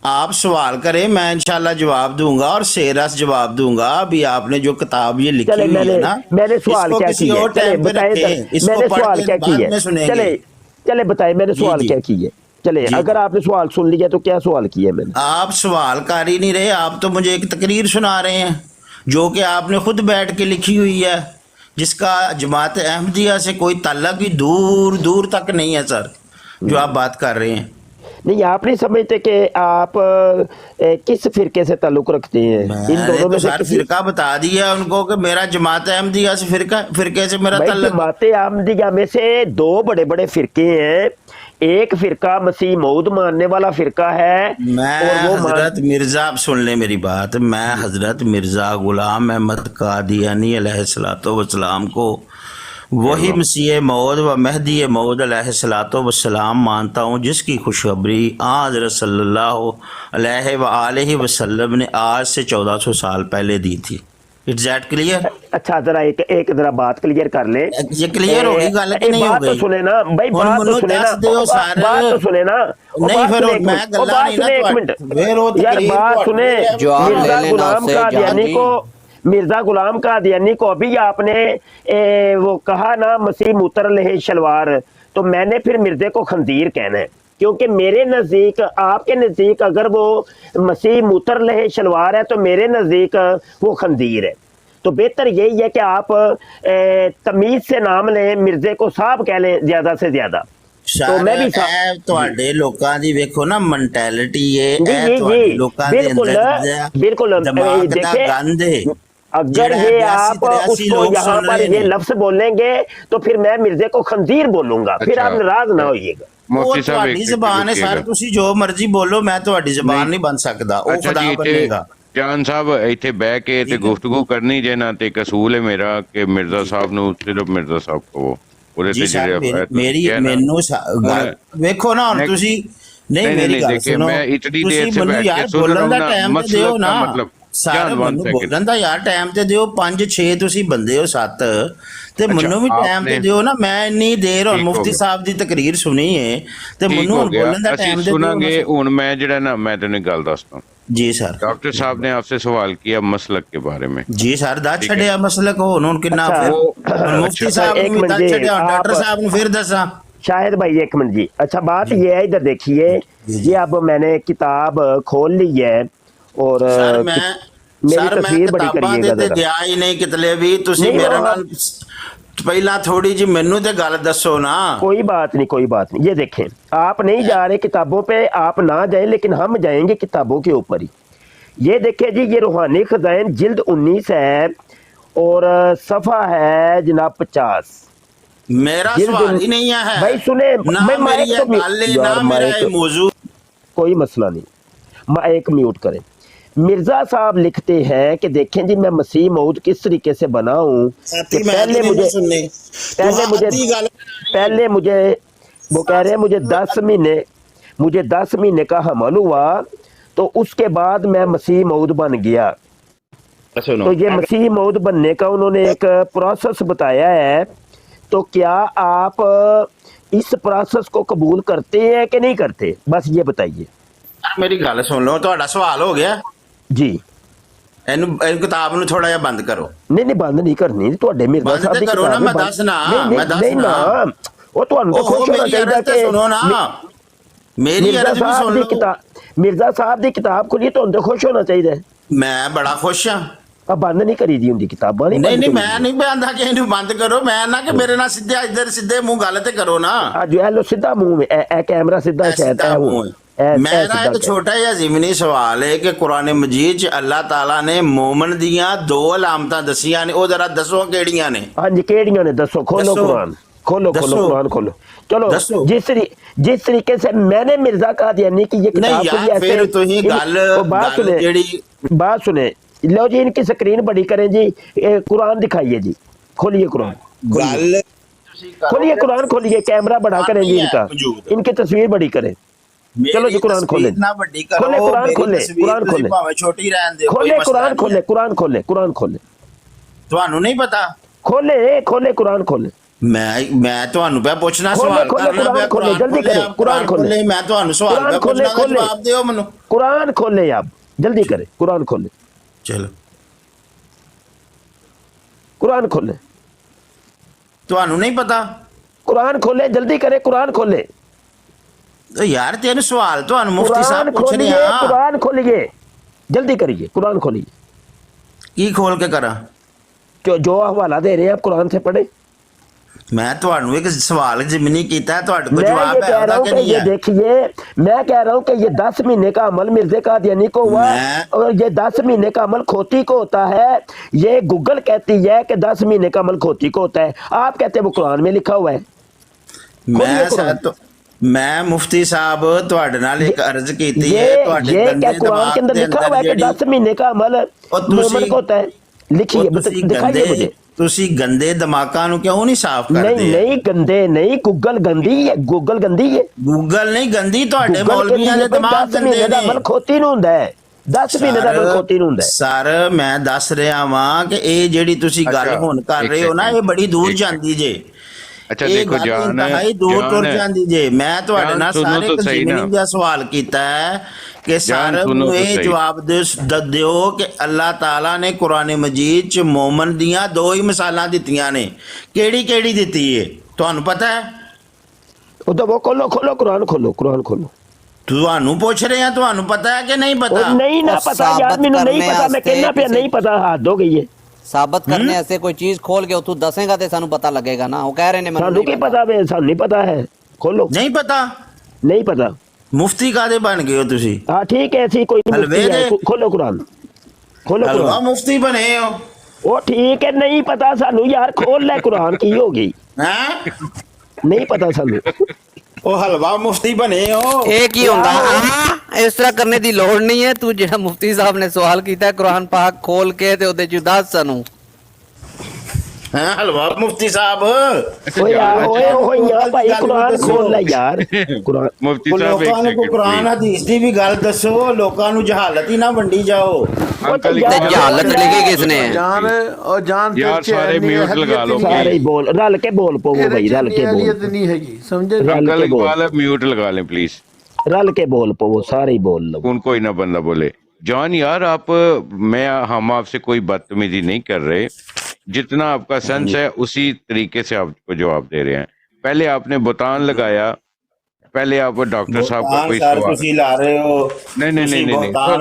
O: आप सवाल करें, मैं इंशाल्लाह जवाब दूंगा और शेरस जवाब दूंगा। अभी आपने जो किताब ये लिखी
C: चले
O: हुई है ना,
C: मैंने सवाल
O: इसको
C: क्या
O: किसी
C: किया,
O: और
C: चले
O: टाइम पे
C: बताए,
O: रखें, इसको
C: मैंने
O: पढ़
C: सवाल
O: के
C: क्या
O: बाद
C: किया,
O: में सुनेंगे।
C: चले बताए मैंने सवाल
O: जी।
C: क्या किया। चले अगर आपने सवाल सुन लिया तो क्या सवाल किया मैंने?
O: आप सवाल कर ही नहीं रहे, आप तो मुझे एक तकरीर सुना रहे हैं जो कि आपने खुद बैठ के लिखी हुई है, जिसका जमात अहमदिया से कोई ताल्लुक ही दूर दूर तक नहीं है। सर जो आप बात कर रहे हैं।
C: नहीं, आप नहीं समझते कि आप किस फिरके से ताल्लुक रखते हैं? इन
O: मैंने
C: दोनों
O: तो
C: में से
O: सर
C: किसी
O: फिरका बता दिया उनको कि मेरा जमात अहमदिया से फिरके से मेरा
C: भाई,
O: ताल्लुक।
C: जमात अहमदिया में से दो बड़े बड़े फिरके हैं। एक फिरका मसीह मौद मानने वाला फिरका है,
O: मैं
C: और वो
O: हजरत मिर्जा, आप सुन ले मेरी बात, मैं हजरत मिर्जा गुलाम अहमद कादियानी अलैहिस्सलातो वस्सलाम को वही मसीह मौद व महदी मौद अलैहिस्सलातो वस्सलाम मानता हूँ, जिसकी खुशखबरी हज़रत सल्लल्लाहु अलैहि वसल्लम ने आज से 1400 साल पहले दी थी। It's that clear?
C: अच्छा, जरा एक जरा बात क्लियर कर ले।
O: ये क्लियर होगी गल कि नहीं हो
C: बात तो
O: गई?
C: सुने ना भाई, बात तो सुने ना, बात तो सुने ना।
O: नहीं फिर मैं गल्ला नहीं ना
C: एक मिनट यार, बात सुने। मिर्जा गुलाम कादियानी को, मिर्जा गुलाम कादियानी को अभी आपने वो कहा ना मसीह मुतर लहे शलवार, तो मैंने फिर मिर्जे को खंजीर कहना है, क्योंकि मेरे नज़दीक, आपके नज़दीक अगर वो मसीह मुतर लहे शलवार है तो मेरे नज़दीक वो खंजीर है। तो बेहतर यही है कि आप तमीज से नाम लें, मिर्जे को साहब कह लें ज्यादा से ज्यादा। तो मैं भी
O: ਤੁਹਾਡੇ ਲੋਕਾਂ ਦੀ ਵੇਖੋ ਨਾ ਮੈਂਟੈਲਿਟੀ ਇਹ
C: जी
O: ਹੈ
C: जी
O: ਤੁਹਾਡੇ
C: जी
O: ਲੋਕਾਂ ਦੇ
C: बिल्कुल
O: ਅੰਦਰ
C: बिल्कुल।
O: ਦਿਮਾਗ ਦਾ
C: देखिए,
O: ਗੰਦ ਹੈ।
C: अगर
O: ਜਿਹੜਾ
C: ये
O: 82
C: आप
O: 83
C: उसको
O: लोग
C: यहाँ
O: सुन
C: पर
O: रहे
C: ये
O: हैं।
C: लफ्ज बोलेंगे तो फिर मैं मिर्जे को खंजीर बोलूंगा, फिर
F: अच्छा।
C: आप नाराज ना होइएगा।
O: ਉਹ ਤੁਹਾਡੀ ਜ਼ਬਾਨ ਹੈ ਸਰ, ਤੁਸੀਂ ਜੋ ਮਰਜ਼ੀ ਬੋਲੋ, ਮੈਂ ਤੁਹਾਡੀ ਜ਼ਬਾਨ ਨਹੀਂ ਬਣ ਸਕਦਾ, ਉਹ
F: ਅੱਛਾ
O: ਖੁਦਾ
F: ਜੀ,
O: ਬਣੇਗਾ।
F: ਜਾਨ ਸਾਹਿਬ ਇੱਥੇ ਬਹਿ ਕੇ ਤੇ ਗੁਫ਼ਤਗੂ ਕਰਨੀ ਜੇ ਨਾ, ਤੇ ਕਸੂਲ ਹੈ ਮੇਰਾ ਕਿ ਮਿਰਜ਼ਾ ਸਾਹਿਬ ਨੂੰ ਸਿਰਫ ਮਿਰਜ਼ਾ ਸਾਹਿਬ ਕਹੋ। ਉਹਦੇ
O: ਜੀ
F: ਤੇ
O: ਸਰ,
F: ਜਿਹੜੇ
O: ਮੇਰੀ ਮੈਨੂੰ ਗੱਲ ਵੇਖੋ ਨਾ, ਹੁਣ ਤੁਸੀਂ ਨਹੀਂ ਮੇਰੀ ਗੱਲ ਸੁਣੋ,
F: ਮੈਂ ਇਤਨੀ ਦੇਰ
O: ਤੁਸੀਂ
F: से
O: ਮੈਨੂੰ
F: बैठ
O: ਯਾਰ
F: के सुन
O: ਬੋਲਣ
F: रहा
O: ਦਾ
F: हूं ना,
O: ਟਾਈਮ ਤੇ
F: मसलक
O: ਦਿਓ
F: का
O: ਨਾ,
F: मतलब
O: ਸਾਰਾ
F: जान वन
O: ਮੈਨੂੰ
F: सेकंड।
O: ਬੋਲਣ ਦਾ ਯਾਰ ਟਾਈਮ ਤੇ ਦਿਓ। 5-6 ਤੁਸੀਂ ਬੰਦੇ ਹੋ 7, ਤੇ ਮੈਨੂੰ ਵੀ ਟਾਈਮ ਤੇ ਦਿਓ ਨਾ। ਮੈਂ ਇੰਨੀ ਦੇਰ ਹੁਣ ਮੁਫਤੀ ਸਾਹਿਬ ਦੀ ਤਕਰੀਰ ਸੁਣੀ ਹੈ ਤੇ ਮੈਨੂੰ ਹੁਣ ਬੋਲਣ ਦਾ ਟਾਈਮ ਤੇ ਦਿਓ।
F: सुनांगे ਹੁਣ मैं ਜਿਹੜਾ ਨਾ, मैं तेन एक गल दसता हूं।
O: जी सर।
F: डॉक्टर साहब ने आपसे सवाल किया मसलक के बारे में।
O: जी सर, दस छड़िया मसलक ਹੁਣ ਕਿੰਨਾ ਫਿਰ मुफ्ती साहब ਨੂੰ ਵੀ दस छड़िया, डॉक्टर साहब ਨੂੰ फिर दसा।
C: शाहिद भाई एक मिनट जी। अच्छा, बात ये है, इधर देखिए, ये अब मैंने किताब खोल ली है और मेरी तस्वीर बड़ी करिएगा जरा।
O: ਗਿਆ ਹੀ ਨਹੀਂ ਕਿਤਲੇ ਵੀ ਤੁਸੀਂ ਮੇਰੇ ਨਾਲ ਪਹਿਲਾਂ ਥੋੜੀ ਜੀ ਮੈਨੂੰ ਤੇ ਗੱਲ ਦੱਸੋ ਨਾ।
C: कोई बात नहीं, कोई बात नहीं। ये देखें, आप नहीं जा रहे किताबों पे, आप ना जाएं, लेकिन हम जाएंगे किताबों के ऊपर ही। ये देखें जी, ये रूहानी खजाइन जिल्द 19 है और सफ़ा है जनाब 50।
O: मेरा सवाल ही नहीं है
C: भाई सुने,
O: ना
C: मैं
O: मेरी ये गल है, ना मेरा ये मौजू।
C: कोई मसला नहीं, माइक म्यूट करें। मिर्जा साहब लिखते हैं कि देखें जी, मैं मसीह मऊद किस तरीके से बना हूँ कि पहले मुझे वो कह रहे हैं मुझे 10 महीने का हमल हुआ, तो उसके बाद मैं मसीह मऊद बन गया। तो ये मसीह मऊद बनने का उन्होंने एक प्रोसेस बताया है। तो क्या आप इस प्रोसेस को कबूल करते हैं कि नहीं करते? बस ये बताइए।
O: मेरी गल सुन लो, ਤੁਹਾਡਾ सवाल हो गया
C: जी।
O: ਇਹਨੂੰ ਕਿਤਾਬ ਨੂੰ ਥੋੜਾ ਜਿਹਾ ਬੰਦ ਕਰੋ।
C: ਨਹੀਂ ਨਹੀਂ, ਬੰਦ ਨਹੀਂ ਕਰਨੀ ਤੁਹਾਡੇ ਮਿਰਜ਼ਾ
O: ਬੰਦ
C: ਸਾਹਿਬ
O: ਤੇ
C: ਦੀ
O: ਕਰੋ ਨਾ,
C: ਕਿਤਾਬ
O: ਮੈਂ ਦੱਸਣਾ, ਮੈਂ ਦੱਸਣਾ।
C: ਨਹੀਂ ਨਾ, ਉਹ ਤੁਹਾਨੂੰ ਤਾਂ ਖੁਸ਼ ਹੋਣਾ ਚਾਹੀਦਾ ਕਿ
O: ਸੁਣੋ ਨਾ, ਮੇਰੀ ਅਰਜ਼ ਵੀ ਸੁਣ ਲਓ।
C: ਮਿਰਜ਼ਾ ਸਾਹਿਬ ਦੀ ਕਿਤਾਬ ਖੁੱਲੀ, ਤੁਹਾਨੂੰ ਤਾਂ ਖੁਸ਼ ਹੋਣਾ ਚਾਹੀਦਾ।
O: ਮੈਂ ਬੜਾ ਖੁਸ਼ ਹਾਂ।
C: ਆ ਬੰਦ ਨਹੀਂ ਕਰੀ ਦੀ ਹੁੰਦੀ ਕਿਤਾਬਾਂ, ਨਹੀਂ
O: ਨਹੀਂ ਮੈਂ ਨਹੀਂ ਬੰਦਾ ਕਿ ਇਹਨੂੰ ਬੰਦ ਕਰੋ। ਮੈਂ ਨਾ ਕਿ ਮੇਰੇ ਨਾਲ ਸਿੱਧਾ ਇੱਧਰ ਸਿੱਧੇ ਮੂੰਹ ਗੱਲ ਤੇ ਕਰੋ ਨਾ।
C: ਆ ਜੋ ਲੋ ਸਿੱਧਾ ਮੂੰਹ में ਇਹ ਕੈਮਰਾ ਸਿੱਧਾ ਸ਼ਾਇਦ ਹੈ ਉਹ
O: मेरा एक छोटा जिहा ज़िमनी सवाल है कि कुरान मजीद च अल्लाह ताला ने मोमन दियां 2 अलामतां दसियां ने, ਉਹ जरा दसो ਕਿਹੜੀਆਂ ਨੇ?
C: ਹਾਂਜੀ, ਕਿਹੜੀਆਂ ਨੇ ਦੱਸੋ। खोलो कुरान, खोलो कुरान खोलो। चलो, जिस तरीके से मैंने मिर्जा कादियानी की ये किताब
O: नहीं यार, फिर तुही
C: बात सुने। लो जी, इनकी स्क्रीन बड़ी करें जी, कुरान दिखाइए जी, खोलिए कुरान, खोलिए कुरान, खोलिए, कैमरा बड़ा करें जी इनका, इनकी तस्वीर बड़ी करें। चलो जी, कुरान खोले, खोले कुरान, खोले कुरान, खोले
O: छोटी रहन दे,
C: खोले कुरान, खोले कुरान, कुरान खोले।
O: ਤੁਹਾਨੂੰ ਨਹੀਂ ਪਤਾ?
C: खोले कुरान, खोले।
O: मैं ਤੁਹਾਨੂੰ ਪਿਆ ਪੁੱਛਣਾ, ਸਵਾਲ ਕਰਨਾ ਪਿਆ।
C: खोले जल्दी करें, कुरान खोले।
O: मैं ਤੁਹਾਨੂੰ ਸਵਾਲ ਪਿਆ ਪੁੱਛਣਾ, ਜਵਾਬ ਦਿਓ ਮੈਨੂੰ।
C: कुरान खोले आप, जल्दी करें, कुरान खोले।
O: चलो
C: कुरान खोले।
O: ਤੁਹਾਨੂੰ नहीं पता?
C: कुरान खोले, जल्दी करें, कुरान खोले।
O: तो यार तेन सवाल तो मुफ्ती साहब पूछ रहे हैं।
C: कुरान खोलिए, जल्दी करिए, कुरान खोलिए।
O: की खोल के करा?
C: जो हवाला दे रहे हैं आप कुरान से पढ़े।
O: मैं ਤੁਹਾਨੂੰ ਇੱਕ सवाल ज़मीनी ਕੀਤਾ ਤੁਹਾਡੇ को
C: मैं ये
O: जवाब है
C: कह रहा
O: ਉਹਦਾ
C: हूँ
O: कि
C: कि
O: नहीं
C: ये
O: है?
C: देखिए, मैं कह रहा हूँ कि ये 10 महीने का अमल मिर्ज़ा कादियानी को हुआ और ये 10 महीने का अमल खोती को होता है। ये गूगल कहती है कि 10 महीने का अमल खोती को होता है, आप कहते हैं वो कुरान में लिखा हुआ है।
O: मैं मुफ्ती साहब ਤੁਹਾਡੇ ਨਾਲ ਇੱਕ अर्ज ਕੀਤੀ
C: ये
O: है ਤੁਹਾਡੇ
C: ये क्या
O: गंदे
C: कुरान के
O: दिमाग
C: अंदर
O: ਦੇ
C: लिखा हुआ है कि 10 महीने का अमल मोमिन को होता है? लिखिए, दिखाइए मुझे।
O: ਤੁਸੀਂ ਗੰਦੇ ਦਿਮਾਗਾਂ ਨੂੰ ਕਿਉਂ ਨਹੀਂ ਸਾਫ਼ ਕਰਦੇ?
C: नहीं नहीं गंदे नहीं, गूगल गंदी है, गूगल गंदी है।
O: ਗੂਗਲ ਨਹੀਂ ਗੰਦੀ, ਤੁਹਾਡੇ
C: गूगल के
O: ਮੌਲਵੀਆਂ ਦੇ
C: लिए
O: ਦਿਮਾਗ
C: 10
O: ਗੰਦੇ
C: महीने का
O: ਨੇ।
C: अमल खोती ਨੂੰ ਹੁੰਦਾ ਹੈ, 10 ਮਹੀਨੇ ਦਾ ਅਮਲ ਖੋਤੀ ਨੂੰ ਹੁੰਦਾ ਹੈ।
O: ਸਰ ਮੈਂ ਦੱਸ ਰਿਹਾ ਵਾਂ ਕਿ ਇਹ ਜਿਹੜੀ ਤੁਸੀਂ ਗੱਲ ਹੁਣ ਕਰ ਰਹੇ ਹੋ ਨਾ, ਇਹ ਬੜੀ ਦੂਰ ਜਾਂਦੀ ਜੇ।
F: अच्छा
O: ਇਹ
F: देखो
O: ਗੱਲ
F: जान
O: ਇੰਤਹਾਈ ਦੂਰ ਤੁਰ
F: जान
O: ਜਾਂਦੀ ਜੇ। ਮੈਂ ਤੁਹਾਡੇ ਨਾਲ
F: सुनो
O: ਸਾਰੇ
F: तो सही ना।
O: ਜ਼ਮੀਨੀ ਦਾ ਸਵਾਲ ਕੀਤਾ ਹੈ ਕਿ ਸਰ
F: सुनो
O: ਨੂੰ
F: तो
O: ਇਹ
F: सही।
O: ਜਵਾਬ ਦਿਓ ਕਿ ਅੱਲਾਹ ਤਾਲਾ ਨੇ ਕੁਰਾਨ ਮਜੀਦ ਚ ਮੋਮਨ ਦੀਆਂ ਦੋ ਹੀ ਮਿਸਾਲਾਂ ਦਿੱਤੀਆਂ ਨੇ। ਕਿਹੜੀ ਕਿਹੜੀ ਦਿੱਤੀ ਏ ਤੁਹਾਨੂੰ ਪਤਾ ਹੈ?
C: ਉਹ ਤਾਂ ਉਹ ਖੋਲੋ ਕੁਰਾਨ ਖੋਲੋ, ਕੁਰਾਨ ਖੋਲੋ।
O: ਤੁਹਾਨੂੰ ਪੁੱਛ ਰਹੇ ਆ, ਤੁਹਾਨੂੰ ਪਤਾ ਹੈ ਕਿ ਨਹੀਂ ਪਤਾ?
C: ਉਹ ਨਹੀਂ ਨਾ ਪਤਾ ਯਾਰ, ਮੈਨੂੰ ਨਹੀਂ ਪਤਾ, ਮੈਂ ਕਹਿਣਾ ਪਿਆ ਨਹੀਂ ਪਤਾ, ਹੱਦ ਹੋ ਗਈ ਹੈ।
L: ਸਾਬਤ ਕਰਨੇ ਵਾਸਤੇ ਕੋਈ ਚੀਜ਼ ਖੋਲ ਕੇ ਤੂੰ ਦੱਸੇਗਾ ਤੇ ਸਾਨੂੰ ਪਤਾ ਲੱਗੇਗਾ ਨਾ। ਉਹ ਕਹਿ ਰਹੇ ਨੇ
C: ਸਾਨੂੰ ਕੀ ਪਤਾ ਵੇ, ਸਾਨੂੰ ਨਹੀਂ ਪਤਾ ਹੈ। ਖੋਲੋ।
O: ਨਹੀਂ ਪਤਾ?
C: ਨਹੀਂ ਪਤਾ।
O: ਮੁਫਤੀ ਕਾਦੇ ਬਣ ਗਏ ਹੋ ਤੁਸੀਂ?
C: ਹਾਂ ਠੀਕ ਹੈ, ਅਸੀਂ ਕੋਈ
O: ਹਲਵੇ
C: ਮੁਫਤੀ ਹੈ।
O: ਦੇ?
C: ਖੋਲੋ ਕੁਰਾਨ, ਖੋਲੋ
O: ਹਲਵਾ
C: ਕੁਰਾਨ।
O: ਮੁਫਤੀ ਬਣੇ ਹੋ?
C: ਉਹ ਠੀਕ ਹੈ, ਨਹੀਂ ਪਤਾ ਸਾਨੂੰ ਯਾਰ, ਖੋਲ ਲੈ ਕੁਰਾਨ, ਕੀ ਹੋ ਗਈ?
O: ਹੈ
C: ਨਹੀਂ ਪਤਾ ਸਾਨੂੰ।
O: ਉਹ ਹਲਵਾ ਮੁਫਤੀ ਬਣੇ ਹੋ?
L: ਇਹ ਕੀ ਹੁੰਦਾ? ਇਸ ਤਰ੍ਹਾਂ ਕਰਨੇ ਦੀ ਲੋੜ ਨਹੀਂ ਹੈ। ਤੂੰ ਜਿਹੜਾ ਮੁਫਤੀ ਸਾਹਿਬ ਨੇ ਸਵਾਲ ਕੀਤਾ ਕੁਰਾਨ ਪਾਕ ਖੋਲ ਕੇ ਤੇ ਉਹਦੇ ਚ ਦੱਸ ਸਾਨੂੰ।
O: ਹੈ ਹਲਵਾ ਮੁਫਤੀ ਸਾਹਿਬ?
C: ਓਏ ਯਾਰ, ਓਏ ਯਾਰ ਭਾਈ, ਕੁਰਾਨ ਖੋਲ ਲੈ ਯਾਰ, ਕੁਰਾਨ।
F: मुफ्ती
O: ਉਹ
F: साहब एक
O: ਲੋਕਾਂ ਨੂੰ
F: सेकंड
O: ਕੁਰਾਨ ਹਦੀਸ ਦੀ ਵੀ ਗੱਲ ਦੱਸੋ, ਲੋਕਾਂ ਨੂੰ ਜਹਾਲਤ ਹੀ ਨਾ ਵੰਡੀ ਜਾਓ।
F: अंकल
L: ਜਹਾਲਤ ਲਿਖੀ ਕਿਸਨੇ ਹੈ?
P: जान और जान
F: यार सारे म्यूट लगा लो
C: ਸਾਰੇ ਹੀ ਬੋਲ, ਰਲ ਕੇ ਬੋਲ ਪਵੋ ਭਾਈ, ਰਲ ਕੇ ਬੋਲ,
P: नहीं हैगी समझे।
C: रल
F: अंकल
C: के बोल।
F: इकबाल म्यूट लगा लें प्लीज।
C: रल के बोल पवो, सारे ही बोल लो।
F: कौन कोई ना बंदा बोले। जॉन यार आप हम आपसे कोई बदतमीजी नहीं कर रहे, जितना आपका सेंस है उसी तरीके से आपको जवाब दे रहे हैं। पहले आपने बुतान लगाया, पहले आप डॉक्टर साहब का कोई
O: ਸਰ
F: सवाल।
O: ਤੁਸੀਂ ਲਾ ਰਹੇ ਹੋ।
F: नहीं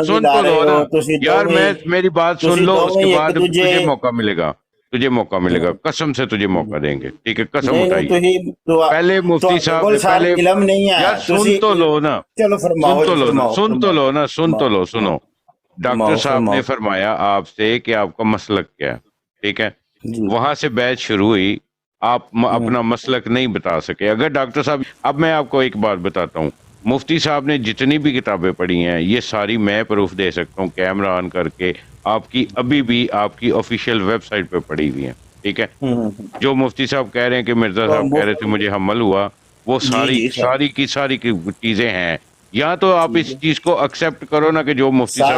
F: सुन तो लो ना यार, मैं मेरी बात सुन लो, उसके बाद तुझे मौका मिलेगा, तुझे मौका मिलेगा, कसम से तुझे मौका देंगे, ठीक है? कसम उठाइए। पहले मुफ्ती साहब ने पहले यार सुन तो लो ना,
O: चलो फरमाओ,
F: सुन तो लो ना, सुन तो लो ना, सुन तो लो, सुनो। डॉक्टर साहब ने फरमाया आपसे कि आपका मसलक क्या है, ठीक है? वहां से बैच शुरू हुई, आप अपना मसलक नहीं बता सके। अगर डॉक्टर साहब, अब मैं आपको एक बात बताता हूँ, मुफ्ती साहब ने जितनी भी किताबें पढ़ी हैं ये सारी मैं प्रूफ दे सकता हूँ कैमरा ऑन करके, आपकी अभी भी आपकी ऑफिशियल वेबसाइट पे पड़ी हुई हैं, ठीक है? जो मुफ्ती साहब कह रहे हैं कि मिर्जा साहब कह रहे थे मुझे हमल हुआ, वो सारी की चीजें हैं। या तो आप इस चीज को एक्सेप्ट करो ना कि जो मुफ्ती साहब